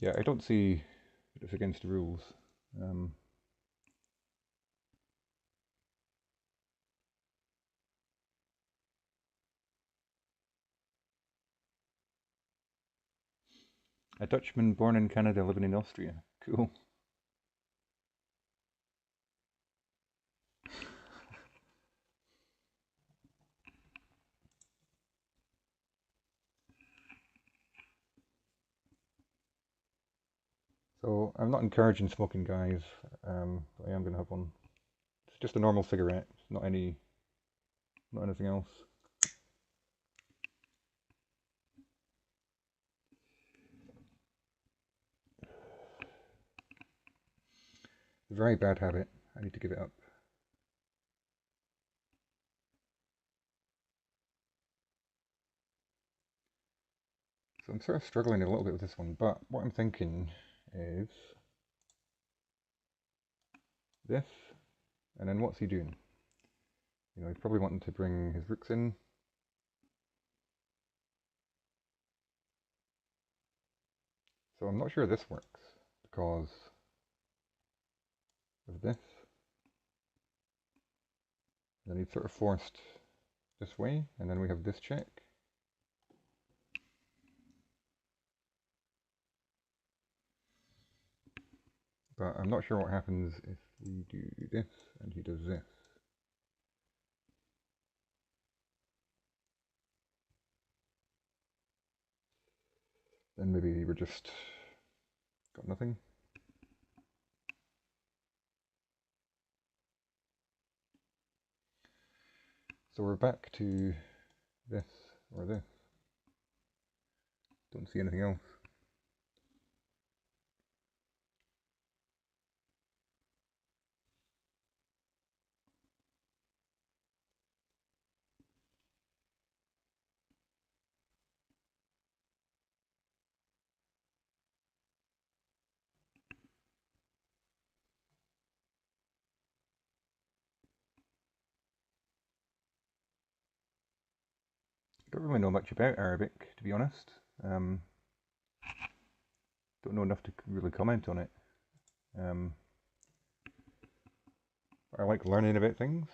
Yeah, I don't see it's against the rules. A Dutchman born in Canada living in Austria. Cool. So I'm not encouraging smoking, guys. But I am gonna have one. It's just a normal cigarette. It's not anything else. It's a very bad habit. I need to give it up. So I'm sort of struggling a little bit with this one, but what I'm thinking is this, and then what's he doing? You know, he's probably wanting to bring his rooks in. So I'm not sure this works because of this. Then he's sort of forced this way, and then we have this check. But I'm not sure what happens if we do this and he does this. Then maybe we're just got nothing. So we're back to this or this. Don't see anything else. I don't really know much about Arabic, to be honest. Don't know enough to really comment on it. I like learning about things.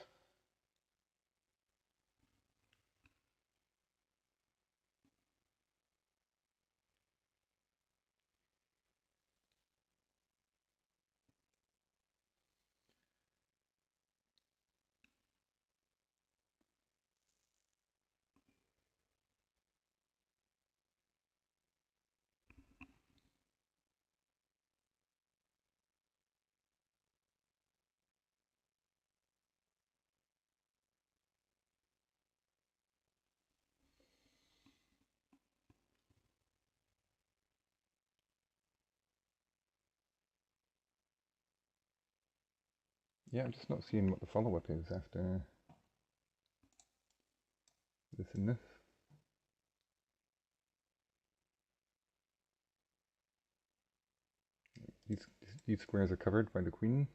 Yeah, I'm just not seeing what the follow-up is after this and this. These squares are covered by the queen.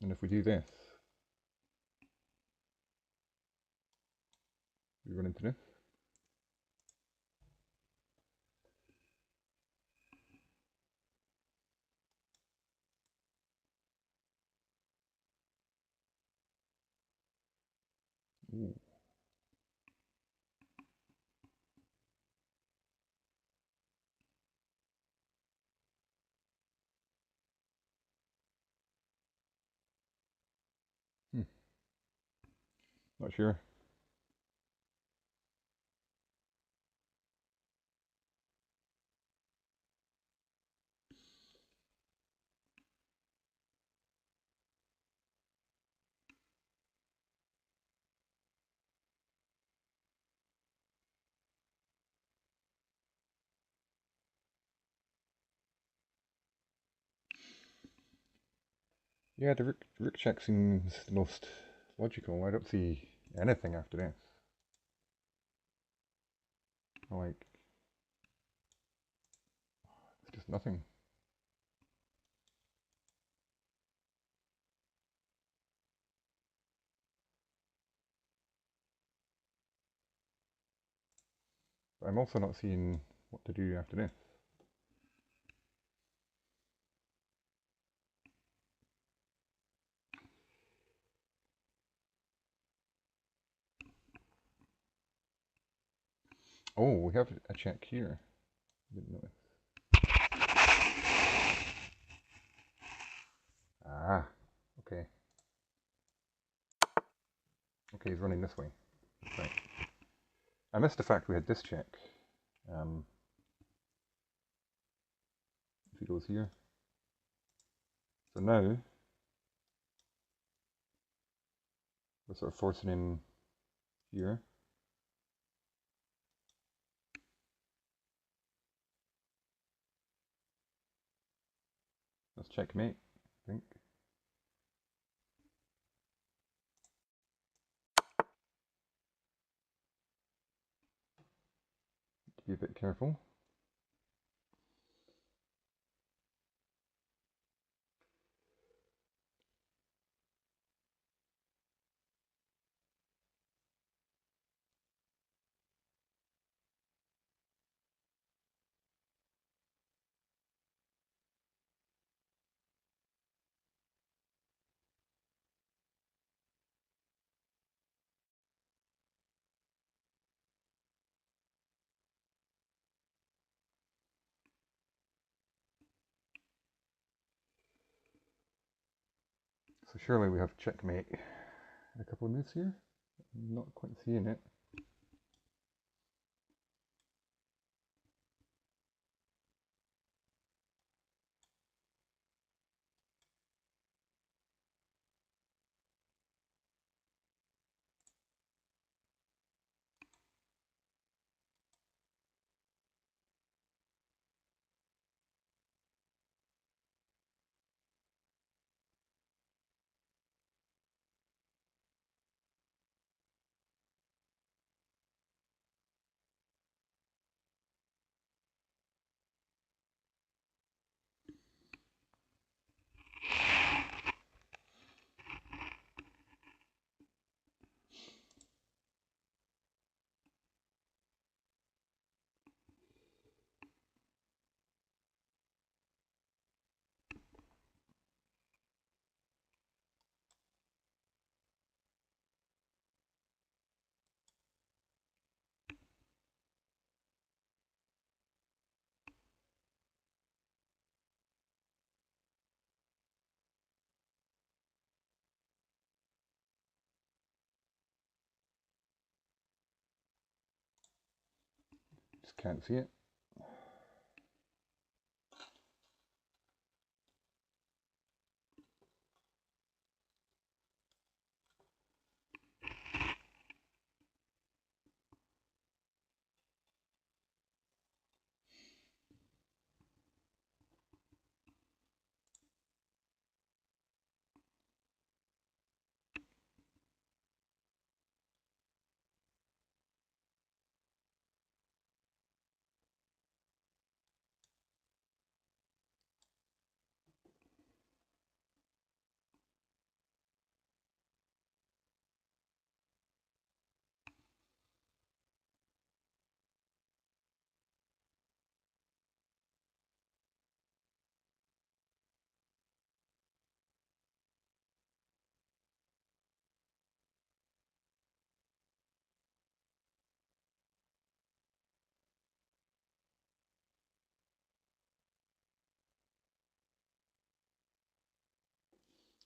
And if we do this, we run into this. Ooh. Not sure. Yeah, the rook check seems the most logical. I don't see anything after this. Like, it's just nothing. But I'm also not seeing what to do after this. Oh, we have a check here. Didn't notice. Ah, okay. Okay, he's running this way. Right. I missed the fact we had this check. If he goes here. So now, we're sort of forcing him here. Let's checkmate, I think. be a bit careful. So surely we have checkmate in a couple of moves here. I'm not quite seeing it. Just can't see it.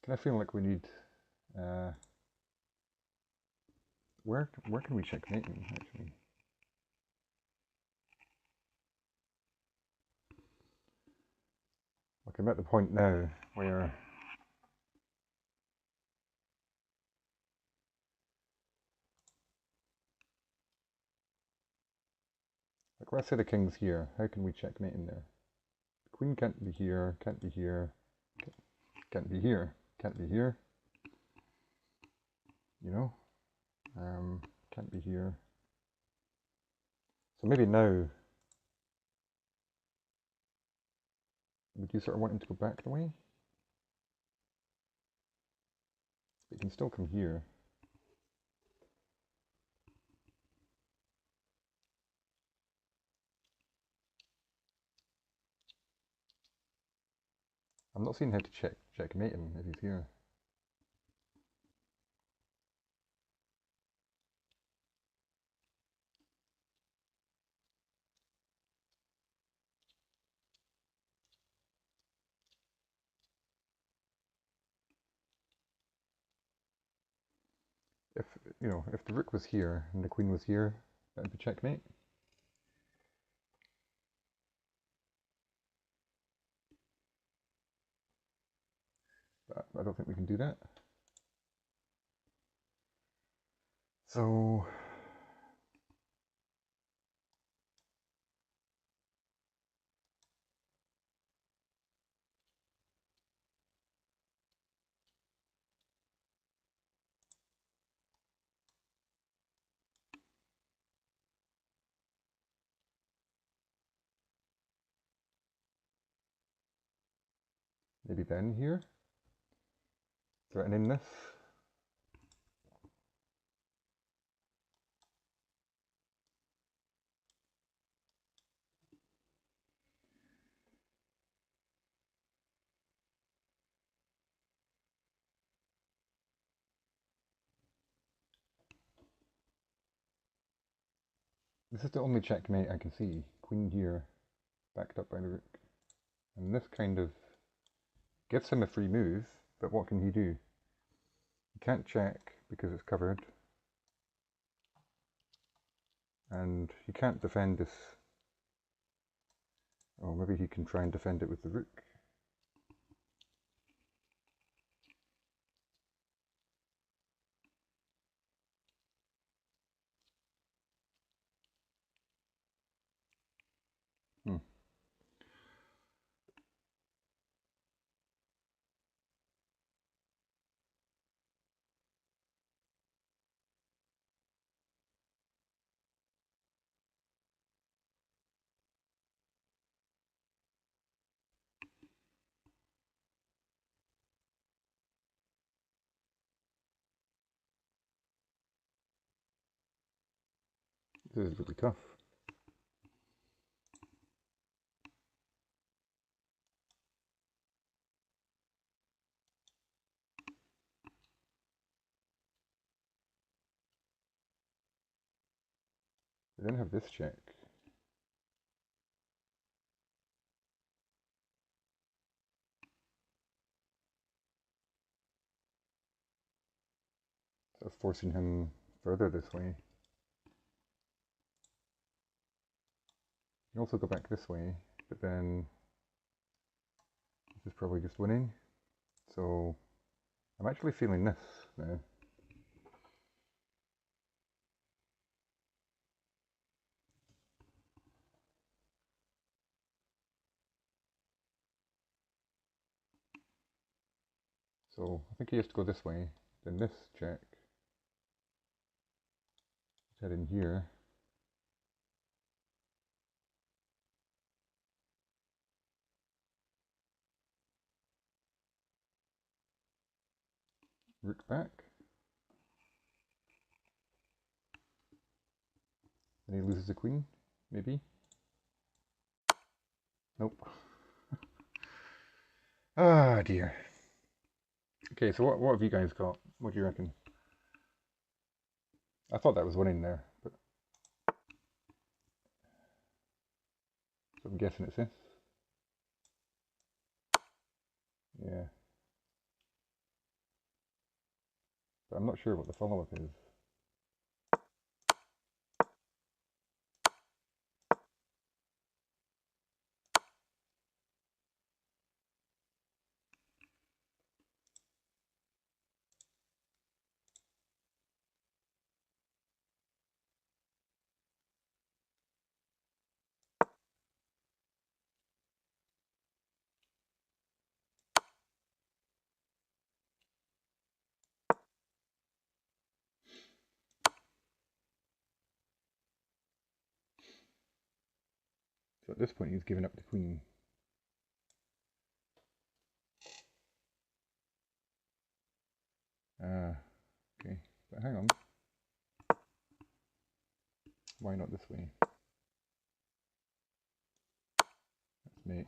I feel like we need. Where can we checkmate him actually? Like I'm at the point now where let's say the king's here. How can we checkmate him there? The queen can't be here, can't be here, can't be here, can't be here. You know? Can't be here. So maybe now would you sort of want him to go back the way? But he can still come here. I'm not seeing how to checkmate him if he's here. If you know, if the rook was here and the queen was here, that'd be checkmate. But I don't think we can do that. So maybe then here, threatening this. This is the only checkmate I can see. Queen here, backed up by the rook. And this kind of gives him a free move, but what can he do? He can't check because it's covered. And he can't defend this. Oh, maybe he can try and defend it with the rook. This is really tough. We then have this check. Sort of forcing him further this way. You can also go back this way, but then this is probably just winning. So I'm actually feeling this now. So I think he has to go this way, then this check. Let's head in here. Rook back. And he loses the queen, maybe. Nope. Ah, dear. Okay, so what have you guys got? What do you reckon? I thought that was winning there, but so I'm guessing it's this. Yeah. But I'm not sure what the follow-up is. So at this point he's given up the queen. Ah, okay. But hang on. Why not this way? Let's make...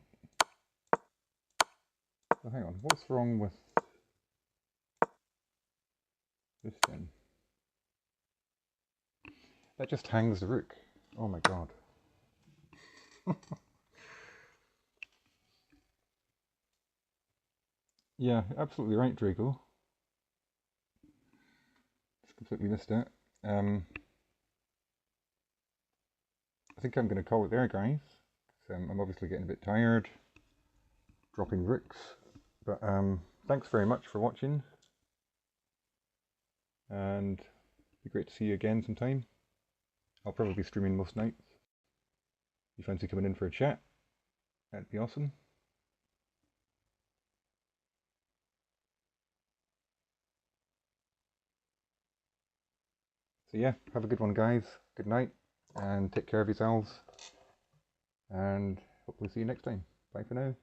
So hang on, what's wrong with this then? That just hangs the rook. Oh my god. Yeah, absolutely right, Drago. Just completely missed it. I think I'm going to call it there, guys. I'm obviously getting a bit tired dropping rooks. But thanks very much for watching. And it'd be great to see you again sometime. I'll probably be streaming most nights. If you fancy coming in for a chat, that'd be awesome. So yeah, have a good one, guys. Good night, and take care of yourselves. And hopefully see you next time. Bye for now.